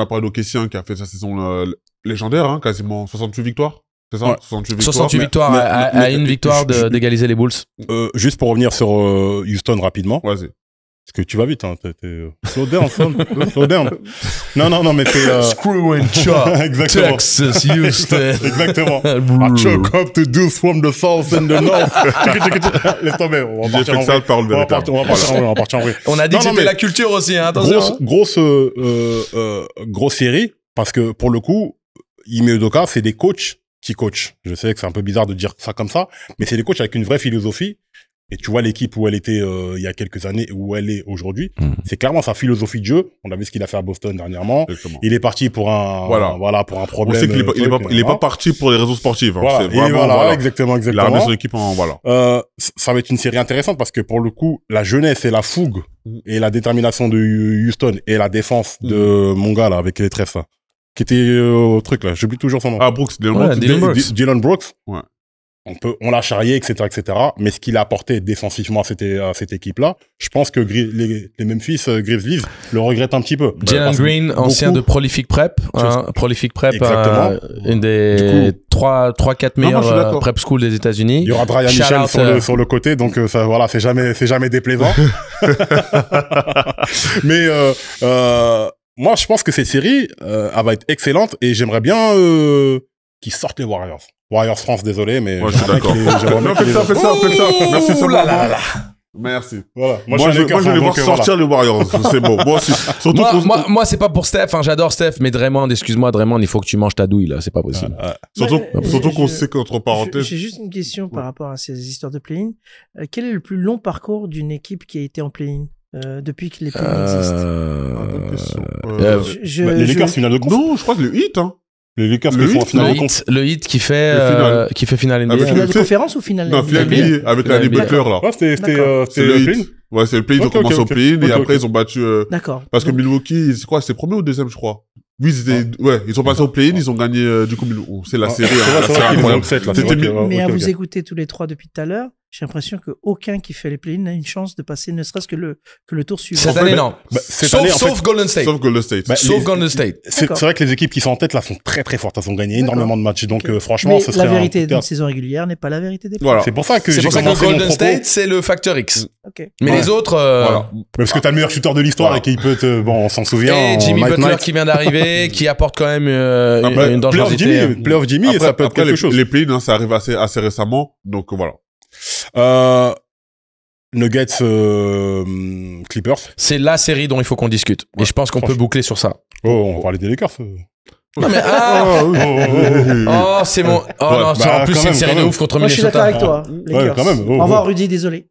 [SPEAKER 3] parlé d'OKC, hein, qui a fait sa saison légendaire, hein, quasiment 68 victoires. C'est ça?
[SPEAKER 1] Ouais.
[SPEAKER 3] 68 victoires.
[SPEAKER 2] à une victoire d'égaliser les Bulls.
[SPEAKER 1] Juste pour revenir sur Houston rapidement.
[SPEAKER 3] Vas-y.
[SPEAKER 1] Parce que tu vas vite, hein. Slow down, son. Slow down. Non, mais c'est...
[SPEAKER 2] Screw and chop.
[SPEAKER 1] Exactement.
[SPEAKER 2] Texas, Houston.
[SPEAKER 1] Exactement. I choke up to deuce from the south and the north. Laisse tomber, on va partir en vrai. On va partir en vrai.
[SPEAKER 2] On a dit que c'était la culture aussi, hein, attention.
[SPEAKER 1] Grosse série, parce que pour le coup, Ime Udoka, c'est des coachs qui coachent. Je sais que c'est un peu bizarre de dire ça comme ça, mais c'est des coachs avec une vraie philosophie. Et tu vois l'équipe où elle était il y a quelques années, où elle est aujourd'hui, c'est clairement sa philosophie de jeu. On a vu ce qu'il a fait à Boston dernièrement.
[SPEAKER 3] Exactement.
[SPEAKER 1] Il est parti pour un pour un problème.
[SPEAKER 3] On sait qu'il est pas parti pour les raisons sportives. Hein.
[SPEAKER 1] Voilà.
[SPEAKER 3] C'est vraiment,
[SPEAKER 1] Exactement.
[SPEAKER 3] Il a ramené son équipe en
[SPEAKER 1] ça va être une série intéressante parce que pour le coup, la jeunesse et la fougue et la détermination de Houston et la défense de mon gars là avec les tresses là, qui était au truc là, j'oublie toujours son nom.
[SPEAKER 3] Ah, Brooks,
[SPEAKER 1] Dylan Brooks.
[SPEAKER 3] Ouais.
[SPEAKER 1] On l'a charrié, etc., mais ce qu'il a apporté défensivement à cette équipe-là, je pense que les Memphis Grizzlies le regrettent un petit peu.
[SPEAKER 2] Jalen Green, ancien de Prolific Prep, Prolific Prep, une des 3-4 meilleures prep schools des États-Unis.
[SPEAKER 1] Il y aura Brian Mitchell sur le côté, donc ça, voilà, c'est jamais déplaisant. Mais moi, je pense que cette série, elle va être excellente et j'aimerais bien qu'ils sortent les Warriors. Warriors France, désolé, mais...
[SPEAKER 3] Moi, je suis d'accord. Faites ça. Merci, ça. Merci.
[SPEAKER 1] Voilà.
[SPEAKER 3] Moi, je vais les voir sortir les Warriors. C'est bon. Moi aussi. Surtout
[SPEAKER 2] moi, c'est pas pour Steph. Hein, j'adore Steph, mais Draymond, excuse-moi, Draymond, il faut que tu manges ta douille, là. C'est pas possible.
[SPEAKER 3] Surtout qu'on sait qu'entre parenthèses...
[SPEAKER 4] J'ai juste une question par rapport à ces histoires de play-in. Quel est le plus long parcours d'une équipe qui a été en play-in depuis que les play-in existent?
[SPEAKER 1] Les Lakers, finale de conf.
[SPEAKER 3] Non, je crois que le Heat, hein.
[SPEAKER 1] Les Lakers qui font en finale de conf.
[SPEAKER 2] Le Heat qui fait finale NBA.
[SPEAKER 4] Finale de conférence ou finale NBA?
[SPEAKER 3] Non, finale NBA avec l'année Butler, là.
[SPEAKER 1] Ouais, c'était le play-in.
[SPEAKER 3] Ouais, c'est le play-in, ils ont commencé au play-in et après ils ont battu...
[SPEAKER 4] D'accord.
[SPEAKER 3] Parce que Milwaukee, c'est quoi? C'était premier ou deuxième, je crois? Oui, ils sont passés au play-in, ils ont gagné, du coup, c'est la série.
[SPEAKER 4] Mais à vous écouter tous les trois depuis tout à l'heure, j'ai l'impression qu'aucun qui fait les play-in n'a une chance de passer ne serait-ce que le tour suivant.
[SPEAKER 2] Cette année, non. Sauf Golden State.
[SPEAKER 3] Sauf Golden State.
[SPEAKER 2] Sauf Golden State.
[SPEAKER 1] C'est vrai que les équipes qui sont en tête, là, sont très très fortes. Elles ont gagné énormément de matchs. Donc, franchement, ce serait
[SPEAKER 4] la vérité d'une saison régulière n'est pas la vérité des play-in.
[SPEAKER 3] Voilà.
[SPEAKER 1] C'est pour ça que
[SPEAKER 2] Golden State, c'est le facteur X. Mais les autres,
[SPEAKER 1] voilà. Parce que t'as le meilleur shooter de l'histoire et qui peut on s'en souvient.
[SPEAKER 2] Et Jimmy Butler qui vient d'arriver, qui apporte quand même une dangerosité.
[SPEAKER 1] Playoff Jimmy, ça peut être quelque chose.
[SPEAKER 3] Les play-in, ça arrive assez récemment. Donc, voilà.
[SPEAKER 1] Nuggets Clippers.
[SPEAKER 2] C'est la série dont il faut qu'on discute. Et je pense qu'on peut boucler sur ça.
[SPEAKER 1] Oh, on va parler des Lakers.
[SPEAKER 2] Non mais c'est bon. Oh non, en plus c'est une série de ouf contre Minnesota.
[SPEAKER 4] Moi je suis d'accord avec toi. Lakers.
[SPEAKER 1] Quand même.
[SPEAKER 4] Au revoir Rudy, désolé.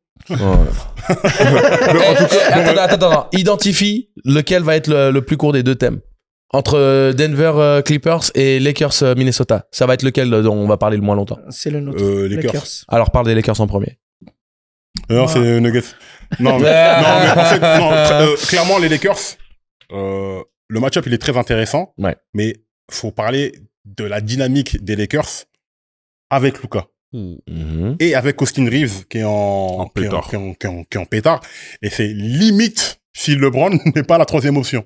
[SPEAKER 2] Attends. Identifie lequel va être le plus court des deux thèmes. Entre Denver Clippers et Lakers Minnesota. Ça va être lequel dont on va parler le moins longtemps?
[SPEAKER 4] C'est le nôtre.
[SPEAKER 1] Lakers.
[SPEAKER 2] Alors parle des Lakers en premier.
[SPEAKER 1] Non, c'est Nuggets. Non, mais en fait, clairement, les Lakers, le match-up, il est très intéressant.
[SPEAKER 2] Ouais.
[SPEAKER 1] Mais faut parler de la dynamique des Lakers avec Luka. Et avec Austin Reeves, qui est en pétard. Et c'est limite si LeBron n'est pas la troisième option.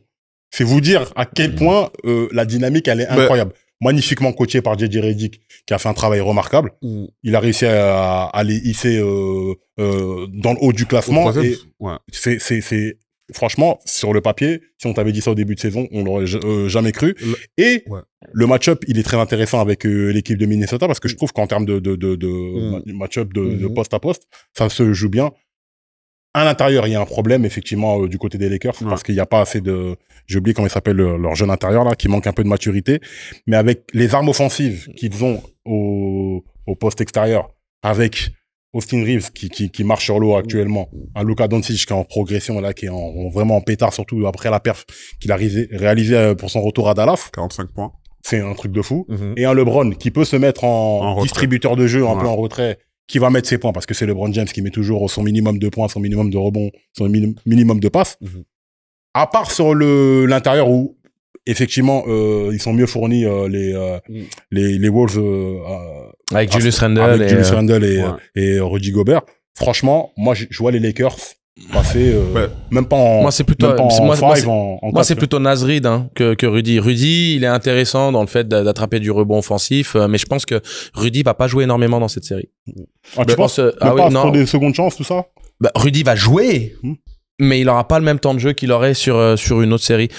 [SPEAKER 1] C'est vous dire à quel point la dynamique, elle est incroyable. Magnifiquement coaché par JJ Redick, qui a fait un travail remarquable. Il a réussi à les hisser dans le haut du classement. Et c'est franchement, sur le papier, si on t'avait dit ça au début de saison, on l'aurait jamais cru. Le match-up, il est très intéressant avec l'équipe de Minnesota, parce que je trouve qu'en termes de match-up de poste à poste, ça se joue bien. À l'intérieur, il y a un problème, effectivement, du côté des Lakers, parce qu'il n'y a pas assez de... J'ai oublié comment il s'appelle leur jeune intérieur, là, qui manque un peu de maturité. Mais avec les armes offensives qu'ils ont au poste extérieur, avec Austin Reeves, qui marche sur l'eau actuellement, un Luka Doncic qui est en progression, là, qui est vraiment en pétard, surtout après la perf qu'il a réalisé pour son retour à Dallas.
[SPEAKER 3] 45 points.
[SPEAKER 1] C'est un truc de fou. Et un LeBron qui peut se mettre en distributeur de jeu, un peu en retrait, qui va mettre ses points, parce que c'est LeBron James qui met toujours son minimum de points, son minimum de rebonds, son minimum de passes. À part sur l'intérieur où effectivement, ils sont mieux fournis, les Wolves,
[SPEAKER 2] avec Julius Randle
[SPEAKER 1] et Rudy Gobert. Franchement, moi, je vois les Lakers passer, même pas en,
[SPEAKER 2] moi, c'est plutôt,
[SPEAKER 1] moi,
[SPEAKER 2] c'est plutôt Naz Reid, hein, que Rudy. Rudy, il est intéressant dans le fait d'attraper du rebond offensif, mais je pense que Rudy va pas jouer énormément dans cette série.
[SPEAKER 1] Ah, tu penses, pour des secondes chances, tout ça?
[SPEAKER 2] Bah, Rudy va jouer. Mais il aura pas le même temps de jeu qu'il aurait sur une autre série.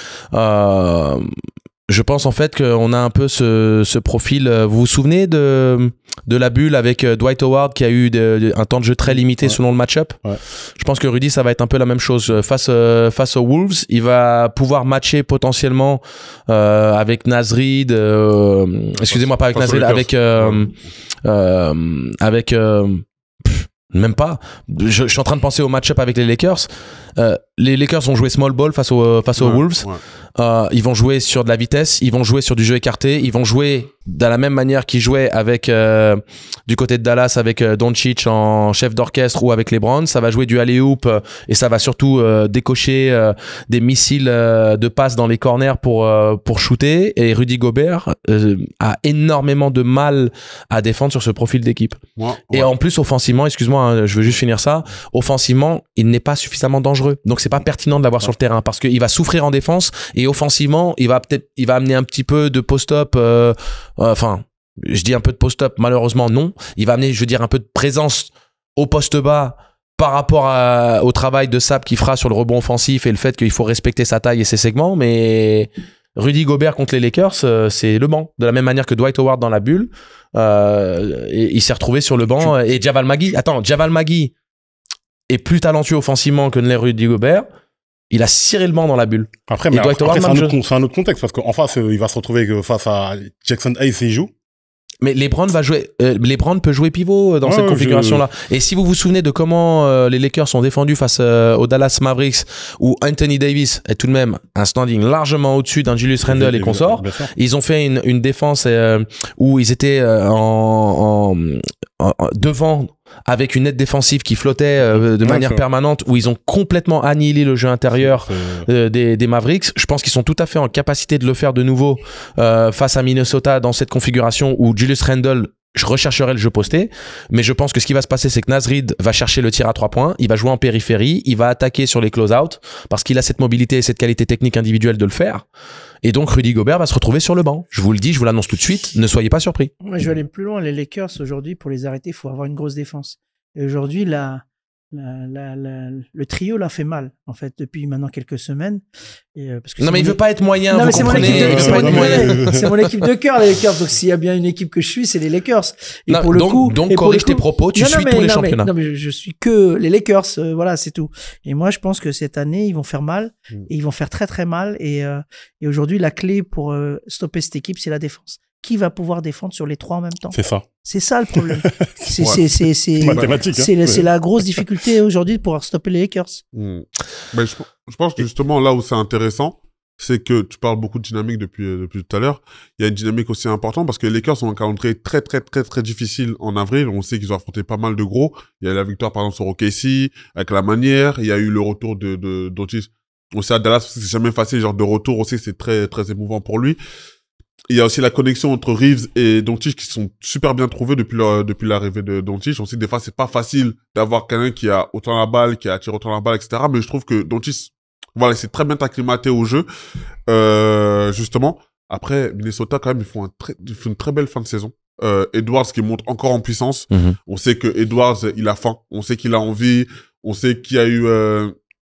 [SPEAKER 2] Je pense en fait qu'on a un peu ce profil. Vous vous souvenez de la bulle avec Dwight Howard qui a eu un temps de jeu très limité selon le match-up. Je pense que Rudy, ça va être un peu la même chose face aux Wolves. Il va pouvoir matcher potentiellement avec Naz Reid. Excusez-moi, pas avec Naz Reid, avec même pas. Je suis en train de penser au match-up avec les Lakers. Les Lakers vont jouer small ball face aux Wolves. Ils vont jouer sur de la vitesse, ils vont jouer sur du jeu écarté, ils vont jouer de la même manière qu'ils jouaient avec du côté de Dallas avec Doncic en chef d'orchestre ou avec les Browns. Ça va jouer du alley-oop et ça va surtout décocher des missiles de passe dans les corners pour shooter. Et Rudy Gobert a énormément de mal à défendre sur ce profil d'équipe. Et en plus, offensivement, excuse-moi, hein, je veux juste finir ça. Offensivement, il n'est pas suffisamment dangereux. Donc c'est pas pertinent de l'avoir sur le terrain parce qu'il va souffrir en défense et offensivement, il va amener un petit peu de post-up. Enfin, je dis un peu de post-up, malheureusement non. Il va amener, je veux dire, un peu de présence au poste bas par rapport au travail de Sapp qu'il fera sur le rebond offensif et le fait qu'il faut respecter sa taille et ses segments. Mais Rudy Gobert contre les Lakers, c'est le banc. De la même manière que Dwight Howard dans la bulle, et il s'est retrouvé sur le banc. Et Javal Magui est plus talentueux offensivement que ne l'est Rudy Gobert. Il a ciré le banc dans la bulle.
[SPEAKER 1] Après, c'est un autre contexte parce qu'en face, il va se retrouver face à Jackson Hayes et il joue.
[SPEAKER 2] Mais LeBron peut jouer pivot dans cette configuration-là. Et si vous vous souvenez de comment les Lakers sont défendus face aux Dallas Mavericks, où Anthony Davis est tout de même un standing largement au-dessus d'un Julius Randle et consorts, ils ont fait une défense où ils étaient devant avec une aide défensive qui flottait de manière permanente, où ils ont complètement annihilé le jeu intérieur des Mavericks. Je pense qu'ils sont tout à fait en capacité de le faire de nouveau face à Minnesota dans cette configuration où Julius Randle rechercherait le jeu posté, mais je pense que ce qui va se passer, c'est que Naz Reid va chercher le tir à 3 points, il va jouer en périphérie, il va attaquer sur les close-out parce qu'il a cette mobilité et cette qualité technique individuelle de le faire. Et donc Rudy Gobert va se retrouver sur le banc. Je vous le dis, je vous l'annonce tout de suite, ne soyez pas surpris.
[SPEAKER 4] Moi, je vais aller plus loin. Les Lakers, aujourd'hui, pour les arrêter, il faut avoir une grosse défense. Et aujourd'hui, le trio l'a fait mal, en fait, depuis maintenant quelques semaines. Et, parce que
[SPEAKER 2] mais il veut pas être moyen,
[SPEAKER 4] non,
[SPEAKER 2] vous comprenez.
[SPEAKER 4] C'est mon équipe de cœur, les Lakers. Donc s'il y a bien une équipe que je suis, c'est les Lakers. Et
[SPEAKER 2] non,
[SPEAKER 4] pour le coup,
[SPEAKER 2] donc corrige tes propos, tu suis tous les championnats.
[SPEAKER 4] Non, mais je suis que les Lakers, voilà, c'est tout. Et moi, je pense que cette année, ils vont faire mal, et ils vont faire très très mal. Et aujourd'hui, la clé pour stopper cette équipe, c'est la défense. Qui va pouvoir défendre sur les trois en même temps?
[SPEAKER 1] C'est ça.
[SPEAKER 4] C'est ça le problème. C'est
[SPEAKER 1] mathématique.
[SPEAKER 4] C'est la grosse difficulté aujourd'hui de pouvoir stopper les Lakers.
[SPEAKER 3] Mais je pense que justement là où c'est intéressant, c'est que tu parles beaucoup de dynamique depuis tout à l'heure. Il y a une dynamique aussi importante parce que les Lakers ont un calendrier très très très très difficile en avril. On sait qu'ils ont affronté pas mal de gros. Il y a la victoire par exemple sur OKC avec la manière. Il y a eu le retour de Doncic. On sait à Dallas c'est jamais facile, genre de retour. On sait que c'est très très émouvant pour lui. Il y a aussi la connexion entre Reeves et Doncic qui sont super bien trouvés depuis l'arrivée de Doncic. On sait que des fois, c'est pas facile d'avoir quelqu'un qui a autant la balle, qui attire autant la balle, etc. Mais je trouve que Doncic, voilà, il s'est très bien acclimaté au jeu, justement. Après, Minnesota, quand même, ils font une très belle fin de saison. Edwards qui monte encore en puissance. On sait que Edwards, il a faim. On sait qu'il a envie. On sait qu'il y a eu,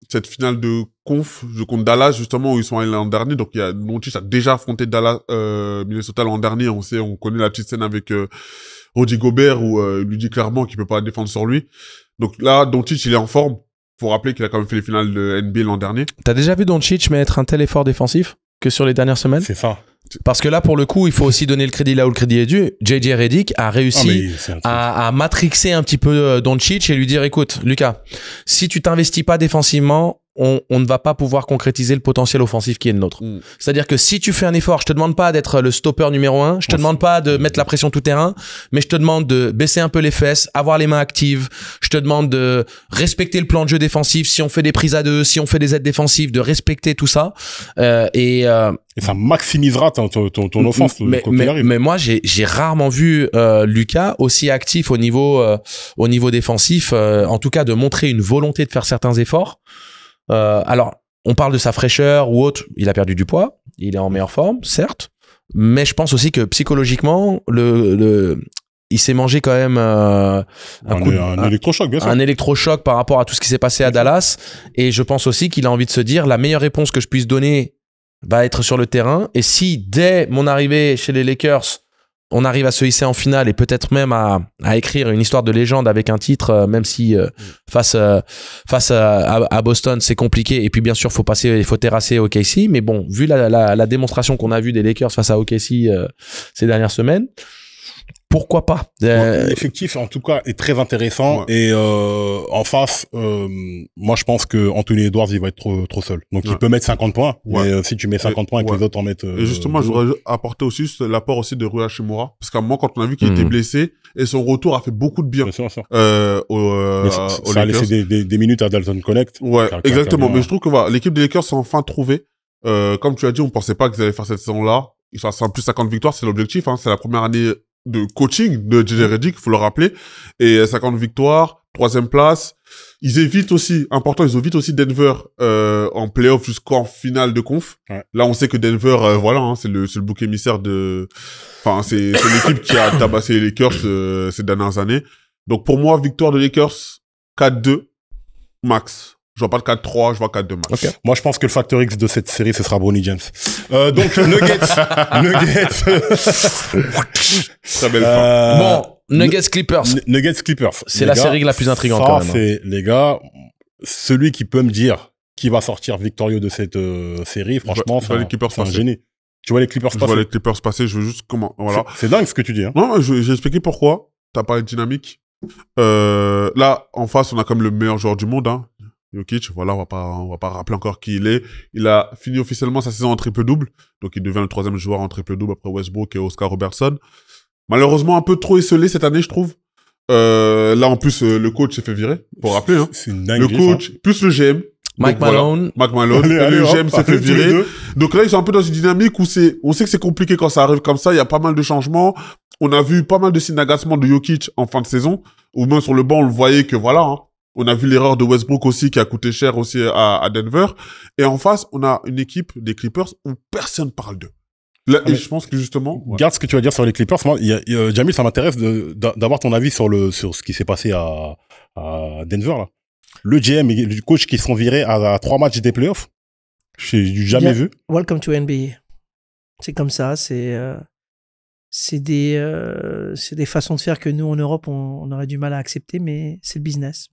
[SPEAKER 3] cette finale de conf contre Dallas justement où ils sont allés l'an dernier, donc il y a Doncic a déjà affronté Dallas Minnesota l'an dernier, on connaît la petite scène avec Rudy Gobert où il lui dit clairement qu'il peut pas défendre sur lui. Donc là Doncic il est en forme, faut rappeler qu'il a quand même fait les finales de NBA l'an dernier.
[SPEAKER 2] T'as déjà vu Doncic mettre un tel effort défensif que sur les dernières semaines?
[SPEAKER 1] C'est ça.
[SPEAKER 2] Parce que là, pour le coup, il faut aussi donner le crédit là où le crédit est dû. JJ Redick a réussi à matrixer un petit peu Doncic et lui dire, écoute, Lucas, si tu t'investis pas défensivement, on ne va pas pouvoir concrétiser le potentiel offensif qui est le nôtre. C'est-à-dire que si tu fais un effort, je te demande pas d'être le stopper numéro 1, je te demande pas de mettre la pression tout terrain, mais je te demande de baisser un peu les fesses, avoir les mains actives, je te demande de respecter le plan de jeu défensif, si on fait des prises à 2, si on fait des aides défensives, de respecter tout ça. Et
[SPEAKER 1] ça maximisera ton offense.
[SPEAKER 2] Mais moi, j'ai rarement vu Lucas aussi actif au niveau défensif, en tout cas de montrer une volonté de faire certains efforts. Alors, on parle de sa fraîcheur ou autre, il a perdu du poids, il est en meilleure forme, certes, mais je pense aussi que psychologiquement, il s'est mangé quand même un
[SPEAKER 1] électrochoc, bien sûr.
[SPEAKER 2] Un électrochoc par rapport à tout ce qui s'est passé à Dallas, et je pense aussi qu'il a envie de se dire la meilleure réponse que je puisse donner va être sur le terrain, et si dès mon arrivée chez les Lakers on arrive à se hisser en finale et peut-être même à écrire une histoire de légende avec un titre, même si face à Boston c'est compliqué, et puis bien sûr faut terrasser OKC, mais bon, vu la démonstration qu'on a vue des Lakers face à OKC ces dernières semaines, pourquoi pas.
[SPEAKER 1] L'effectif en tout cas est très intéressant, et en face moi je pense que Anthony Edwards il va être trop seul, donc il peut mettre 50 points, mais si tu mets 50 points et que les autres en mettent
[SPEAKER 3] et justement je voudrais apporter aussi l'apport aussi de Rui Hachimura, parce qu'à un moment quand on a vu qu'il était blessé, et son retour a fait beaucoup de bien,
[SPEAKER 1] ça
[SPEAKER 3] a
[SPEAKER 1] laissé des minutes à Dalton Connect,
[SPEAKER 3] exactement, mais je trouve que voilà, l'équipe des Lakers s'est enfin trouvée. Comme tu as dit, on pensait pas qu'ils allaient faire cette saison-là. Ils sont à plus 50 victoires, c'est l'objectif, c'est la première année de coaching de JJ Redick, faut le rappeler, et 50 victoires, 3e place. Ils évitent aussi Denver en playoff jusqu'en finale de conf. Là on sait que Denver c'est le bouc émissaire c'est l'équipe qui a tabassé les Lakers ces dernières années. Donc pour moi, victoire de Lakers 4-2 max. Je vois pas de 4-3, je vois 4-2 max.
[SPEAKER 1] Okay. Moi, je pense que le facteur X de cette série, ce sera Bronny James. Donc, Nuggets.
[SPEAKER 3] Très belle fin.
[SPEAKER 2] Bon, Nuggets Clippers.
[SPEAKER 1] Nuggets Clippers.
[SPEAKER 2] C'est la série la plus intrigante quand même.
[SPEAKER 1] C'est, les gars, celui qui peut me dire qui va sortir victorieux de cette série, franchement, c'est un génie. Tu vois les Clippers passer?
[SPEAKER 3] Je vois les Clippers passer, je veux juste voilà.
[SPEAKER 1] C'est dingue ce que tu dis, hein.
[SPEAKER 3] Non, j'ai expliqué pourquoi. T'as parlé de dynamique. Là, en face, on a comme le meilleur joueur du monde, hein. Jokic, voilà, on va pas rappeler encore qui il est. Il a fini officiellement sa saison en triple-double. Donc, il devient le 3e joueur en triple-double après Westbrook et Oscar Robertson. Malheureusement, un peu trop esselé cette année, je trouve. Là, en plus, le coach s'est fait virer, pour rappeler, hein.
[SPEAKER 1] C'est une dinguerie.
[SPEAKER 3] Le coach, plus le GM.
[SPEAKER 2] Mike Malone.
[SPEAKER 3] Le GM s'est fait virer. Donc là, ils sont un peu dans une dynamique où on sait que c'est compliqué quand ça arrive comme ça. Il y a pas mal de changements. On a vu pas mal de signes d'agacement de Jokic en fin de saison. Ou même sur le banc, on le voyait que voilà, hein. On a vu l'erreur de Westbrook aussi qui a coûté cher aussi à Denver. Et en face, on a une équipe des Clippers où personne parle d'eux. Là, et je pense que justement...
[SPEAKER 1] Garde ce que tu vas dire sur les Clippers. Moi, Jamil, ça m'intéresse d'avoir ton avis sur ce qui s'est passé à Denver, là. Le GM et le coach qui sont virés à 3 matchs des playoffs. J'ai jamais vu.
[SPEAKER 4] Welcome to NBA. C'est comme ça, c'est des façons de faire que nous en Europe on aurait du mal à accepter, mais c'est le business.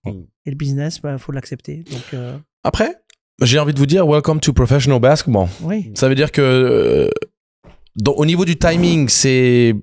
[SPEAKER 4] Et le business, faut l'accepter. Donc
[SPEAKER 2] après, j'ai envie de vous dire welcome to professional basketball.
[SPEAKER 4] Oui.
[SPEAKER 2] Ça veut dire que au niveau du timing, c'est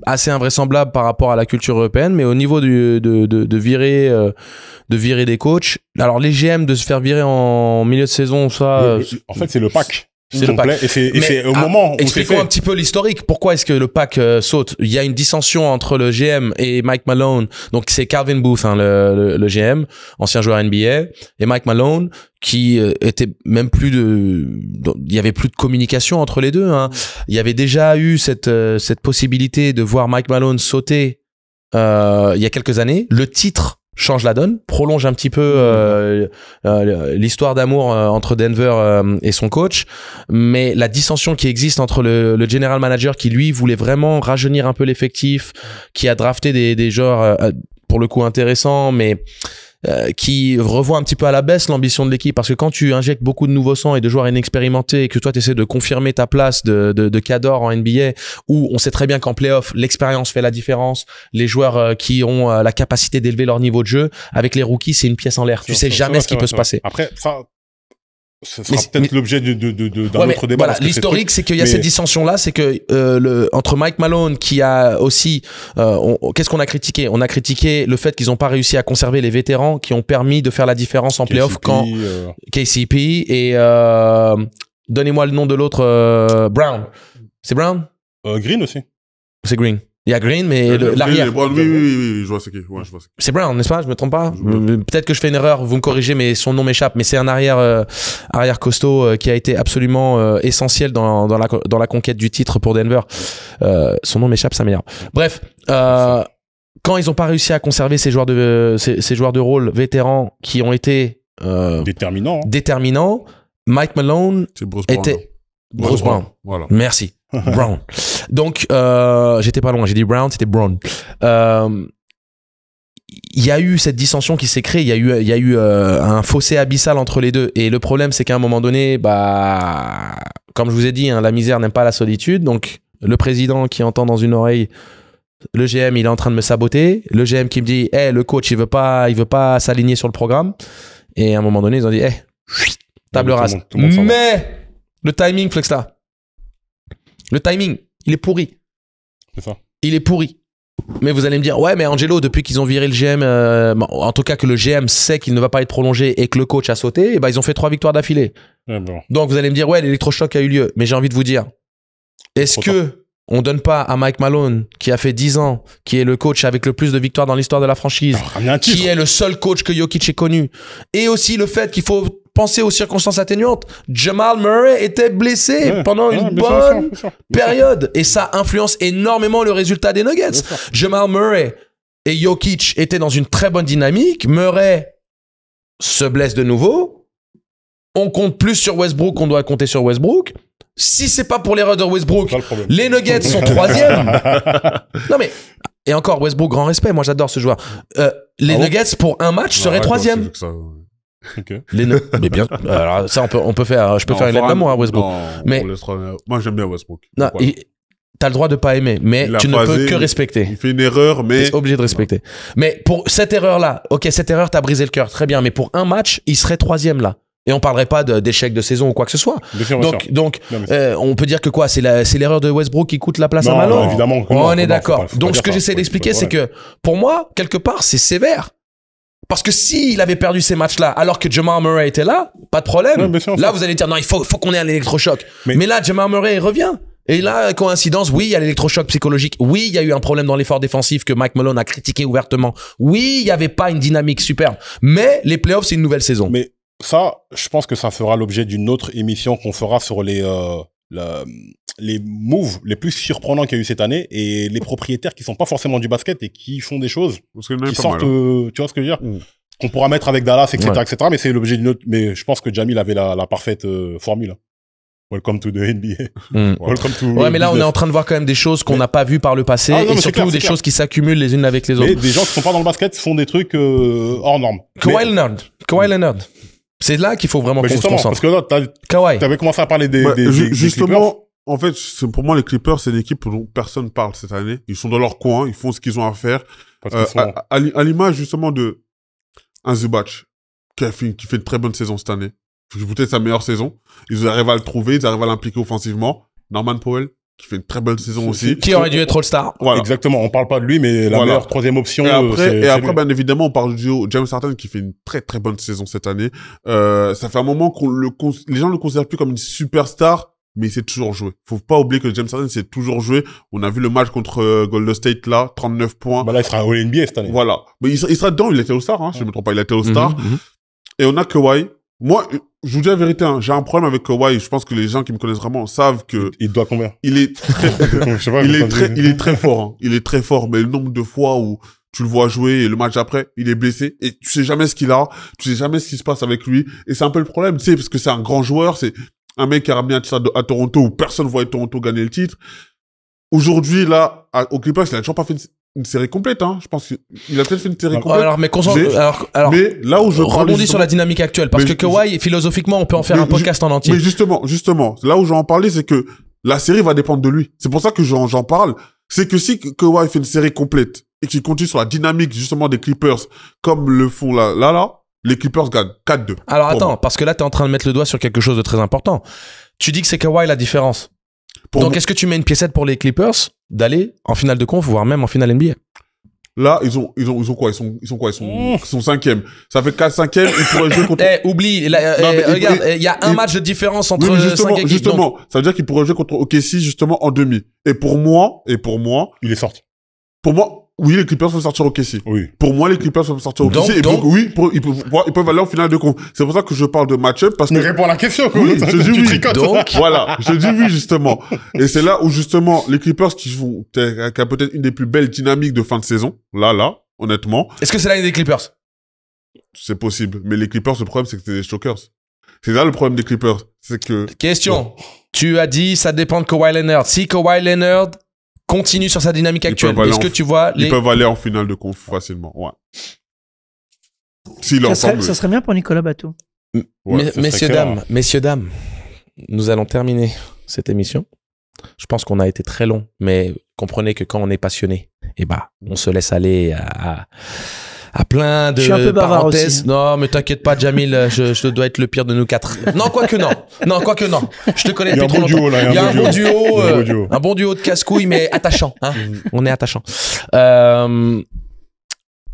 [SPEAKER 2] assez invraisemblable par rapport à la culture européenne, mais au niveau de virer des coachs, alors les GM de se faire virer en milieu de saison, ça
[SPEAKER 1] en fait c'est le pack.
[SPEAKER 2] C'est le pack.
[SPEAKER 1] Et c'est au moment où
[SPEAKER 2] expliquons un petit peu l'historique. Pourquoi est-ce que le pack saute? Il y a une dissension entre le GM et Mike Malone. Donc c'est Calvin Booth, hein, le GM, ancien joueur NBA, et Mike Malone, qui était même il y avait plus de communication entre les deux, hein. Il y avait déjà eu cette possibilité de voir Mike Malone sauter il y a quelques années. Le titre change la donne, prolonge un petit peu l'histoire d'amour entre Denver et son coach, mais la dissension qui existe entre le general manager qui lui voulait vraiment rajeunir un peu l'effectif, qui a drafté des joueurs pour le coup intéressants, mais qui revoit un petit peu à la baisse l'ambition de l'équipe, parce que quand tu injectes beaucoup de nouveaux sangs et de joueurs inexpérimentés et que toi tu essaies de confirmer ta place de cador en NBA, où on sait très bien qu'en playoff l'expérience fait la différence, les joueurs qui ont la capacité d'élever leur niveau de jeu, avec les rookies c'est une pièce en l'air, tu sais jamais ce qui peut se passer.
[SPEAKER 1] Après ça, Ce sera peut-être l'objet d'un autre débat.
[SPEAKER 2] Voilà, l'historique, c'est qu'il y a cette dissension-là, c'est que entre Mike Malone, qui a aussi, qu'est-ce qu'on a critiqué? On a critiqué le fait qu'ils n'ont pas réussi à conserver les vétérans qui ont permis de faire la différence en playoff quand KCP et donnez-moi le nom de l'autre, Brown. C'est Brown?
[SPEAKER 1] Green aussi.
[SPEAKER 2] C'est Green. Il y a Green, mais l'arrière.
[SPEAKER 3] Oui, je vois ce qui est. Ouais,
[SPEAKER 2] c'est Brown, n'est-ce pas? Je me trompe pas? Peut-être que je fais une erreur, vous me corrigez, mais son nom m'échappe. Mais c'est un arrière costaud qui a été absolument essentiel dans la conquête du titre pour Denver. Son nom m'échappe, ça m'énerve. Bref, quand ils n'ont pas réussi à conserver ces joueurs de rôle vétérans qui ont été déterminants, Mike Malone était Bruce Brown. Voilà. Merci. Brown. Donc, j'étais pas loin, j'ai dit Brown, c'était Brown. Il y a eu cette dissension qui s'est créée, il y a eu un fossé abyssal entre les deux. Et le problème, c'est qu'à un moment donné, comme je vous ai dit, la misère n'aime pas la solitude. Donc, le président qui entend dans une oreille, le GM, il est en train de me saboter. Le GM qui me dit, le coach, il veut pas s'aligner sur le programme. Et à un moment donné, ils ont dit, table rase. Mais le timing, Flexta. Le timing, il est pourri.
[SPEAKER 1] C'est ça.
[SPEAKER 2] Il est pourri. Mais vous allez me dire, ouais, mais Angelo, depuis qu'ils ont viré le GM, en tout cas que le GM sait qu'il ne va pas être prolongé et que le coach a sauté, ils ont fait 3 victoires d'affilée.
[SPEAKER 1] Bon.
[SPEAKER 2] Donc vous allez me dire, ouais, l'électrochoc a eu lieu. Mais j'ai envie de vous dire, est-ce que on donne pas à Mike Malone, qui a fait 10 ans, qui est le coach avec le plus de victoires dans l'histoire de la franchise, qui est le seul coach que Jokic ait connu, et aussi le fait qu'il faut penser aux circonstances atténuantes. Jamal Murray était blessé pendant une bonne période, et ça influence énormément le résultat des Nuggets. Jamal Murray et Jokic étaient dans une très bonne dynamique. Murray se blesse de nouveau. On compte plus sur Westbrook qu'on doit compter sur Westbrook. Si c'est pas pour l'erreur de Westbrook, les Nuggets sont 3e. Non mais, et encore Westbrook, grand respect, moi j'adore ce joueur. Les Nuggets pour un match seraient 3e.
[SPEAKER 1] Okay.
[SPEAKER 2] Mais bien, alors ça on peut faire, je peux faire une lettre d'amour à Westbrook. Mais
[SPEAKER 3] moi j'aime bien Westbrook.
[SPEAKER 2] Non, t'as le droit de pas aimer, mais tu ne peux que respecter.
[SPEAKER 3] Il fait une erreur, mais
[SPEAKER 2] t'es obligé de respecter. Mais pour cette erreur-là, cette erreur t'a brisé le cœur, très bien. Mais pour un match, il serait 3e là. Et on parlerait pas d'échec de saison ou quoi que ce soit. Donc, on peut dire que quoi, c'est l'erreur de Westbrook qui coûte la place à Malone.
[SPEAKER 1] Non, évidemment.
[SPEAKER 2] On est d'accord. Donc, ce que j'essaie d'expliquer, c'est que pour moi, quelque part, c'est sévère. Parce que s'il avait perdu ces matchs-là, alors que Jamal Murray était là, pas de problème. Là, vous allez dire, non, il faut qu'on ait un électrochoc. Mais là, Jamal Murray, il revient. Et là, coïncidence, oui, il y a l'électrochoc psychologique. Oui, il y a eu un problème dans l'effort défensif que Mike Malone a critiqué ouvertement. Oui, il y avait pas une dynamique superbe. Mais les playoffs, c'est une nouvelle saison.
[SPEAKER 1] Mais ça, je pense que ça fera l'objet d'une autre émission qu'on fera sur les moves les plus surprenants qu'il y a eu cette année et les propriétaires qui sont pas forcément du basket et qui font des choses qui sortent, tu vois ce que je veux dire, qu'on pourra mettre avec Dallas, etc., etc. Mais c'est l'objet d'une autre. Mais je pense que Jamil avait la parfaite formule. Welcome to the NBA. Welcome to
[SPEAKER 2] mais là, on est en train de voir quand même des choses qu'on n'a pas vues par le passé et surtout des choses qui s'accumulent les unes avec les autres.
[SPEAKER 1] Mais des gens qui sont pas dans le basket font des trucs hors normes.
[SPEAKER 2] Kawhi Leonard. C'est là qu'il faut vraiment qu'on se concentre.
[SPEAKER 1] Parce que là, t'avais commencé à parler des
[SPEAKER 3] justement, en fait, pour moi, les Clippers, c'est une équipe dont personne parle cette année. Ils sont dans leur coin, ils font ce qu'ils ont à faire. À l'image, justement, de un Zubac, qui fait une très bonne saison cette année. Peut-être sa meilleure saison. Ils arrivent à le trouver, ils arrivent à l'impliquer offensivement. Norman Powell, qui fait une très bonne saison aussi.
[SPEAKER 2] Qui aurait dû être All-Star.
[SPEAKER 1] Voilà. Exactement. On parle pas de lui, mais la meilleure troisième option.
[SPEAKER 3] Et après, bien évidemment, on parle du duo James Harden qui fait une très très bonne saison cette année. Ça fait un moment les gens le considèrent plus comme une superstar, mais il sait toujours jouer. Faut pas oublier que James Harden sait toujours jouer. On a vu le match contre Golden State là, 39 points.
[SPEAKER 1] Là, il sera au NBA cette année.
[SPEAKER 3] Voilà. Mais il sera dedans, il était All-Star, si je me trompe pas, il était All-Star. Et on a Kawhi. Moi, je vous dis la vérité, j'ai un problème avec Kawhi. Je pense que les gens qui me connaissent vraiment savent que...
[SPEAKER 1] Il doit combien?
[SPEAKER 3] Il est très fort. Il est très fort, mais le nombre de fois où tu le vois jouer et le match après, il est blessé et tu sais jamais ce qu'il a, tu sais jamais ce qui se passe avec lui. Et c'est un peu le problème, tu sais, parce que c'est un grand joueur, c'est un mec qui a ramené un titre à Toronto où personne voyait Toronto gagner le titre. Aujourd'hui, là, au Clippers, il a toujours pas fait une série complète, Je pense qu'il a peut-être fait une série complète.
[SPEAKER 2] Mais là où je rebondis sur la dynamique actuelle, parce que Kawhi, philosophiquement, on peut en faire un podcast en entier.
[SPEAKER 3] Mais justement, là où je vais en parler, c'est que la série va dépendre de lui. C'est pour ça que j'en parle. C'est que si Kawhi fait une série complète et qu'il continue sur la dynamique, justement, des Clippers, comme le font là, Les Clippers gagnent 4-2.
[SPEAKER 2] Alors attends, parce que là, t'es en train de mettre le doigt sur quelque chose de très important. Tu dis que c'est Kawhi la différence. Donc, est-ce que tu mets une piécette pour les Clippers d'aller en finale de conf, voire même en finale NBA?
[SPEAKER 3] Là, ils ont quoi? Ils sont 5e. Ça fait 4-5e, ils pourraient jouer contre...
[SPEAKER 2] Oublie, regarde, il y a un match de différence entre 5 équipes.
[SPEAKER 3] Justement, ça veut dire qu'ils pourraient jouer contre OKC, justement, en demi. Et pour moi...
[SPEAKER 1] Il est sorti.
[SPEAKER 3] Pour moi, oui, les Clippers peuvent sortir OKC.
[SPEAKER 1] Oui.
[SPEAKER 3] Pour moi, les Clippers peuvent sortir OKC. Donc, oui, ils peuvent aller en finale de conf. C'est pour ça que je parle de match-up, parce que...
[SPEAKER 1] Mais réponds à la question, quoi.
[SPEAKER 3] Oui, je dis oui.
[SPEAKER 1] Tricotes.
[SPEAKER 2] Donc,
[SPEAKER 3] voilà, je dis oui, justement. Et c'est là où, justement, les Clippers qui a peut-être une des plus belles dynamiques de fin de saison. Là, honnêtement.
[SPEAKER 2] Est-ce que c'est l'année des Clippers?
[SPEAKER 3] C'est possible. Mais les Clippers, le problème, c'est que c'est des chokers. C'est là le problème des Clippers. C'est que...
[SPEAKER 2] Question. Bon. Tu as dit, ça dépend de Kawhi Leonard. Si Kawhi Leonard continue sur sa dynamique actuelle, est-ce que tu vois
[SPEAKER 3] Ils peuvent aller en finale de conf facilement, ouais.
[SPEAKER 4] Ça serait bien pour Nicolas Batum.
[SPEAKER 2] Ouais, messieurs, dames, nous allons terminer cette émission. Je pense qu'on a été très long, mais comprenez que quand on est passionné, on se laisse aller à plein de
[SPEAKER 4] je suis un peu bavard
[SPEAKER 2] parenthèses.
[SPEAKER 4] aussi.
[SPEAKER 2] Non, mais t'inquiète pas, Jamil, je dois être le pire de nous 4. Non, quoique non. Je te connais depuis trop longtemps. Il y a un bon duo, un bon duo de casse-couilles, mais attachant. Hein. On est attachant.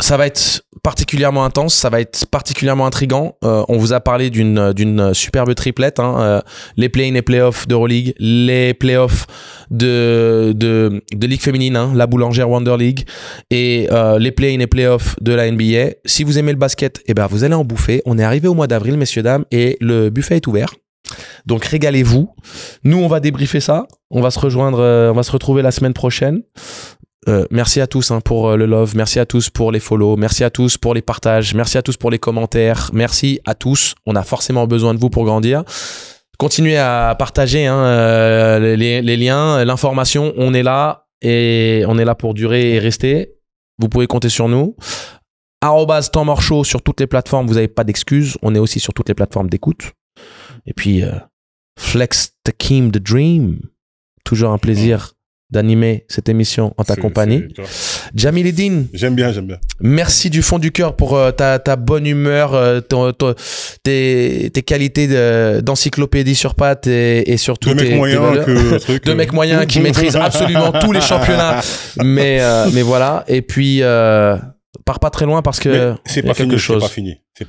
[SPEAKER 2] Ça va être particulièrement intense, ça va être particulièrement intriguant. On vous a parlé d'une superbe triplette, hein. Les play-in et play-off d'Euroleague, les play-offs de Ligue féminine, hein, la Boulangère Wonder League, et les play-in et play-off de la NBA. Si vous aimez le basket, vous allez en bouffer. On est arrivé au mois d'avril, messieurs, dames, et le buffet est ouvert. Donc régalez-vous. Nous, on va débriefer ça. On va se retrouver la semaine prochaine. Merci à tous pour le love, merci à tous pour les follows, merci à tous pour les partages, merci à tous pour les commentaires, merci à tous. On a forcément besoin de vous pour grandir. Continuez à partager les liens, l'information. On est là et on est là pour durer et rester. Vous pouvez compter sur nous. @temps mort show sur toutes les plateformes. Vous n'avez pas d'excuses. On est aussi sur toutes les plateformes d'écoute. Et puis Flex Takim the Dream. Toujours un plaisir d'animer cette émission en ta compagnie. Jamil Eddine.
[SPEAKER 1] J'aime bien.
[SPEAKER 2] Merci du fond du cœur pour ta bonne humeur, tes qualités d'encyclopédie sur pattes et surtout
[SPEAKER 1] deux
[SPEAKER 2] mecs moyens qui maîtrisent absolument tous les championnats. Mais voilà. Et puis, pars pas très loin parce que
[SPEAKER 1] c'est pas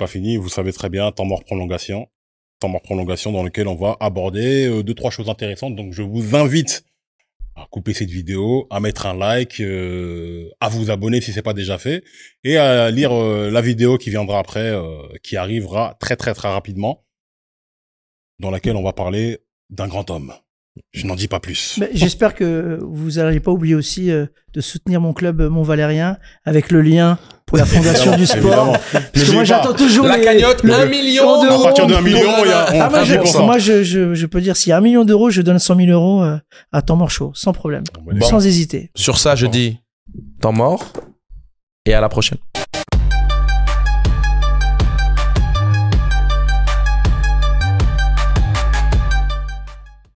[SPEAKER 1] fini. Vous savez très bien, temps mort prolongation dans lequel on va aborder 2-3 choses intéressantes. Donc, je vous invite à couper cette vidéo, à mettre un like, à vous abonner si c'est pas déjà fait, et à lire la vidéo qui viendra après, qui arrivera très très très rapidement, dans laquelle on va parler d'un grand homme. Je n'en dis pas plus.
[SPEAKER 4] Mais j'espère que vous n'allez pas oublier aussi de soutenir mon club Montvalérien avec le lien pour la fondation du sport. Parce que moi, j'attends toujours
[SPEAKER 2] la cagnotte, 1 million
[SPEAKER 1] d'euros. À partir de 1 million, il y a
[SPEAKER 4] moi, je peux dire, s'il y a 1 million d'euros, je donne 100 000 euros à Temps Mort Show, sans problème. Sans hésiter.
[SPEAKER 2] Sur ça, je dis temps mort et à la prochaine.